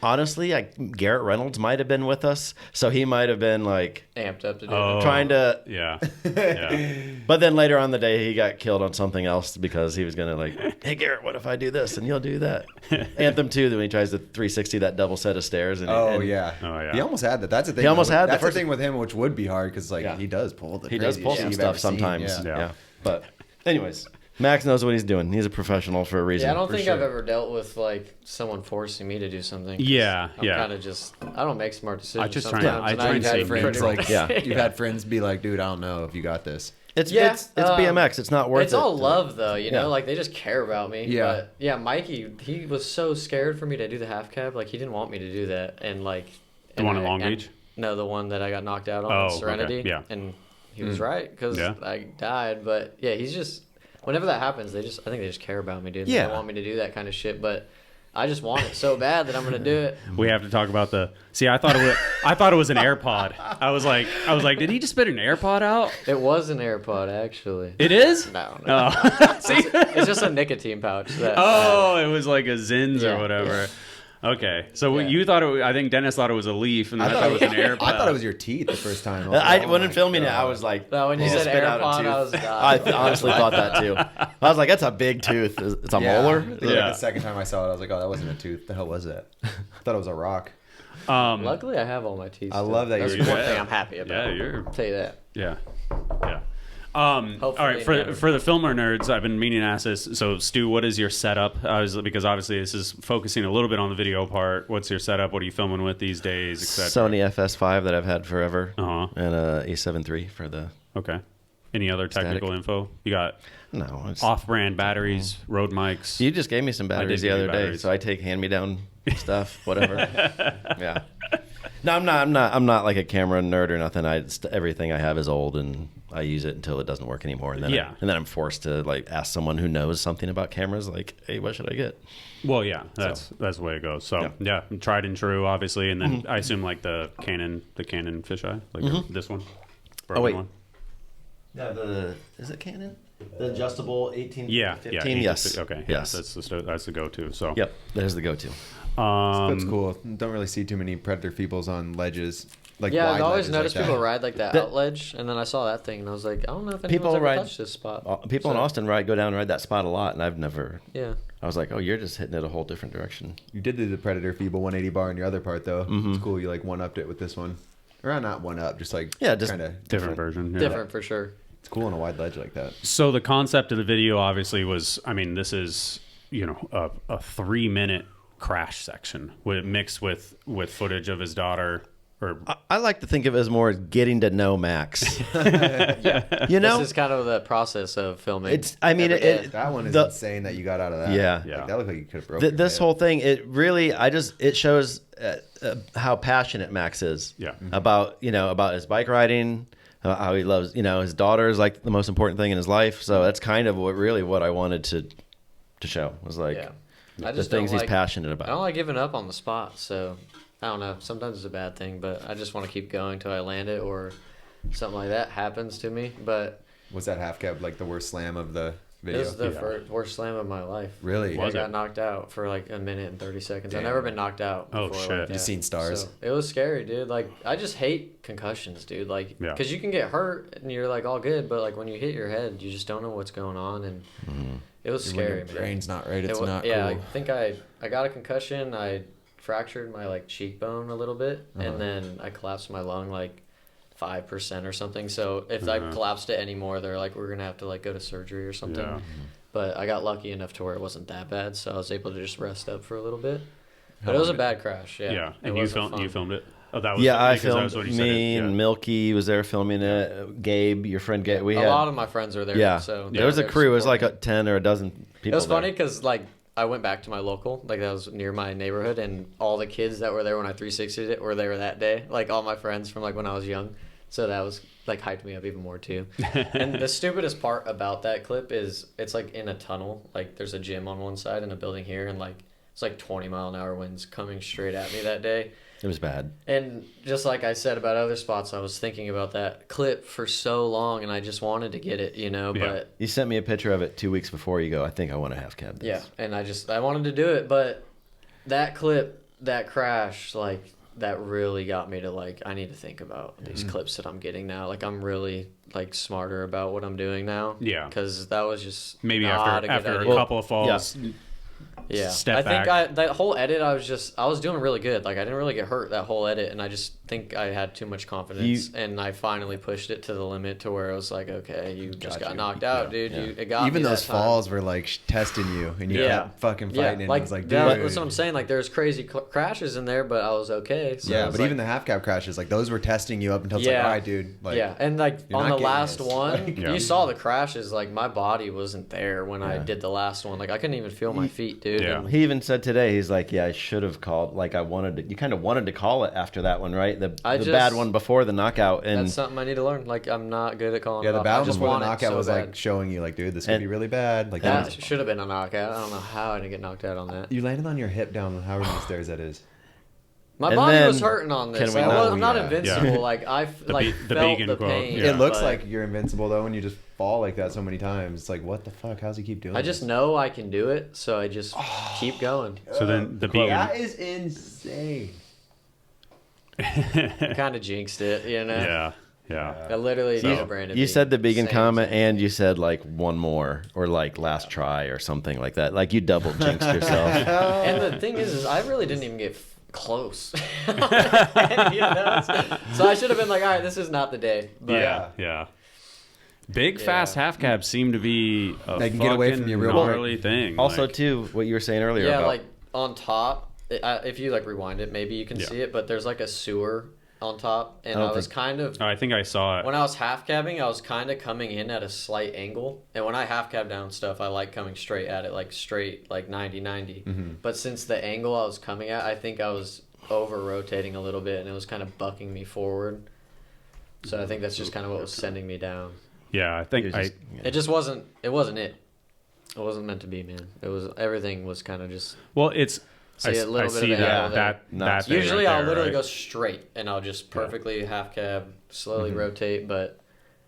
Honestly, Garrett Reynolds might have been with us, so he might have been amped up to do it. Trying to. Yeah. But then later on the day, he got killed on something else because he was gonna hey Garrett, what if I do this and you'll do that? Anthem 2, when he tries to 360 that double set of stairs. He almost had that. That's the thing. He almost had that's the thing with him, which would be hard because he does pull some stuff sometimes. Yeah. But anyways. Max knows what he's doing. He's a professional for a reason. Yeah, I don't think I've ever dealt with someone forcing me to do something. Yeah, I'm kind of I don't make smart decisions. I try and save friends. You've had friends be like, dude, I don't know if you got this. It's BMX. It's not worth it. It's all love though, they just care about me. Yeah. But Mikey, he was so scared for me to do the half cab. He didn't want me to do that, and the one in Long Beach. No, the one that I got knocked out on Serenity. Okay. Yeah. And he was right because I died. But yeah, he's just. whenever that happens, I think they just care about me, dude. Yeah. They want me to do that kind of shit, but I just want it so bad that I'm gonna do it. We have to talk about I thought it was an AirPod. I was like, did he just spit an AirPod out? It was an AirPod, actually. It is? No. Oh. See? It's just a nicotine pouch. It was like a Zins or Yeah. whatever. Okay, so Yeah. you thought I think Dennis thought it was a leaf, and I thought it was an AirPod. I thought it was your teeth the first time. When filming it, I was like, No, when you "He said spit out a AirPod, tooth." I was I honestly thought that too. I was like, that's a big tooth. It's a molar. Like Yeah. the second time I saw it, I was like, oh, that wasn't a tooth. The hell was that? I thought it was a rock. Luckily, I have all my teeth. I still. love that That's you're- one Yeah. thing I'm happy about. Yeah, you're. I'll tell you that. Yeah. All right, for the filmer nerds, I've been meaning to ask this. So, Stu, what is your setup? Because obviously this is focusing a little bit on the video part. What's your setup? What are you filming with these days, etc.? Sony FS5 that I've had forever, Uh-huh. and a A7 III for the. Okay. Any other technical Static. info? You got No, it's, off-brand batteries, Rode mics. you just gave me some batteries did the give you other day, batteries. so I take hand-me-down stuff, whatever. Yeah. No, I'm not like a camera nerd or nothing. Everything I have is old, and I use it until it doesn't work anymore. And then and then I'm forced to like ask someone who knows something about cameras, like, hey, what should I get? Well, yeah, that's the way it goes. So yeah, tried and true, obviously, and then I assume like the Canon fisheye, like this one. Oh wait, one. no, is it Canon? The adjustable 18, Yeah, 15? yeah. Yes. Okay. Yes. That's the go-to. So. Yep. There's the go-to. That's cool. Don't really see too many predator feebles on ledges. Like Yeah, wide I've always ledges noticed like people that. ride like that out ledge, and then I saw that thing, and I was like, I don't know if anyone's ever touched this spot. People in Austin go down and ride that spot a lot, and I've never. Yeah. I was like, oh, you're just hitting it a whole different direction. You did do the predator feeble 180 bar in your other part though. It's cool. You like one upped it with this one, or not one up, just like Yeah, just kind of Different version. Yeah. Different for sure. It's cool on a wide ledge like that. So the concept of the video obviously was, I mean, this is, a 3-minute crash section mixed with footage of his daughter. Or I like to think of it as more getting to know Max. Yeah. You know, This is kind of the process of filming. it's. I mean, every day. That one is The- insane that you got out of that. Yeah. Yeah. Like, that looked like you could have broken this whole thing. It really. It shows how passionate Max is. Yeah. About about his bike riding. How he loves his daughter is like the most important thing in his life. So that's kind of what I wanted to show was like Yeah. I the just things don't he's like- passionate about. I don't like giving up on the spot, so I don't know. Sometimes it's a bad thing, but I just want to keep going till I land it or something like that happens to me. But Was that half cab like the worst slam of the it video? was the worst slam of my life. Really? I Was got it? knocked out for like a minute and 30 seconds. Damn. I've never been knocked out Oh, before. shit. Like You that. seen stars? So, it was scary, dude. Like, I just hate concussions, dude. Like, Yeah. because you can get hurt and you're like all good, but like when you hit your head, you just don't know what's going on. And it was When scary, your man. brain's not right, it's not yeah, cool. I think I got a concussion. I fractured my like cheekbone a little bit, and then I collapsed my lung like 5% or something. So if I collapsed it anymore, they're like, we're gonna have to like go to surgery or something. Yeah. But I got lucky enough to where it wasn't that bad, so I was able to just rest up for a little bit. But it was a bad crash. Yeah. Yeah. It And you wasn't fun. filmed it. Oh, that was Yeah, I because that filmed was what you said me it- and yeah. Milky was there filming it. Gabe, your friend Gabe. We A had lot of my friends were there. yeah. So There was a they were crew. It was like supporting. 10 or a dozen people. It was funny there. because like I went back to my local, like that was near my neighborhood, and all the kids that were there when I 360'd it were there that day. Like all my friends from like when I was young. So that was like hyped me up even more too. And the stupidest part about that clip is it's like in a tunnel. Like there's a gym on one side and a building here, and like it's like 20-mile-an-hour winds coming straight at me that day. It was bad. And just like I said about other spots, I was thinking about that clip for so long, and I just wanted to get it, Yeah. But You sent me a picture of it 2 weeks before. You go, I think I want to half cab this. yeah, and I wanted to do it, but that clip, that crash, like that really got me to like I need to think about these clips that I'm getting now. Like I'm really like smarter about what I'm doing now. Yeah. because that was just Maybe not after a a good idea. couple of falls. Yeah, step I think back. that whole edit, I was doing really good. Like I didn't really get hurt that whole edit, and I just think I had too much confidence, and I finally pushed it to the limit to where it was like, okay, you just got knocked out, dude. Yeah. It got Even me those that time. falls were like testing you, and you kept fucking fighting. like, and it was like, dude. that's what I'm saying. Like there's crazy crashes in there, but I was okay. So Yeah, it was but like, even the half cab crashes, like those were testing you up until it's like, Yeah. all right, dude. Like, yeah, and like you're on not the getting last this. one, Like, Yeah. you saw the crashes. Like my body wasn't there when I Yeah. did the last one. Like I couldn't even feel my feet, dude. Yeah. And He even said today, he's like, yeah, I should have called. Like you kind of wanted to call it after that one, right? The bad one before the knockout. And that's something I need to learn. Like, I'm not good at calling. Yeah, the bad one before the knockout so was bad. like showing you like, dude, this could be really bad. Like that should have been a knockout. I don't know how I didn't get knocked out on that. You landed on your hip down however many stairs that is. My body was hurting on this. I'm not invincible. Like I felt the pain. It looks like you're invincible though when you just fall like that so many times. It's like, what the fuck? How's he keep doing? I just know I can do it, so I just keep going. So then the vegan. That is insane. Kind of jinxed it, you know. Yeah. I literally need a brand of. You said the vegan comment, and you said like one more or like last try or something like that. Like you double jinxed yourself. And the thing is I really didn't even get close. You know? So I should have been like, all right, this is not the day. But Yeah. Big fast half cabs seem to be a they can get away from you real gnarly thing. Also, too, what you were saying earlier. Yeah, about... like on top, if you like rewind it, maybe you can see it. But there's like a sewer on top, and I was kind of. Oh, I think I saw it when I was half cabbing. I was kind of coming in at a slight angle, and when I half cab down stuff, I like coming straight at it, like straight, like 90-90. Mm-hmm. But since the angle I was coming at, I think I was over rotating a little bit, and it was kind of bucking me forward. So I think that's just kind of what was sending me down. Yeah, I think it just wasn't. It wasn't it. It wasn't meant to be, man. It was everything was kind of just. Well, it's. See a little bit see of that. Usually right I'll literally right? go straight and I'll just perfectly half cab, slowly rotate, but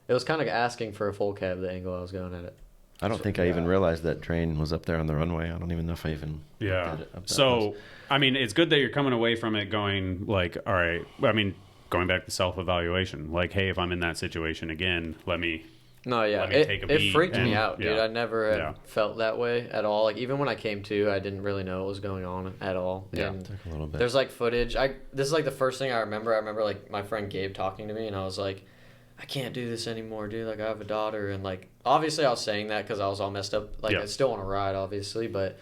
it was kind of asking for a full cab, the angle I was going at it. I don't think I even realized that train was up there on the runway. I don't even know if I even did it up that close. I mean, it's good that you're coming away from it going like, all right, I mean, going back to self-evaluation, like, hey, if I'm in that situation again, let me take a beat. It freaked me out, dude. Yeah. I never had felt that way at all. Like, even when I came to, I didn't really know what was going on at all. Yeah, and took a little bit. There's like footage. This is like the first thing I remember. I remember like my friend Gabe talking to me, and I was like, I can't do this anymore, dude. Like, I have a daughter, and like, obviously I was saying that because I was all messed up. Like, I still want to ride, obviously, but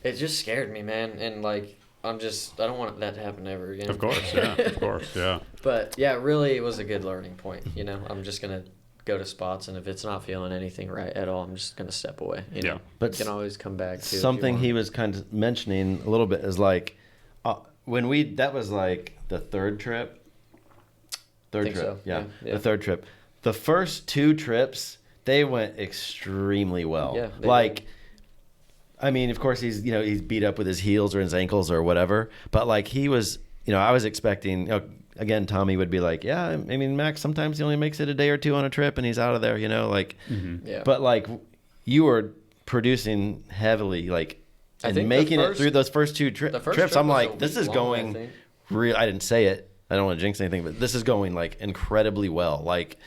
it just scared me, man. And like, I don't want that to happen ever again. Of course, yeah. But yeah, really, it was a good learning point. You know, I'm just gonna go to spots, and if it's not feeling anything right at all, I'm just gonna step away. You know? But you can always come back to something he was kind of mentioning a little bit is like that was like the third trip. So. Yeah, the third trip. The first two trips, they went extremely well. Yeah, like, I mean, of course, he's beat up with his heels or his ankles or whatever, but like he was, I was expecting, again, Tommy would be like, yeah, I mean, Max, sometimes he only makes it a day or two on a trip and he's out of there, like, but like you were producing heavily, like, and making it through those first two trips. I'm like, this is going real. I didn't say it. I don't want to jinx anything, but this is going like incredibly well. Like,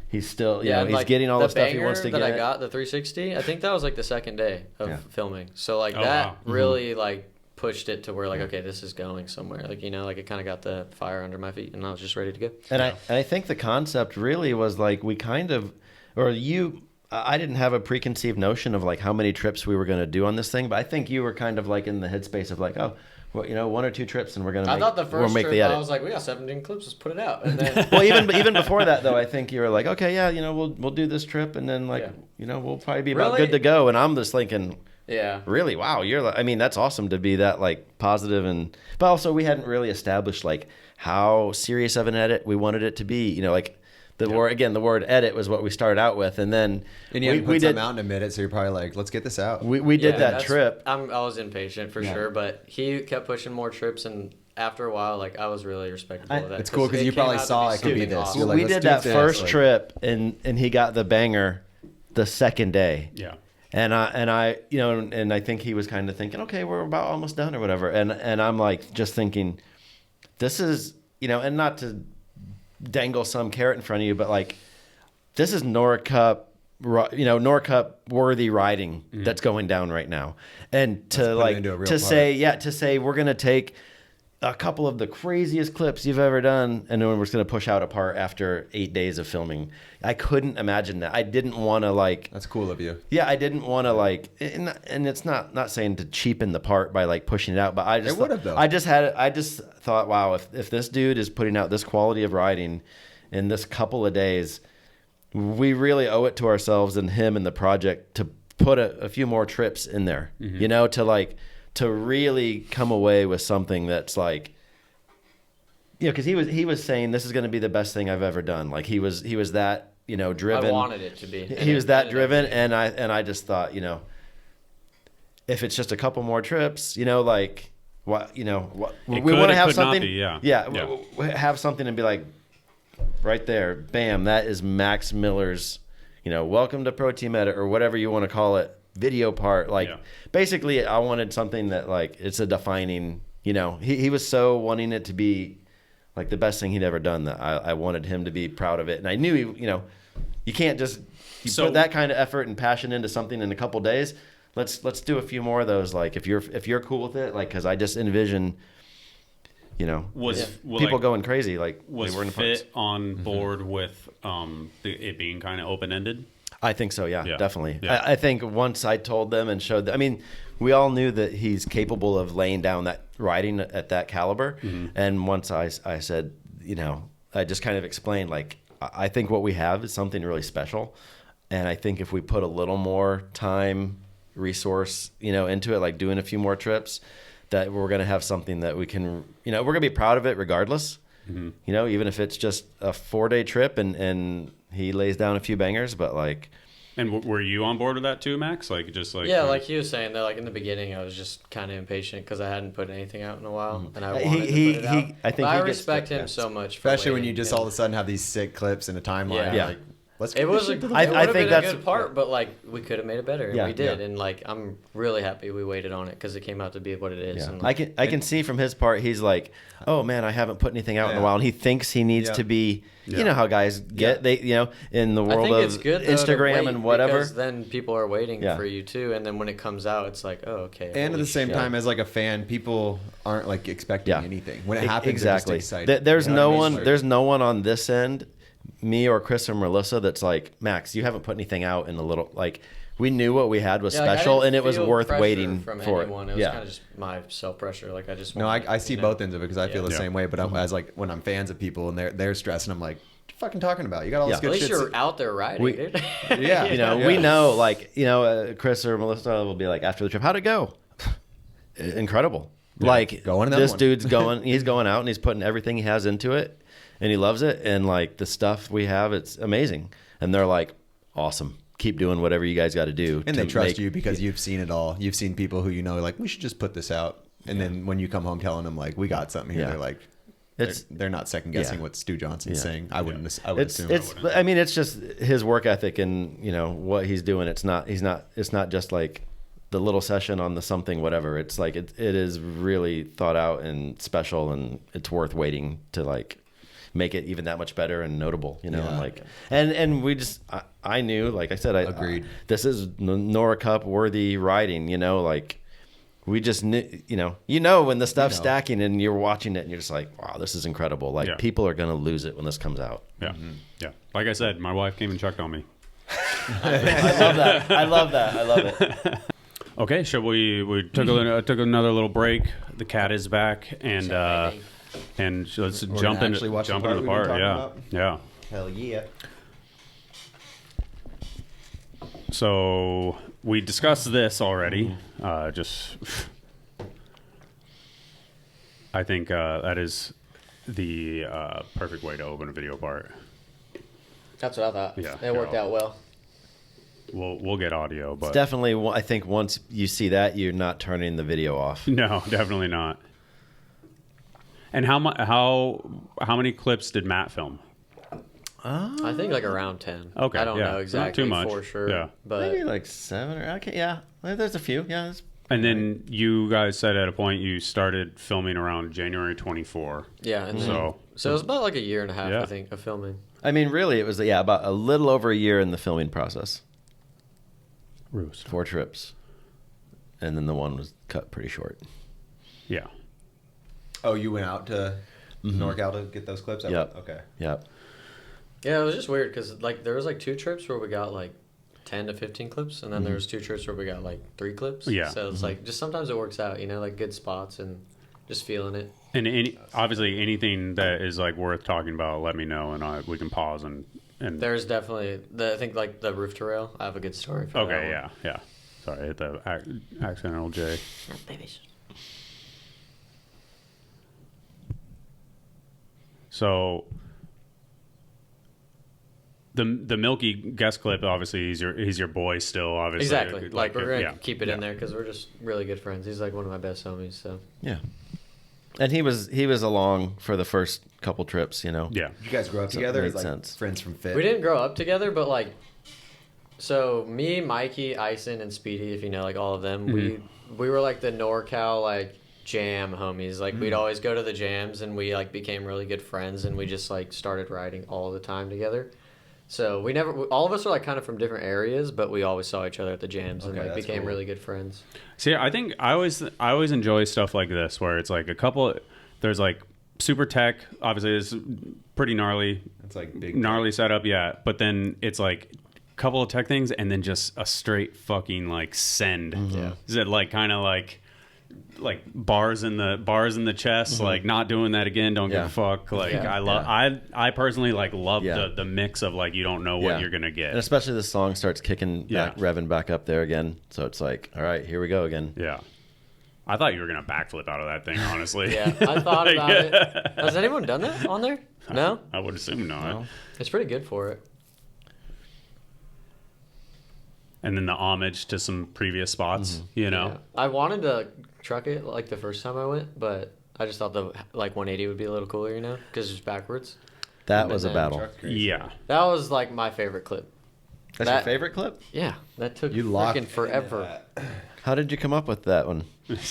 he's still, he's like, getting all the stuff he wants to get. I got the 360. I think that was like the second day of filming. So like really like pushed it to where like, okay, this is going somewhere. Like, like it kind of got the fire under my feet, and I was just ready to go. And I think the concept really was like I didn't have a preconceived notion of like how many trips we were going to do on this thing, but I think you were kind of like in the headspace of like, oh, well, 1 or 2 trips, and we're gonna. I thought the first trip, I was like, we got 17 clips, let's put it out. And then, well, even before that though, I think you were like, okay, yeah, we'll do this trip, and then like, we'll probably be about good to go. And I'm just thinking, really, wow, you're like, I mean, that's awesome to be that like positive, but also we hadn't really established like how serious of an edit we wanted it to be, like. The word edit was what we started out with, and then you had to put something out in a minute, so you're probably like, let's get this out. We did that trip. I was impatient for sure, but he kept pushing more trips, and after a while, like I was really respectful of that. It's cool because you probably saw it could be this. Awesome. Like, we did that first trip, and he got the banger the second day. Yeah. And I think he was kind of thinking, okay, we're about almost done or whatever, and I'm like just thinking, this is and not to dangle some carrot in front of you, but like this is NORCUP worthy riding that's going down right now, and to say we're gonna take a couple of the craziest clips you've ever done, and then we're just gonna push out a part after 8 days of filming. I couldn't imagine that. I didn't want to like. That's cool of you. Yeah, I didn't want to like, and it's not saying to cheapen the part by like pushing it out, but I just I just thought, wow, if this dude is putting out this quality of riding in this couple of days, we really owe it to ourselves and him and the project to put a few more trips in there, to really come away with something that's like, because he was saying this is going to be the best thing I've ever done. Like he was that, driven. I wanted it to be. He was that driven, and I just thought, if it's just a couple more trips, like what, we want to have something. Have something and be like, right there, bam, that is Max Miller's, welcome to Pro Team Edit or whatever you want to call it, video part. Like basically, I wanted something that like it's a defining. He was so wanting it to be like the best thing he'd ever done that I wanted him to be proud of it. And I knew you can't just put that kind of effort and passion into something in a couple days. Let's do a few more of those. Like if you're cool with it, like because I just envision, people going crazy. Like was they were in the Fit on board with it being kind of open ended? I think so. Yeah. Definitely. Yeah. I think once I told them and showed them, I mean, we all knew that he's capable of laying down that riding at that caliber. Mm-hmm. And once I said, I just kind of explained, like, I think what we have is something really special. And I think if we put a little more time, resource, into it, like doing a few more trips, that we're going to have something that we can, we're going to be proud of it regardless. Mm-hmm. Even if it's just a 4-day trip and he lays down a few bangers, but like. And were you on board with that too, Max? Like like he was saying that, like in the beginning, I was just kind of impatient because I hadn't put anything out in a while, and I wanted to put it out. I respect him so much, especially when you just all of a sudden have these sick clips in a timeline. Yeah. Like, it was a good part, but like we could have made it better, and we did. And like I'm really happy we waited on it because it came out to be what it is. Yeah. And, like, I can see from his part, he's like, oh man, I haven't put anything out in a while, and he thinks he needs to be. You know how guys get they in the world of Instagram and whatever. Because then people are waiting for you too, and then when it comes out, it's like, oh okay. And at the same time, as like a fan, people aren't like expecting anything when it happens. Exactly. They're just excited. There's no one. There's no one on this end, me or Chris or Melissa, that's like, Max, you haven't put anything out in a little like. We knew what we had was special, and it was worth waiting for it. It was kind of just my self pressure. Like I just I see both ends of it because I feel the same way. But as like when I'm fans of people and they're stressing, I'm like, what you fucking talking about? You got all this good shit. At least you're out there riding, dude. We know, like Chris or Melissa will be like after the trip, how'd it go? Incredible. Yeah. Like this dude's going, he's going out and he's putting everything he has into it, and he loves it. And like the stuff we have, it's amazing. And they're like, awesome. Keep doing whatever you guys got to do. And they trust you because you've seen it all. You've seen people who like, we should just put this out. And then when you come home telling them like, we got something here, they're like, they're not second guessing what Stu Johnson's saying. I would assume. It's just his work ethic and what he's doing. It's not just like the little session on the something whatever. It's like it is really thought out and special, and it's worth waiting to like make it even that much better and notable, and like, and we just, I knew, like I said, I agreed. This is Nora Cup worthy riding, like we just knew, when the stuff's stacking and you're watching it and you're just like, wow, this is incredible. Like people are going to lose it when this comes out. Yeah. Mm-hmm. Yeah. Like I said, my wife came and checked on me. I love that. I love it. Okay. So we took another little break. The cat is back and let's jump into the part. Yeah. Hell yeah. So we discussed this already. I think that is the perfect way to open a video part. That's what I thought. Yeah, it worked out well. We'll get audio, but it's definitely, I think once you see that, you're not turning the video off. No, definitely not. And how many clips did Matt film? I think like around 10. Okay, I don't know exactly not too much. For sure. Yeah, but maybe like 7 or okay. Yeah, there's a few. Yeah. And then you guys said at a point you started filming around January 24. Yeah, and so it was about like a year and a half, I think, of filming. I mean, really, it was about a little over a year in the filming process. Roost. 4 trips, and then the one was cut pretty short. Yeah. Oh, you went out to NorCal to get those clips? Yep. Okay. Yep. Yeah, it was just weird because like there was like 2 trips where we got like 10 to 15 clips, and then there was 2 trips where we got like 3 clips. Yeah. So it's like just sometimes it works out, like good spots and just feeling it. And obviously anything that is like worth talking about, let me know, and we can pause and. There's definitely I think like the roof to rail. I have a good story for that one. Yeah. Sorry, I hit the accidental J. Babies. So the Milky guest clip, obviously he's your boy still, obviously. Exactly. Like we're gonna keep it in there because we're just really good friends. He's like one of my best homies. So yeah. And he was along for the first couple trips, you know. Yeah. Did you guys grow up together? Made Like sense. friends from Fit? we didn't grow up together, but like, so me, Mikey, Ison, and Speedy, if you know, like all of them, we were like the NorCal like jam homies. Like we'd always go to the jams, and we like became really good friends, and we just like started riding all the time together. So we never, all of us are like kind of from different areas, but we always saw each other at the jams and like became really good friends. See, I think I always enjoy stuff like this where it's like there's like super tech, obviously it's pretty gnarly. It's like big gnarly setup, yeah. But then it's like a couple of tech things and then just a straight fucking like send. Yeah. Is it like kind of like bars in the chest, like not doing that again, don't give a fuck. Like I personally like love the mix of like you don't know what you're gonna get. And especially the song starts kicking back, revving back up there again. So it's like, all right, here we go again. Yeah. I thought you were gonna backflip out of that thing, honestly. Yeah, I thought about it. Has anyone done that on there? No? I would assume not. No. It's pretty good for it. And then the homage to some previous spots, you know. Yeah. I wanted to truck it like the first time I went, but I just thought the like 180 would be a little cooler, you know, because it's backwards. That was a battle. Yeah. That was like my favorite clip. That's your favorite clip? Yeah, that took You locked freaking forever. How did you come up with that one?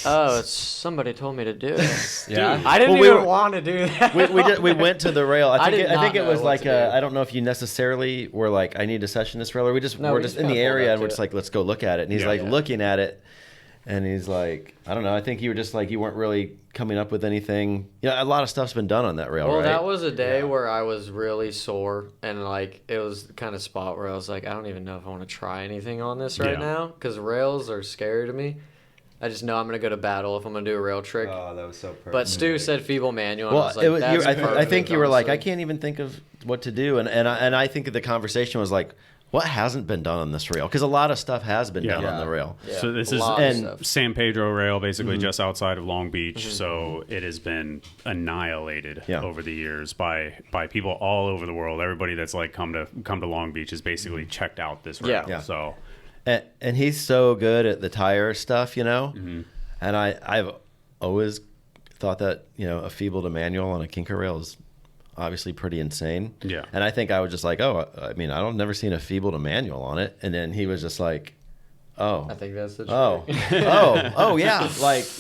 Oh, somebody told me to do it. Yeah. Dude, I didn't even want to do that. We went to the rail. I think it was like I I don't know if you necessarily were like, I need to session this rail, or we're just we in just the kinda area pulled and we're just like, let's go look at it. And he's looking at it, and he's like, I don't know. I think you were just like, you weren't really coming up with anything. A lot of stuff's been done on that rail, Well, right? that was a day where I was really sore, and like it was the kind of spot where I was like, I don't even know if I want to try anything on this right now because rails are scary to me. I just know I'm gonna go to battle if I'm gonna do a rail trick. Oh, that was so perfect. But Stu said feeble manual. And Well, I was like, that's I think you were like, I honestly. can't even think of what to do, and I think the conversation was like, what hasn't been done on this rail? Because a lot of stuff has been done on the rail. Yeah, So this a is lot of stuff. San Pedro rail, basically just outside of Long Beach. So it has been annihilated over the years by people all over the world. Everybody that's like come to Long Beach has basically checked out this rail. Yeah. So And he's so good at the tire stuff, you know. And I've always thought that a feeble to manual on a Kinker rail is obviously pretty insane. Yeah. And I think I was just like, I don't never seen a feeble to manual on it. And then he was just like, I think that's the trick.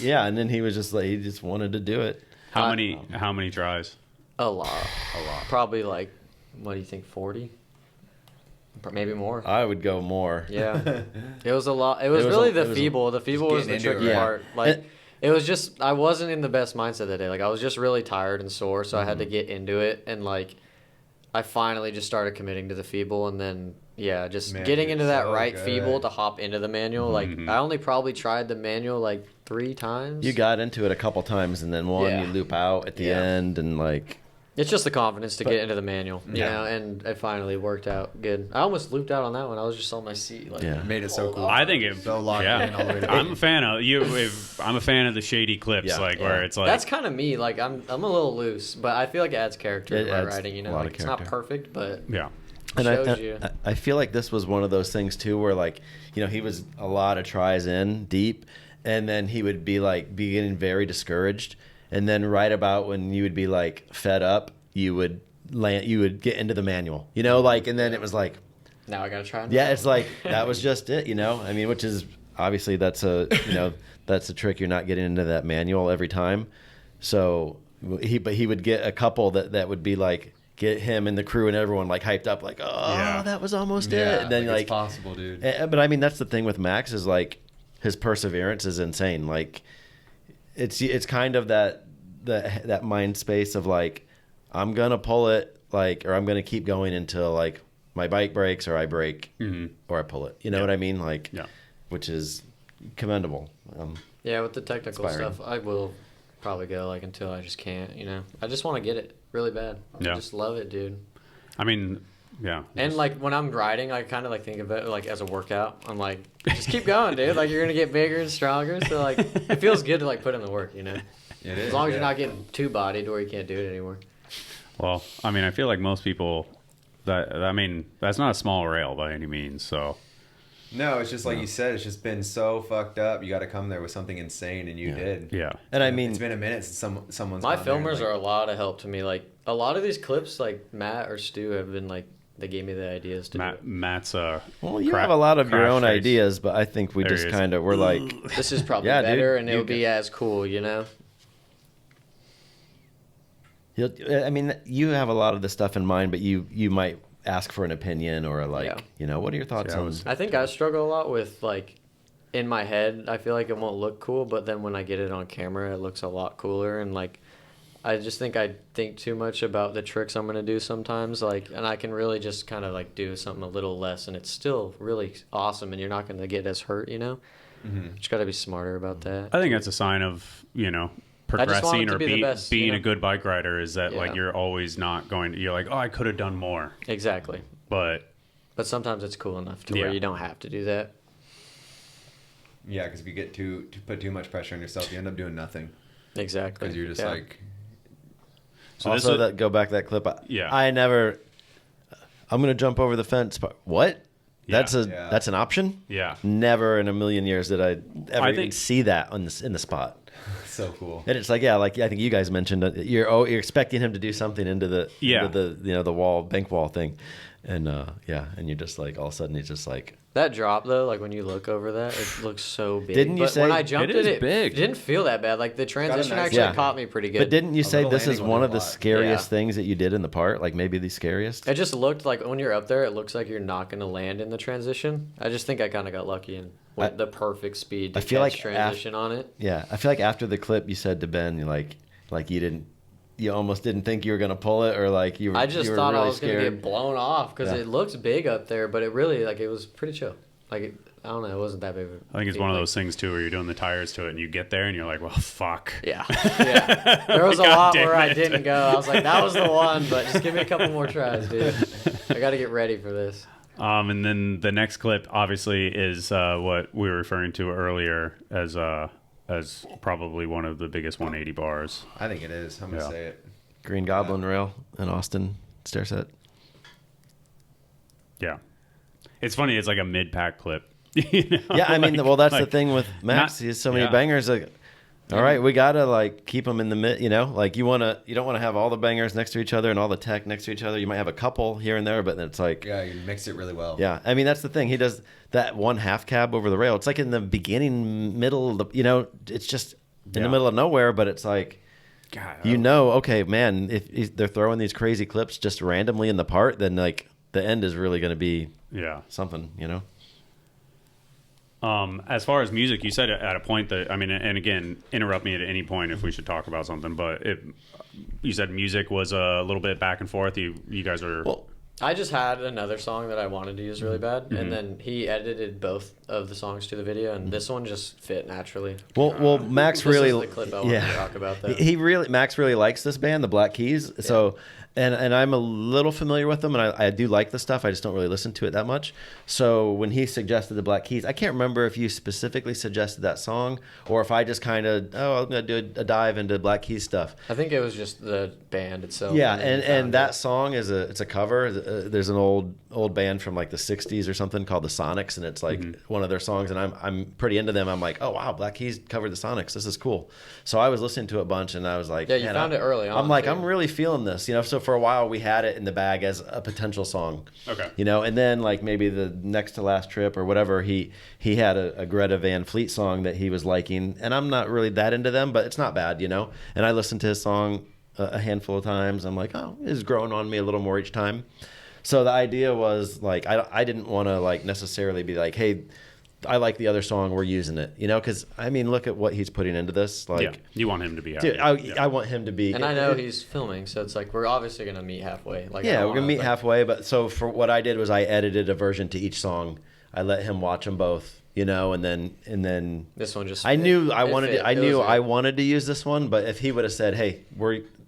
yeah. And then he was just like, he just wanted to do it. how many tries? A lot. Probably like, what do you think, 40? Maybe more. I would go more. Yeah. It was a lot. It was really the feeble. The feeble was the tricky part. Like, it was just, I wasn't in the best mindset that day. Like, I was just really tired and sore, so I had to get into it. And, like, I finally just started committing to the feeble. And then, getting into that feeble to hop into the manual. Like, I only probably tried the manual, like, 3 times. You got into it a couple times, and then you loop out at the end, and, like... It's just the confidence to get into the manual, you know, and it finally worked out good. I almost looped out on that one. I was just on my seat, like, It made it so cool. I think it so locked in all the way to I'm a fan of I'm a fan of the shady clips, where it's like that's kind of me. Like I'm a little loose, but I feel like it adds character to my adds writing. You a know, lot like, of it's not character. perfect, but And shows you. I feel like this was one of those things too, where like he was a lot of tries in deep, and then he would be getting very discouraged, and then right about when you would be like fed up, you would get into the manual, and then it was like, now I gotta try. it's like that was just it, I mean, which is obviously that's a that's a trick. You're not getting into that manual every time, so he would get a couple that would be like, get him and the crew and everyone like hyped up, like, that was almost it, and then it's possible, dude. But I mean, that's the thing with Max is like his perseverance is insane. Like it's kind of that mind space of like, I'm gonna pull it, like, or I'm gonna keep going until like my bike breaks or I break or I pull it. You know what I mean? Like, which is commendable. With the technical inspiring. stuff, I will probably go like until I just can't. I just want to get it really bad. I just love it, dude. I mean, And like when I'm riding, I kind of like think of it like as a workout. I'm like, just keep going, dude. Like you're gonna get bigger and stronger. So like, it feels good to like put in the work, It is, as long as you're not getting too bodied where you can't do it anymore. Well, I mean, I feel like most people that's not a small rail by any means. So no, it's just like you said. It's just been so fucked up. You got to come there with something insane, and you did. Yeah. And I mean, it's been a minute since someone's. My gone there, filmers like, are a lot of help to me. Like a lot of these clips, like Matt or Stu have been like they gave me the ideas to do it. Matt's well, you have a lot of your own ideas, but I think we just kind of we're like, this is probably yeah, better, dude, and it'll be as cool, you know. I mean, you have a lot of the stuff in mind, but you might ask for an opinion or like, you know, what are your thoughts on? I think I struggle a lot with like in my head. I feel like it won't look cool, but then when I get it on camera, it looks a lot cooler. And like, I just think I think too much about the tricks I'm gonna do sometimes. Like, and I can really just kind of like do something a little less, and it's still really awesome. And you're not gonna get as hurt, you know. Mm-hmm. Just gotta be smarter about that. I think that's a sign of progressing or being a good bike rider is that like you're always not going to, you're like, oh, I could have done more. Exactly. But sometimes it's cool enough to where you don't have to do that. Yeah, because if you get to put too much pressure on yourself, you end up doing nothing. Exactly. Because you're just like. So also, go back to that clip. I'm gonna jump over the fence. What? Yeah. That's an option. Yeah. Never in a million years did I ever even see that in the spot. So cool. And it's like, I think you guys mentioned you're expecting him to do something into the wall, bank wall thing, and and you're just like all of a sudden he's just like that drop though. Like when you look over that, it looks so big. Didn't you say when I jumped it big? It didn't feel that bad. Like the transition actually caught me pretty good. But didn't you say this is one of the scariest things that you did in the part? Like maybe the scariest. It just looked like when you're up there, it looks like you're not going to land in the transition. I just think I kind of got lucky and went the perfect speed to catch transition on it. Yeah, I feel like after the clip, you said to Ben, you almost didn't think you were gonna pull it, or like you were. I just thought really I was gonna get blown off because it looks big up there, but it really it was pretty chill. Like I don't know, it wasn't that big. I think it's one of those things too where you're doing the tires to it and you get there and you're like, well, fuck. Yeah. There was a lot where I didn't go. I was like, that was the one, but just give me a couple more tries, dude. I got to get ready for this. And then the next clip obviously is what we were referring to earlier as probably one of the biggest 180 bars. I think it is. I'm gonna say it. Green Goblin rail in Austin stair set. Yeah, it's funny. It's like a mid-pack clip. Yeah, I mean, well, that's the thing with Max. He has so many bangers. Like, all right, we gotta like keep them in the mid. You know, like you don't want to have all the bangers next to each other and all the tech next to each other. You might have a couple here and there, but then it's like you mix it really well. Yeah, I mean that's the thing. He does that one half cab over the rail. It's like in the beginning, middle. It's just in the middle of nowhere, but it's like. God, okay, man, if they're throwing these crazy clips just randomly in the part, then like the end is really going to be something, As far as music, you said at a point that, I mean, and again, interrupt me at any point if we should talk about something, but you said music was a little bit back and forth. You guys are... Well, I just had another song that I wanted to use really bad, and then he edited both of the songs to the video, and this one just fit naturally. Well, Max really, this is the clip I wanted to talk about that. Max really likes this band, the Black Keys. Yeah. So, and I'm a little familiar with them, and I do like the stuff. I just don't really listen to it that much. So when he suggested the Black Keys, I can't remember if you specifically suggested that song or if I just kind of, I'm going to do a dive into Black Keys stuff. I think it was just the band itself. Yeah, and that song it's a cover. There's an old band from like the 60s or something called the Sonics, and it's like one of their songs, and I'm pretty into them. I'm like, oh wow, Black Keys covered the Sonics. This is cool. So I was listening to it a bunch, and I was like, yeah, you found it early on. I'm like, I'm really feeling this, So for a while we had it in the bag as a potential song. Okay. And then like maybe the next to last trip or whatever, he had a Greta Van Fleet song that he was liking, and I'm not really that into them, but it's not bad, And I listened to his song a handful of times. I'm like, oh, it's growing on me a little more each time. So the idea was like, I didn't want to like necessarily be like, hey, I like the other song, we're using it, because I mean, look at what he's putting into this. Like, you want him to be happy. Dude, I want him to be. And I know he's filming, so it's like we're obviously gonna meet halfway. Like, we're gonna meet halfway. But so for what I did was I edited a version to each song. I let him watch them both, and then this one just. I wanted to use this one, but if he would have said, hey,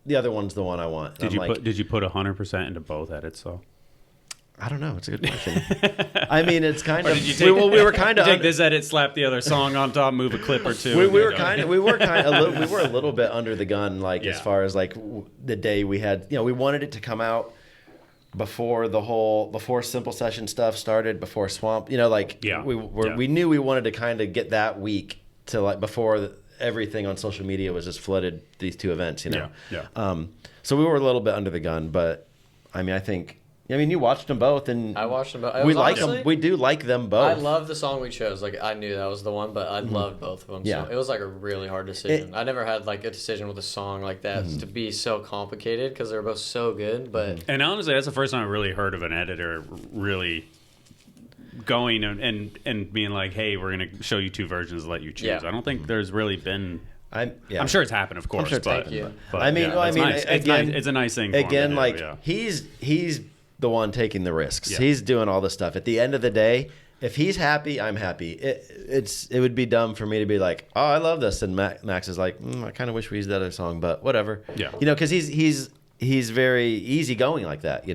the other one's the one I want. Did you put 100% into both edits though? I don't know. It's a good question. I mean, it's kind of. We were kind of. Take this edit, slap the other song on top, move a clip or two. We were a little bit under the gun, like as far as like the day we had. We wanted it to come out before Simple Session stuff started, before Swamp. We knew we wanted to kind of get that week to like before everything on social media was just flooded these two events. So we were a little bit under the gun, but I mean, you watched them both, and I watched them both. We like them. We do like them both. I love the song we chose. Like, I knew that was the one, but I loved both of them. Yeah. So it was like a really hard decision. I never had like a decision with a song like that to be so complicated because they were both so good. But and honestly, that's the first time I really heard of an editor really going and being like, "Hey, we're gonna show you two versions, let you choose." Yeah. I don't think there's really been. I'm sure it's happened, of course. Thank you. But nice. It's a nice thing. Again, he's the one taking the risks. Yeah. He's doing all the stuff. At the end of the day, if he's happy, I'm happy. It would be dumb for me to be like, oh, I love this, and Max is like, I kind of wish we used that other song, but whatever. Yeah. Because he's very easygoing like that.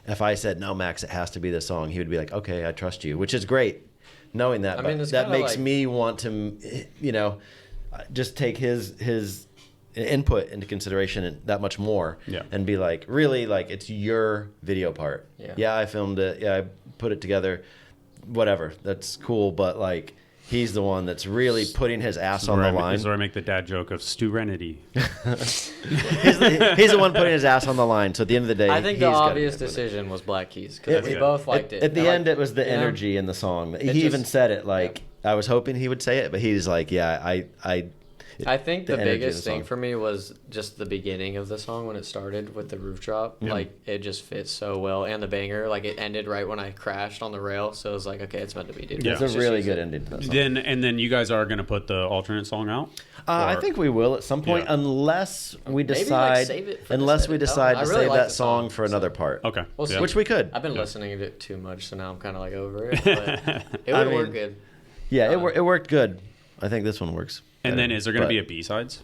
If I said no, Max, it has to be this song, he would be like, okay, I trust you, which is great. Knowing that, that makes me want to, just take his input into consideration that much more, and be like, really, like, it's your video part. I filmed it, I put it together, whatever, that's cool, but like, he's the one that's really putting his ass on the line. This is where I make the dad joke of Serenity. He's the one putting his ass on the line, so at the end of the day, I think the obvious decision was Black Keys, because we both liked it. At the end, it was the energy in the song. He even said it, like, I was hoping he would say it, but he's like, I think the biggest thing for me was just the beginning of the song when it started with the roof drop. Yeah. Like, it just fits so well. And the banger, like, it ended right when I crashed on the rail. So it was like, okay, it's meant to be, dude. Yeah. It's a really good ending to that song. Then you guys are going to put the alternate song out? I think we will at some point, unless we decide to save that song for another part. Okay. We'll see. Which we could. I've been listening to it too much, so now I'm kind of like over it. But it would work good. Yeah, it worked good. I think this one works. And then is there going to be a B-sides?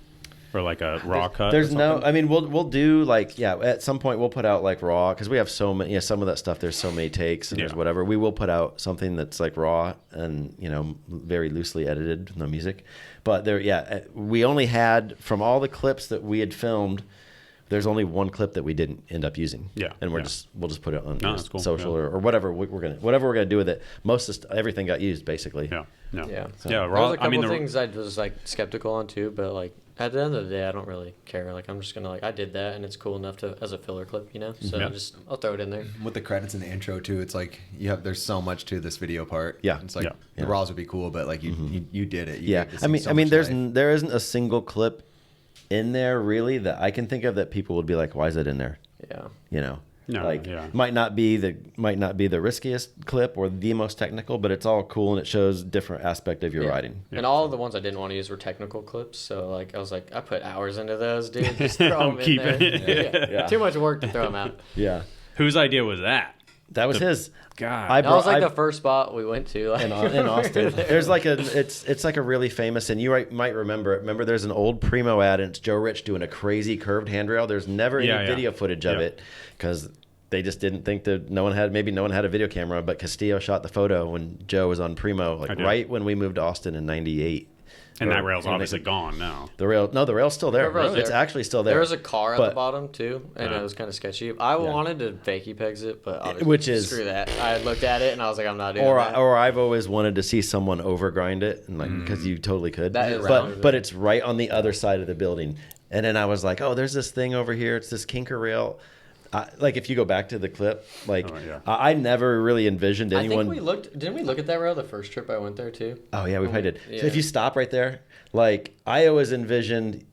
Or like a raw cut? There's no, I mean, we'll do like, at some point we'll put out like raw, because we have so many, some of that stuff, there's so many takes and there's whatever. We will put out something that's like raw and, very loosely edited, no music. But we only had, from all the clips that we had filmed, there's only one clip that we didn't end up using. Yeah. And we'll just put it on social or whatever we're gonna do with it. Everything got used basically. Yeah. No. Yeah. So there was a couple things I was like skeptical on too, but like at the end of the day, I don't really care. Like, I'm just gonna I did that, and it's cool enough as a filler clip, So I'll throw it in there. With the credits in the intro too, it's like there's so much to this video part. Yeah. It's like the raws would be cool, but like you did it. There isn't a single clip in there really that I can think of that people would be like, why is that in there? Yeah. Might not be the riskiest clip or the most technical, but it's all cool and it shows different aspect of your writing. And all of the ones I didn't want to use were technical clips, so like I was like, I put hours into those, dude. Just throw them in there. Too much work to throw them out. Yeah. Whose idea was that? That was his. God, that was like the first spot we went to in Austin. There's like it's like a really famous, and you might remember it. Remember, there's an old Primo ad, and it's Joe Rich doing a crazy curved handrail. There's never any video footage of it because they just didn't think that no one had a video camera. But Castillo shot the photo when Joe was on Primo, right when we moved to Austin in '98. And that rail's obviously gone now. The rail's still there. It's actually still there. There was a car at the bottom too, and it was kind of sketchy. I wanted to fakie pegs it, but obviously, screw that. I looked at it and I was like, I'm not doing that. Or I've always wanted to see someone overgrind it, and like because you totally could. But it's right on the other side of the building, and then I was like, oh, there's this thing over here. It's this kinker rail. Like if you go back to the clip, I never really envisioned anyone. I think didn't we look at that rail the first trip I went there too? Oh yeah, we probably did. Yeah. So if you stop right there, like I always envisioned,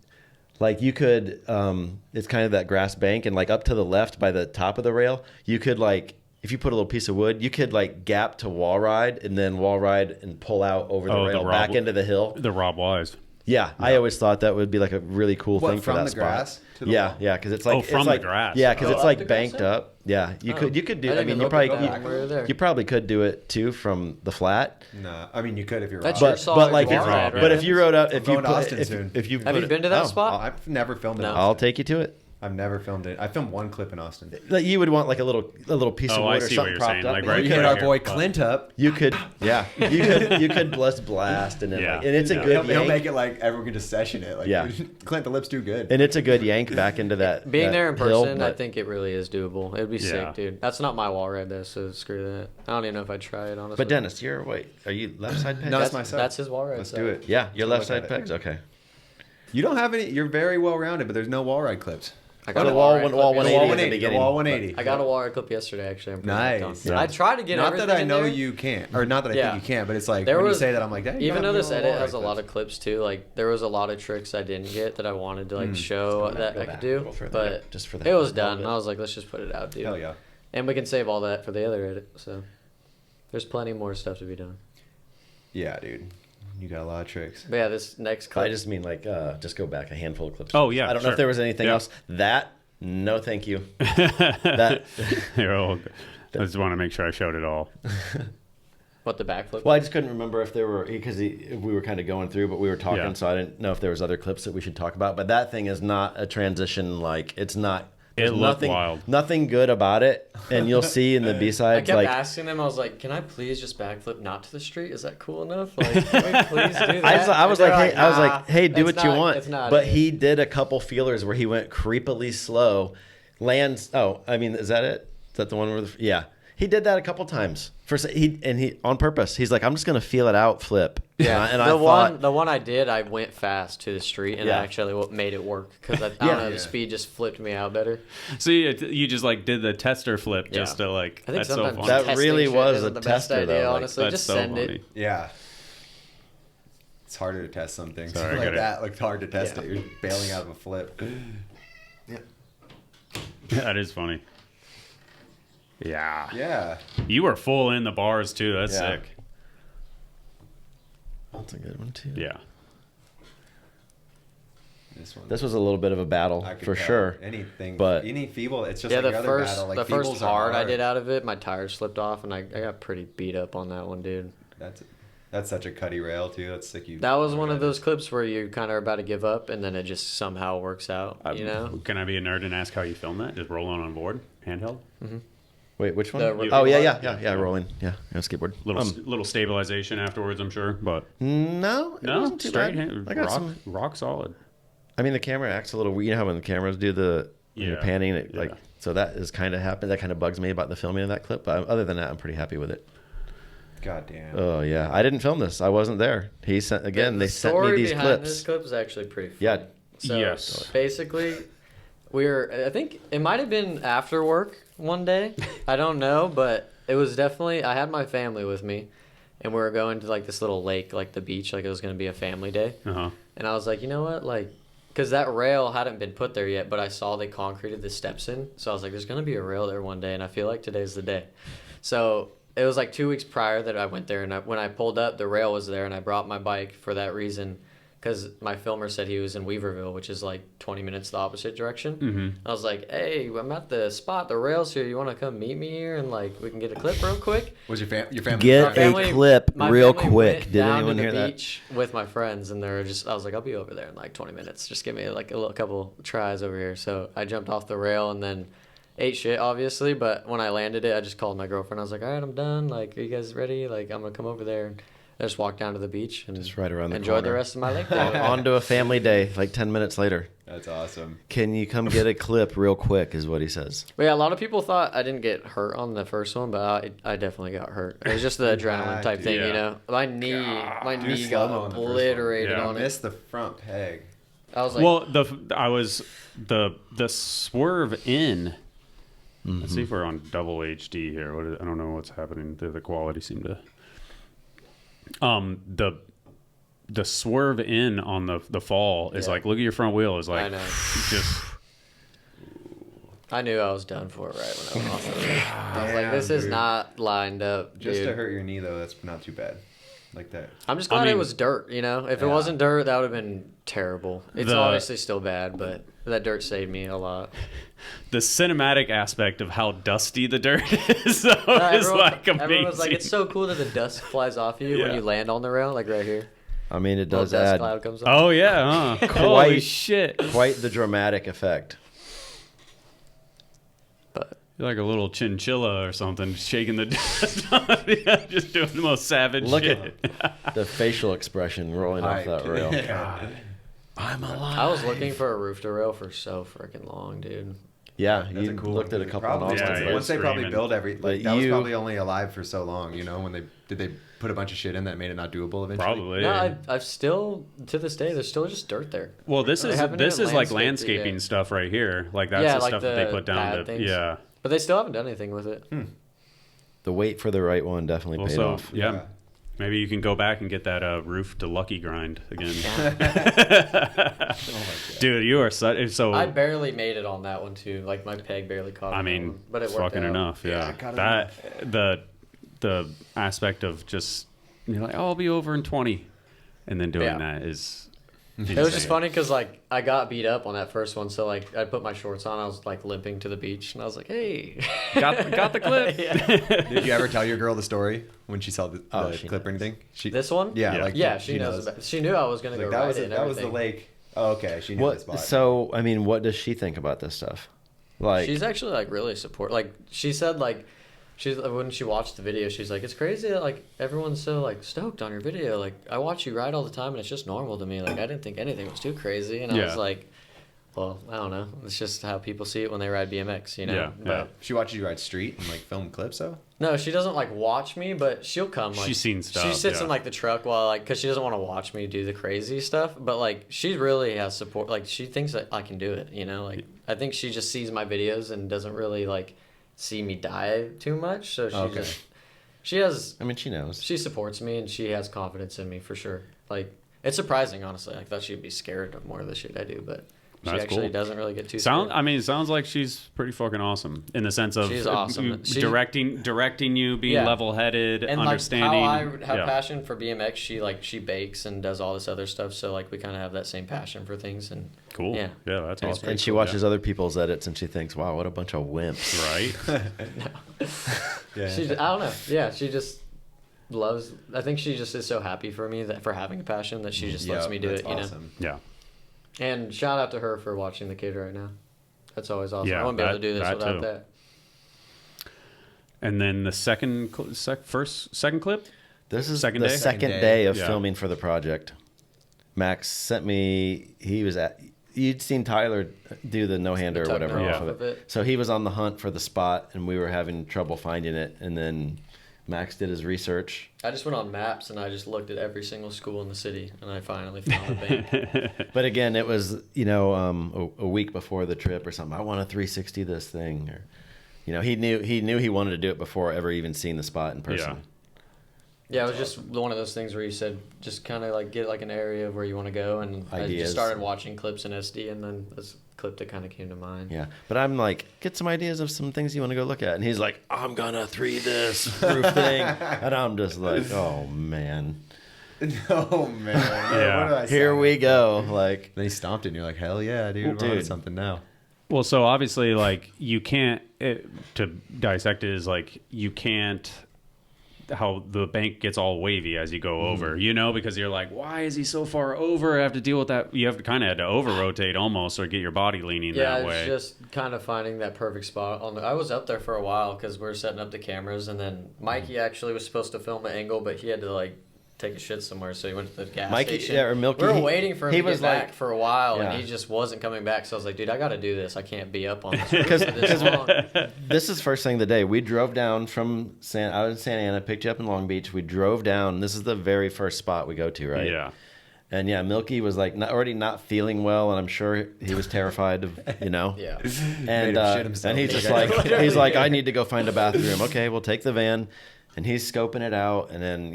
like you could, it's kind of that grass bank, and like up to the left by the top of the rail, you could like, if you put a little piece of wood, you could like gap to wall ride and then wall ride and pull out over the rail back into the hill. The Rob Wise. Yeah, I always thought that would be like a really cool thing for that spot. Grass to the wall? Because it's like the grass. Yeah, because it's like banked up. Yeah, you could do. I mean, you probably could do it too from the flat. No, I mean you could if you're. That's your but like if you rode up, if you have you been to that spot? I've never filmed it. I'll take you to it. I've never filmed it. I filmed one clip in Austin. Like you would want like a little piece of wood I or see something what you're propped saying. up. Like You right could here, hit our right boy here. Clint up. You could blast and then Yeah. like, and it's a Yeah. good He'll yank. make it like everyone can just session it. Like, Yeah. Clint, the lips do good. And it's a good yank back into that. Being that there in hill, person, I but- think it really is doable. It would be Yeah. sick, dude. That's not my wall right there, so screw that. I don't even know if I'd try it, honestly. But Dennis, are you left side pegs? No, that's my side. That's his wall ride. Let's side. do it. Yeah, your left look at side it. pegs. Okay. You don't have any. You're very well rounded, but there's no wall ride clips. I The got a wall ride clip 180 yesterday. in the beginning. Wall 180. I got a wall ride clip yesterday, actually. I'm pretty hyped on. Nice. Yeah. I try to get Not everything that I in know there. you can't, or not that I Yeah. think you can, but it's like There when was- you say that, I'm like, hey, Even though this edit has a lot of clips too, like there was a lot of tricks I didn't get that I wanted to like show that Go I back could a do, little further, but just for that it was little done. bit. I was like, let's just put it out, dude. Hell yeah. And we can save all that for the other edit. So there's plenty more stuff to be done. Yeah, dude. You got a lot of tricks. But yeah, this next clip. I just mean like just go back a handful of clips. Oh, yeah, I don't know sure. if there was anything Yeah. else. That no, thank you. That Here, I just want to make sure I showed it all. What, the backflip? well, I just couldn't remember if there were because we were kind of going through, but we were talking, Yeah. so I didn't know if there was other clips that we should talk about. But that thing is not a transition. Like it's not. There's looked nothing, wild. Nothing good about it, and you'll see in the B I sides kept like. asking them. I was like, "Can I please just backflip not to the street? Is that cool enough? Like, can we please do that?" I was And like, they're hey, hey, do it's what you not- want. It's not. But he did a couple feelers where he went creepily slow, lands. Oh, I mean, is that it? Is that the one where? Yeah, he did that a couple times. He on purpose. He's like, I'm just gonna feel it out, flip. Yeah, and I the thought, one I did, I went fast to the street, and Yeah. I actually made it work because I don't Yeah. know, the Yeah. speed just flipped me out better. So you just like did the tester flip just Yeah. to like. I think That's so sometimes funny. That testing really shit was isn't a the best tester, idea, though, like, honestly, That's just so send funny. it. Yeah. It's harder to test something. Sorry, I Something like gotta- that. Like it's hard to test Yeah. it. You're bailing out of a flip. That is funny. Yeah. Yeah. You were full in the bars too. That's Yeah. sick. that's a good one too. Yeah. This was a little bit of a battle I could for tell. sure. Anything, but any feeble, it's just Yeah, like the your other first battle. Like the first feebles are hard I did out of it, my tires slipped off, and I got pretty beat up on that one, dude. That's such a cutty rail too. That's sick. You. That was one of those clips where you kind of are about to give up, and then it just somehow works out. You know? Can I be a nerd and ask how you filmed that? Just rolling on board, handheld, Wait, which one? The Oh yeah, skateboard? yeah, rolling. Yeah, skateboard. little stabilization afterwards, I'm sure, but No, it wasn't too straight bad. hand, I got rock, some. rock solid. I mean, the camera acts a little weird. You know how when the cameras do when you're Yeah. panning, it Yeah. like so that is kind of happened. That kind of bugs me about the filming of that clip. But other than that, I'm pretty happy with it. God damn. Oh yeah, I didn't film this. I wasn't there. He sent again. They sent me story these behind clips. this clip is actually pretty funny. Yeah. So Yes. basically, I think it might have been after work one day. I don't know, but it was definitely, I had my family with me, and we were going to like this little lake, like the beach, like it was going to be a family day. Uh-huh. And I was like, you know what, like, because that rail hadn't been put there yet, but I saw they concreted the steps in. So I was like, there's going to be a rail there one day, and I feel like today's the day. So it was like 2 weeks prior that I went there, and when I pulled up, the rail was there, and I brought my bike for that reason, because my filmer said he was in Weaverville, which is like 20 minutes the opposite direction. Mm-hmm. I was like, hey, I'm at the spot, the rail's here. You want to come meet me here, and like we can get a clip real quick? Was your family? Get My family- a clip my real family quick. went Did down anyone to hear the that? beach with my friends, and they're just. I was like, I'll be over there in like 20 minutes. Just give me like a couple tries over here. So I jumped off the rail and then ate shit, obviously. But when I landed it, I just called my girlfriend. I was like, all right, I'm done. Like, are you guys ready? Like, I'm gonna come over there. And I just walked down to the beach and Just right around the enjoyed the corner. rest of my lake day. On to a family day, like 10 minutes later. That's awesome. Can you come get a clip real quick? Is what he says. But yeah, a lot of people thought I didn't get hurt on the first one, but I definitely got hurt. It was just the adrenaline type thing, Yeah. you know. My knee Do got slow-mo on the first one. obliterated Yeah. on it. Missed the front peg. I was like, Well, the swerve in. Let's see if we're on double HD here. I don't know what's happening. The quality seemed to. The swerve in on the fall is Yeah. like, look at your front wheel is like I know. just I knew I was done for right when I went off the rail. I was like, Damn, this is dude. not lined up, Just dude. to hurt your knee though, that's not too bad. Like that. I'm just glad it mean- was dirt, you know? If it Yeah. wasn't dirt, that would have been terrible. It's The- obviously still bad, but that dirt saved me a lot. the cinematic aspect of how dusty the dirt is. So Yeah, is like amazing. everyone was like, it's so cool that the dust flies off you when Yeah. you land on the rail, like right here. I mean, it Little does dust add cloud comes off. Oh yeah, huh? Holy shit! quite the dramatic effect. You're like a little chinchilla or something, shaking the dust off. Yeah, just doing the most savage shit. At the facial expression rolling off that rail. God. I'm alive. I was looking for a roof to rail for so freaking long, dude. Yeah, That's you a cool looked at a one. couple Probably, of Yeah, Austin. yeah. once they probably Screaming. build that was you- probably only alive for so long, you know, when they put a bunch of shit in that made it not doable eventually. Probably. No, I've still, to this day, there's still just dirt there. Well, this They is haven't this even is like landscaped it landscaping yet. stuff right here. Like that's Yeah, the like stuff that they the put down bad to things. yeah. But they still haven't done anything with it. The wait for the right one definitely paid Also, off. yeah. Maybe you can go back and get that roof to Lucky grind again. Dude, you are so. I barely made it on that one too. Like my peg barely caught. I on that mean, one, but it it's worked fucking out. enough. Yeah, it got that the aspect of just you're like, oh, I'll be over in 20, and then doing that is. It was just funny because like I got beat up on that first one, so like I put my shorts on, I was like limping to the beach, and I was like, "Hey, got the clip." Did you ever tell your girl the story when she saw the she clip or knows. anything? this one? Yeah, Yeah. She knows. She knew I was gonna go Like, ride it. And that was the everything. lake. Oh, okay. She knew the spot. So, I mean, what does she think about this stuff? Like, She's actually like really support. Like she said, like when she watched the video, she's like, "It's crazy that like everyone's so like stoked on your video. Like I watch you ride all the time, and it's just normal to me. Like I didn't think anything was too crazy." And I was like, "Well, I don't know. It's just how people see it when they ride BMX, you know." Yeah, But She watches you ride street and like film clips though. no, she doesn't like watch me, but she'll come. Like, She's seen stuff, She sits yeah. in like the truck while like, cause she doesn't want to watch me do the crazy stuff. But like, she really has support. Like, she thinks that I can do it. You know, like I think she just sees my videos and doesn't really like see me die too much. So she I mean, she knows. she supports me and she has confidence in me for sure. Like, it's surprising, honestly. I thought she'd be scared of more of the shit I do, but she That's actually cool. doesn't really get too Sound. scared. I mean, it sounds like she's pretty fucking awesome in the sense of She's awesome. directing you, being Yeah. level-headed, And understanding. like how I have yeah. passion for BMX, she bakes and does all this other stuff. So like we kind of have that same passion for things. And Cool. Yeah. Yeah, that's And awesome. And she watches other people's edits and she thinks, wow, what a bunch of wimps. Right. I don't know. Yeah, she just loves. I think she just is so happy for me that for having a passion that she just lets me do it. That's You know. awesome. Yeah. And shout out to her for watching the kid right now. That's always awesome. Yeah, I wouldn't be able to do this that without too. that. And then the second clip. This is Second the day? second Second day day. of Yeah. filming for the project. Max sent me, you'd seen Tyler do the no-hander or tuck whatever nose off off of of it. it. So he was on the hunt for the spot and we were having trouble finding it. And then Max did his research. I just went on maps and I just looked at every single school in the city and I finally found a bank. But again, it was, a week before the trip or something. I want a 360 this thing. Or, he knew he wanted to do it before ever even seeing the spot in person. Yeah, it was just one of those things where you said just kind of like get like an area of where you want to go, and I Ideas. just started watching clips in SD, and then this clip that kind of came to mind. Yeah, but I'm like, get some ideas of some things you want to go look at. And he's like, I'm going to 3 this roof thing. And I'm just like, oh, man. Oh man. Yeah. What did I Here say? we go. Like, Then he stomped it and you're like, hell yeah, dude. We're on Dude. something now. Well, so obviously, like, you can't, to dissect it is like, you can't, how the bank gets all wavy as you go over, because you're like, why is he so far over? I have to deal with that. You have to kind of had to over rotate almost or get your body leaning Yeah, that it's way. just kind of finding that perfect spot. I was up there for a while because we are setting up the cameras, and then Mikey actually was supposed to film an angle, but he had to like take a shit somewhere, so he went to the gas Mikey, station. yeah, or Milky, we were he- waiting for him he to get was back like- for a while, Yeah. and he just wasn't coming back. So I was like, dude, I got to do this. I can't be up on this for Because this long. this is first thing of the day. We drove down from out in Santa Ana, picked you up in Long Beach. We drove down. This is the very first spot we go to, right? Yeah. And yeah, Milky was like already not feeling well, and I'm sure he was terrified of, Yeah. And Made him shit himself. and he's just Yeah. like, I need to go find a bathroom. Okay, we'll take the van, and he's scoping it out, and then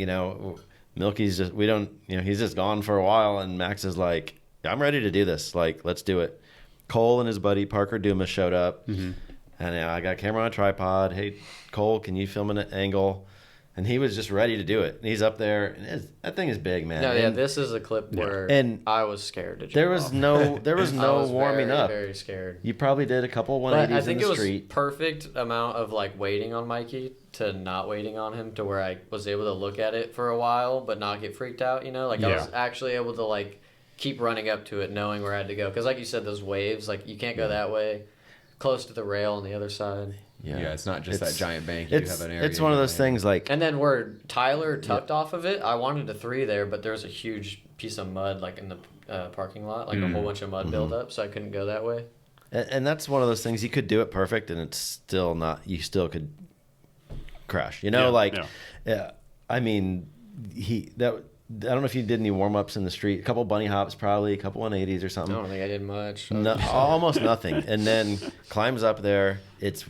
Milky's just he's just gone for a while, and Max is like, I'm ready to do this. Like, let's do it. Cole and his buddy Parker Dumas showed up, and I got a camera on a tripod. Hey, Cole, can you film an angle? And he was just ready to do it. And he's up there, and that thing is big, man. No, yeah, And this is a clip where And I was scared to jump there was off. no I was warming very, up. very scared. You probably did a couple But 180s I in think the it was street. perfect amount of like waiting on Mikey to not waiting on him to where I was able to look at it for a while but not get freaked out, Like I Yeah. was actually able to like keep running up to it knowing where I had to go. Because like you said, those waves, like you can't go that way. close to the rail on the other side. Yeah, it's not just that giant bank. It's, have an area it's one of those things like... And then where Tyler tucked off of it, I wanted a 3 there, but there was a huge piece of mud like in the parking lot, like a whole bunch of mud build up, so I couldn't go that way. And that's one of those things, you could do it perfect and it's still not, you still could crash, you know, I mean, I don't know if you did any warm-ups in the street. A couple bunny hops, probably. A couple 180s or something. I don't think I did much. No, almost nothing. And then climbs up there. It's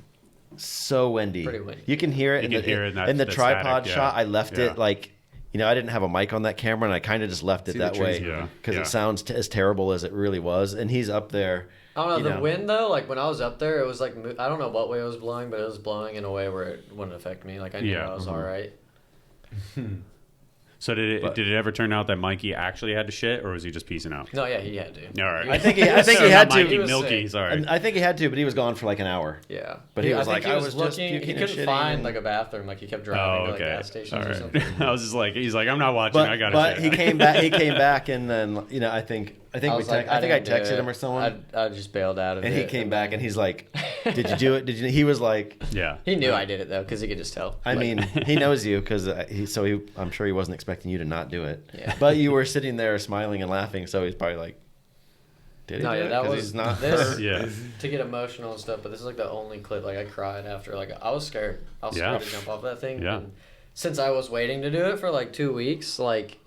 so windy. Pretty windy. You can hear it. In the tripod static, shot, I left it like, you know, I didn't have a mic on that camera, and I kind of just left it that way because it sounds as terrible as it really was. And he's up there. I don't know, the wind, though, like when I was up there, it was like, I don't know what way it was blowing, but it was blowing in a way where it wouldn't affect me. Like, I knew I was all right. So did it ever turn out that Mikey actually had to shit, or was he just peacing out? No, yeah, he had to. All right. I think he had to. Mikey, Milky, sorry. I think he had to, but he was gone for like an hour. Yeah. But he was like, I was just looking. He couldn't find like a bathroom. Like he kept driving to like gas stations or something. I was just like, he's like, I'm not watching. I gotta. But he came back. He came back, and then I think I texted him or someone. I just bailed out of it. And he came back, and he's like, "Did you do it? Did you?" He was like, "Yeah." He knew I did it though, because he could just tell. I mean, he knows you because I'm sure he wasn't expecting you to not do it. Yeah. But you were sitting there smiling and laughing, so he's probably like, "Did he?" No, yeah, that was not this. Yeah. To get emotional and stuff, but this is like the only clip. Like I cried after. Like I was scared. I was scared to jump off that thing. Yeah. And since I was waiting to do it for like 2 weeks, like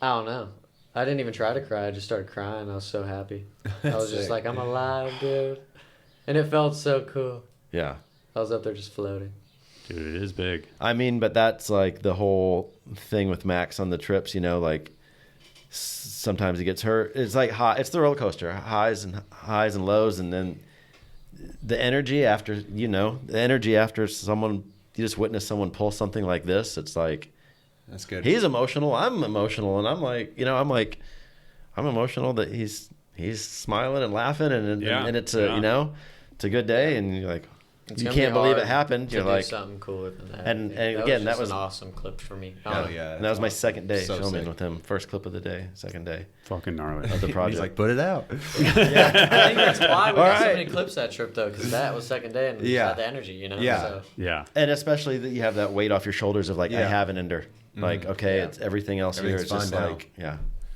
I don't know. I didn't even try to cry. I just started crying. I was so happy. I was just like, I'm alive, dude. And it felt so cool. Yeah. I was up there just floating. Dude, it is big. I mean, but that's like the whole thing with Max on the trips, you know, like sometimes he gets hurt. It's like it's the roller coaster, highs and lows. And then the energy after someone, you just witness someone pull something like this. It's like, that's good. He's emotional. I'm emotional. And I'm like, I'm emotional that he's smiling and laughing and it's it's a good day. And you're like, you can't believe it happened. You're like something cooler than that. And again, that was an awesome clip for me. Oh yeah. And that was my second day filming sick. with him. First clip of the day, second day. Fucking gnarly. Of the project. He's like, put it out. I think that's why we got so many clips that trip though, because that was second day and we had the energy, Yeah. So. Yeah. And especially that you have that weight off your shoulders of like, I have an ender. Like, okay, it's everything else here. It's just like,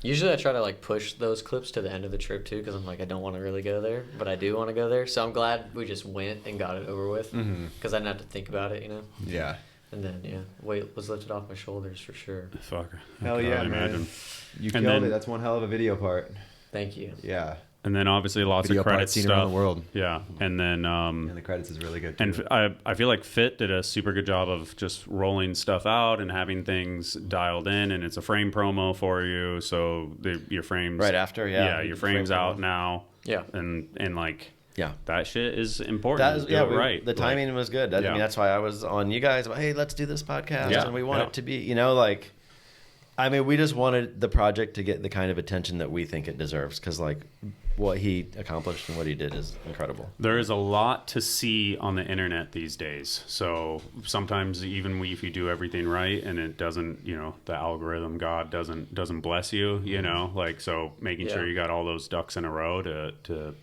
Usually I try to like push those clips to the end of the trip too, because I'm like, I don't want to really go there, but I do want to go there. So I'm glad we just went and got it over with, because I didn't have to think about it, Yeah. And then weight was lifted off my shoulders for sure. Fuck. Hell yeah, man. You killed it. That's one hell of a video part. Thank you. Yeah. And then obviously lots of credit stuff around the world. Yeah, and then and the credits is really good too. And I feel like Fit did a super good job of just rolling stuff out and having things dialed in, and it's a frame promo for you, so your frames right after, your frames out now, and like that shit is important. Right. The timing was good. I mean, that's why I was on you guys. Hey, let's do this podcast, and we want it to be, like. I mean, we just wanted the project to get the kind of attention that we think it deserves, because like what he accomplished and what he did is incredible. There is a lot to see on the internet these days. So sometimes even if you do everything right and it doesn't, the algorithm god doesn't bless you, like, so making sure you got all those ducks in a row to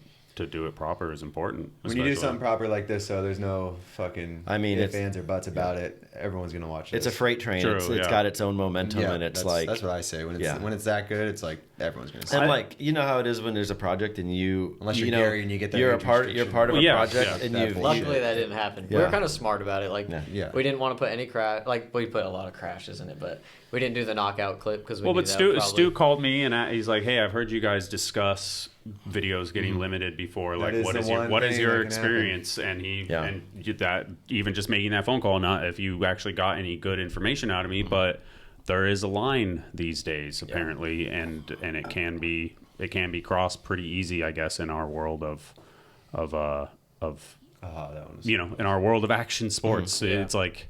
do it proper is important. When you do something proper like this, so there's no fucking ifs, ands, or buts about it. Everyone's gonna watch it. It's a freight train. True, it's got its own momentum, and it's that's what I say. When it's that good, it's like everyone's gonna see it. And like, you know how it is when there's a project and unless you're Gary and you get that you're a part of a project, and luckily that didn't happen. We were kind of smart about it. Like we didn't want to put any crash. Like we put a lot of crashes in it, but we didn't do the knockout clip because we. Well, but Stu called me and he's like, "Hey, I've heard you guys discuss videos getting limited before. Like, what is your experience?" And that even just making that phone call, not if you actually got any good information out of me, but there is a line these days apparently, and it can be crossed pretty easy, I guess, in our world of in our world of action sports. It's like.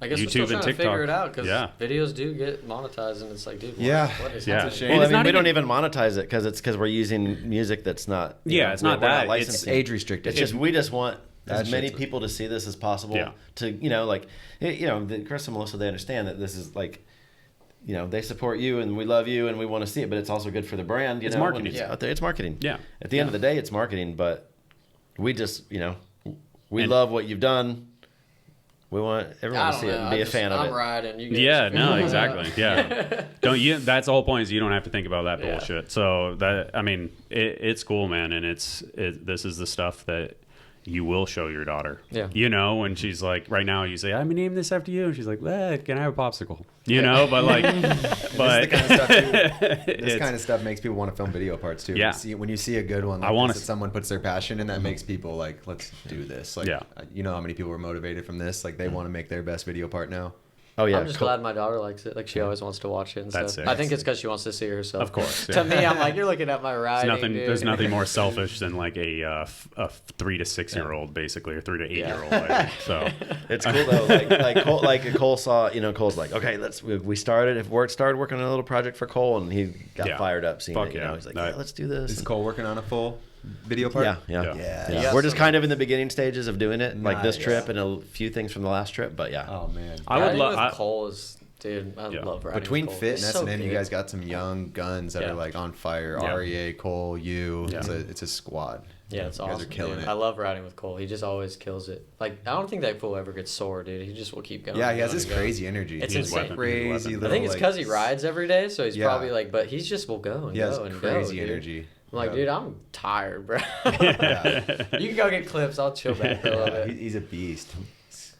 I guess YouTube we're still trying and to TikTok. figure it out, because videos do get monetized, and it's like, dude, what is that's happening? a shame. Well, I mean, we don't even monetize it because we're using music that's not. It's not that. It's age restricted. It's just we just want as many people to see this as possible. To Chris and Melissa, they understand that this is like. They support you and we love you and we want to see it, but it's also good for the brand. It's marketing. Out there, it's marketing. Yeah. At the end of the day, it's marketing, but we just, we love what you've done. We want everyone to see it and be a fan of it. I'm riding. No, exactly. Yeah. That's the whole point is you don't have to think about that bullshit. So it's cool, man. And this is the stuff that you will show your daughter. Yeah. When she's like, right now you say, I'm gonna name this after you. And she's like, can I have a popsicle? But like, this kind of stuff makes people want to film video parts too. Yeah. When you see a good one, like someone puts their passion in, that makes people like, let's do this. Like, you know how many people were motivated from this? Like they want to make their best video part now. Oh yeah, I'm just glad my daughter likes it. Like she always wants to watch it and That's stuff. it. I think it's because she wants to see herself. Of course. To me, I'm like, you're looking at my riding. There's nothing more selfish than like a 3 to 6 year old, basically, or 3 to 8 year old. I think. So it's cool though. Like Cole saw, Cole's like, okay, we started working on a little project for Cole, and he got fired up seeing it. He's like, let's do this. Is Cole working on a full video part? Yeah. We're just kind of in the beginning stages of doing it, like this trip and a few things from the last trip. But yeah. Oh man, I would love Cole is. Dude, I love riding. Between with Cole. Fit and It's so S&M, you good. guys got some young guns that are like on fire. REA, Cole, you. Yeah. It's a squad. Yeah, it's awesome. You guys are killing it. I love riding with Cole. He just always kills it. Like I don't think that fool ever gets sore, dude. He just will keep going. Yeah, he has this crazy energy. It's He's insane. Crazy little. I think it's because he rides every day, so he's probably like. But he's just will go and go and go. Crazy energy. I'm like, dude, I'm tired, bro. You can go get clips. I'll chill back for a little bit. He's a beast.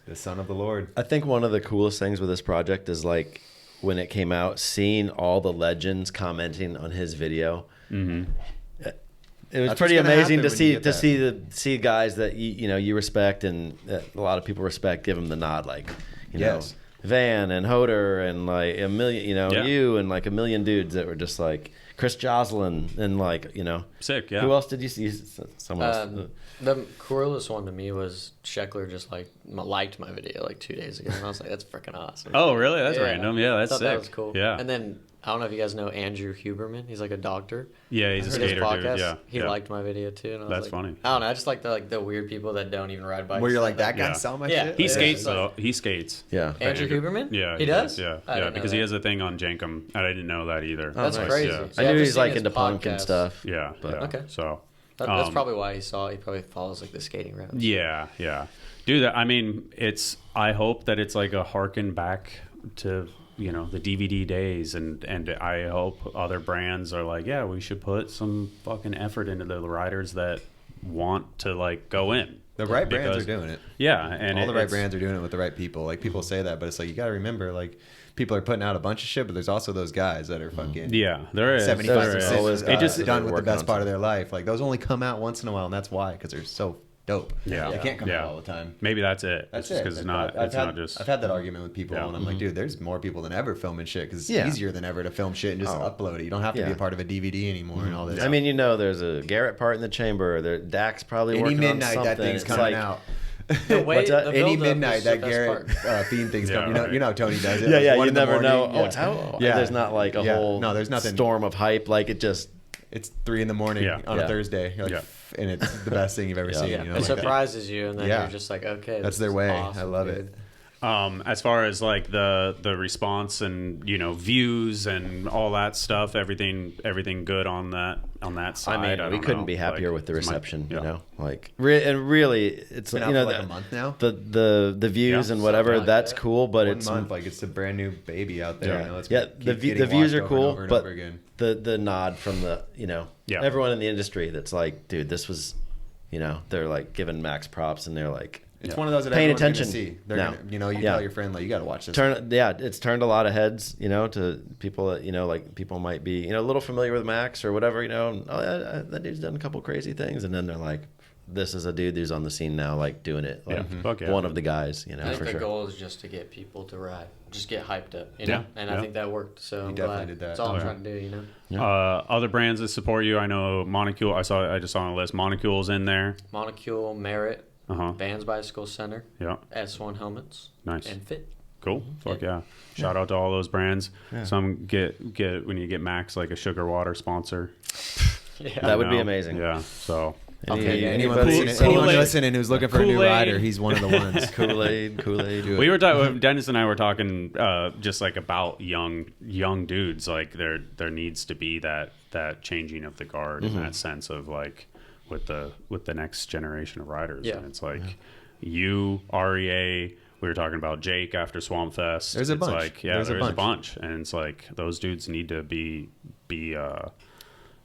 The son of the Lord. I think one of the coolest things with this project is like when it came out, seeing all the legends commenting on his video. Mm-hmm. It was pretty amazing to see guys that you respect and that a lot of people respect give him the nod, like Van and Hoder and like a million, you and like a million dudes that were just like Chris Joslin and like sick. Yeah. Who else did you see? Someone else. The coolest one to me was Sheckler just liked my video like 2 days ago, and I was like, that's freaking awesome. Oh, really? That's random. Yeah, that's sick. That was cool. Yeah. And then I don't know if you guys know Andrew Huberman. He's like a doctor. Yeah, he's a skater dude. Yeah, he liked my video too. And I was that's funny. I don't know. I just like the weird people that don't even ride bikes. Where you're like, that guy saw my shit. He skates though. He skates. Yeah. Andrew Huberman. Yeah, he does. Yeah, because he has a thing on Jankum. I didn't know that either. That's crazy. Yeah. I knew he's like into punk and stuff. Yeah. But okay. So. That's probably why he saw it. He probably follows like the skating route. Yeah, dude. I mean, I hope that it's like a harken back to the DVD days, and I hope other brands are like, yeah, we should put some fucking effort into the riders that want to like go in. The right brands are doing it. Yeah, and all the right brands are doing it with the right people. Like people say that, but it's like you got to remember, like people are putting out a bunch of shit, but there's also those guys that are fucking there is 75% just done with the best part of their life. Like those only come out once in a while, and that's why, because they're so dope. Yeah, they can't come out all the time. Maybe that's it. That's just because it's not. I've had that argument with people, and I'm like, dude, there's more people than ever filming shit because it's easier than ever to film shit and just upload it. You don't have to be a part of a DVD anymore and all this. I mean, there's a Garrett part in the chamber. Dak's probably working on something. That thing's coming out. Any midnight that Garrett theme thing's coming. You know how Tony does it. Yeah, you never know. Oh, it's out. Yeah, there's not like a whole there's nothing storm of hype. Like it's 3 a.m. on a Thursday. You're like, and it's the best thing you've ever seen. It surprises you, and then you're just like, okay, that's their way. Awesome, I love it. As far as like the response and views and all that stuff, everything good on that side. I mean, we couldn't be happier with the reception. Like and really, it's been out for like a month now. The views and whatever that's cool, but it's month, like it's a brand new baby out there. The views are cool, but the nod from the everyone in the industry that's like, dude, this was they're like giving Max props, and they're like. It's one of those that paying everyone's attention. See. They're gonna, you tell your friend like you got to watch this. It's turned a lot of heads, to people that like people might be a little familiar with Max or whatever, that dude's done a couple crazy things, and then they're like, this is a dude who's on the scene now, like doing it, like one of the guys, I think the goal is just to get people to ride, just get hyped up, and I think that worked. So you definitely did that. That's all I'm trying to do, Other brands that support you, I know Monocule. I just saw on a list. Monocule's in there. Monocule, Merit. Vans Bicycle Center, S1 helmets, nice, and Fit. Cool. Fuck yeah. Shout out to all those brands. Some get when you get Max like a sugar water sponsor. That would be amazing. Yeah. So anyone listening who's looking for a new rider, he's one of the ones. Kool-Aid. We were talking. Dennis and I were talking just like about young dudes. Like there needs to be that changing of the guard in that sense of like. with the next generation of riders. Yeah. And it's like you, REA. We were talking about Jake after Swamp Fest. There's a bunch. Like, there's a bunch, and it's like those dudes need to be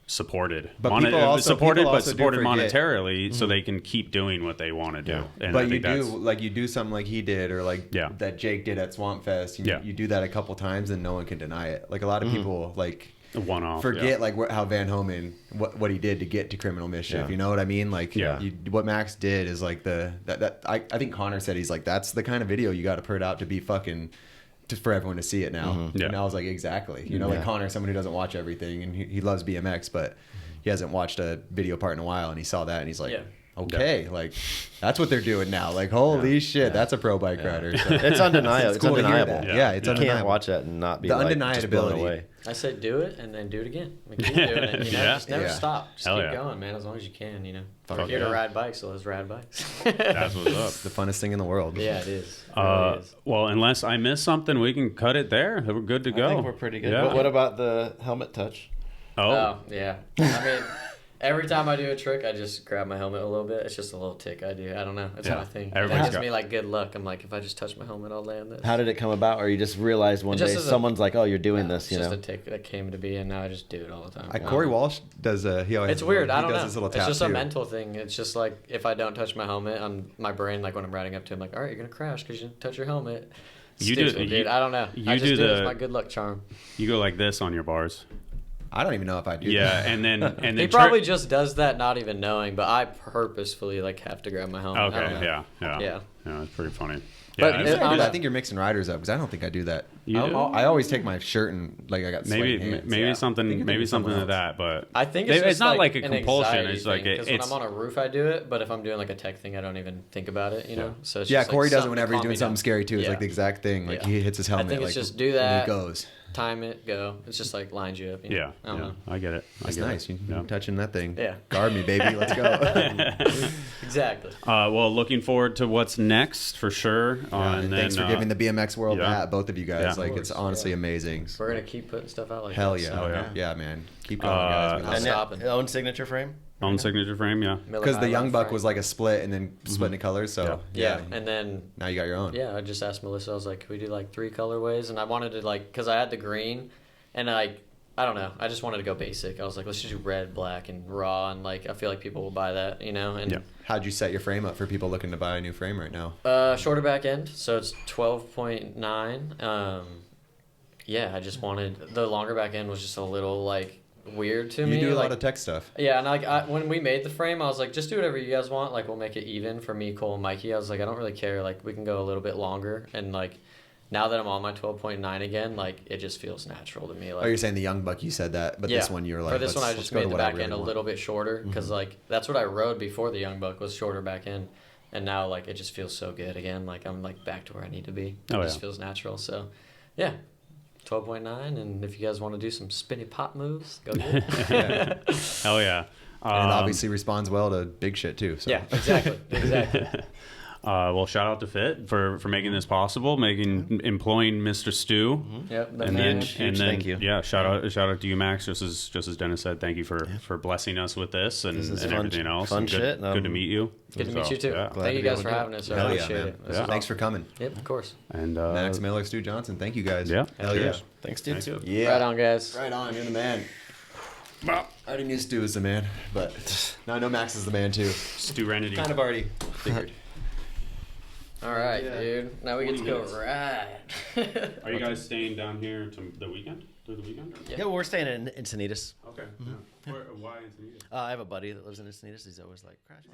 supported, but supported monetarily, so they can keep doing what they want to do. And but you do something like he did, or like that Jake did at Swamp Fest. You do that a couple times, and no one can deny it. Like a lot of people like one-off forget like how Van Homan what he did to get to Criminal Mischief. You know what I mean? Like what Max did is like I think Connor said he's like, that's the kind of video you got to put out to be fucking for everyone to see it now. And I was like, exactly. You know, like Connor, someone who doesn't watch everything, and he loves BMX, but he hasn't watched a video part in a while, and he saw that and he's like, okay, like that's what they're doing now. Like, holy shit, that's a pro bike rider. So it's undeniable. It's cool undeniable. Yeah, it's undeniable. You can't watch that and not be the like, undeniability. just blown away. I said do it and then do it again. Like, keep doing it. You know, just never stop. Just keep going, man. As long as you can. You know, we're here to ride bikes, so let's ride bikes. That's what's up. The funnest thing in the world. Yeah, it is. It really is. Well, unless I miss something, we can cut it there. We're good to go. I think we're pretty good. Yeah. What about the helmet touch? Oh yeah. I mean, every time I do a trick, I just grab my helmet a little bit. It's just a little tick I do. I don't know. It's my thing. It gives me like good luck. I'm like, if I just touch my helmet, I'll land this. How did it come about? Or you just realized one day someone's like, oh, you're doing this, you know? It's just a tick that came to be, and now I just do it all the time. Corey Walsh does he always. It's weird. I don't know. His little tap it's just too. a mental thing. It's just like if I don't touch my helmet, my brain, like when I'm riding up to him, like, all right, you're gonna crash because you didn't touch your helmet. Dude. I don't know. I just do it. It's my good luck charm. You go like this on your bars. I don't even know if I do. Yeah, that. and then he probably just does that, not even knowing. But I purposefully like have to grab my helmet. Okay, yeah, it's pretty funny. But I think you're mixing riders up because I don't think I do that. I always take my shirt and like I got maybe something like that. But I think it's not like a compulsion. It's like because when I'm on a roof, I do it. But if I'm doing like a tech thing, I don't even think about it. You know. So it's Corey does it whenever he's doing something scary too. It's like the exact thing. Like he hits his helmet. I think it's like, just do that. He goes. Time it, go. It's just like lines you up. You know? I don't know. I get it. That's nice. You're touching that thing. Yeah. Guard me, baby. Let's go. Exactly. Well, looking forward to what's next for sure. And then, thanks for giving the BMX world that, both of you guys. Yeah. Like, it's honestly amazing. We're going to keep putting stuff out like Hell that. yeah. Yeah, man. Keep going, guys. Not stopping. Own signature frame? Own signature frame, yeah. Because the Young Buck was like a split and then split into colors. So, yeah. And then now you got your own. Yeah, I just asked Melissa, I was like, can we do like 3 colorways? And I wanted to like, because I had the green and I don't know. I just wanted to go basic. I was like, let's just do red, black, and raw. And like, I feel like people will buy that, you know? And how'd you set your frame up for people looking to buy a new frame right now? Shorter back end. So it's 12.9. Yeah, I just wanted, the longer back end was just a little like weird to me. You do a like, lot of tech stuff. Yeah, and like when we made the frame, I was like, just do whatever you guys want. Like, we'll make it even for me, Cole, and Mikey. I was like, I don't really care. Like, we can go a little bit longer. And like, now that I'm on my 12.9 again, like, it just feels natural to me. Like, you're saying the Young Buck, you said that, but this one you were like, for this one I just made the back end a little bit shorter because like that's what I rode before the Young Buck was shorter back end, and now like it just feels so good again. Like I'm like back to where I need to be. It just feels natural. So yeah. 12.9, and if you guys want to do some spinny pop moves, go get it. Hell yeah. And it obviously responds well to big shit too. So. Yeah, exactly. Well, shout out to Fit for making this possible, employing Mr. Stu. Yep, and then thank you. Yeah, shout out to you, Max. Just as Dennis said, thank you for blessing us with this and everything else. Fun shit. Good to meet you. Good to meet you too. Yeah. Thank you guys for having us. I appreciate it. Thanks for coming. Yep, of course. And Max Miller, Stu Johnson. Thank you guys. Yeah. Hell yeah. Thanks, dude. Yeah. Right on, guys. Right on. You're the man. I already knew Stu was the man, but now I know Max is the man too. Serenity. Kind of already figured. All right, dude. Now we get to go ride. Are you guys staying down here through the weekend? Yeah, well, we're staying in Encinitas. Okay. Why Encinitas? I have a buddy that lives in Encinitas. He's always like, crash.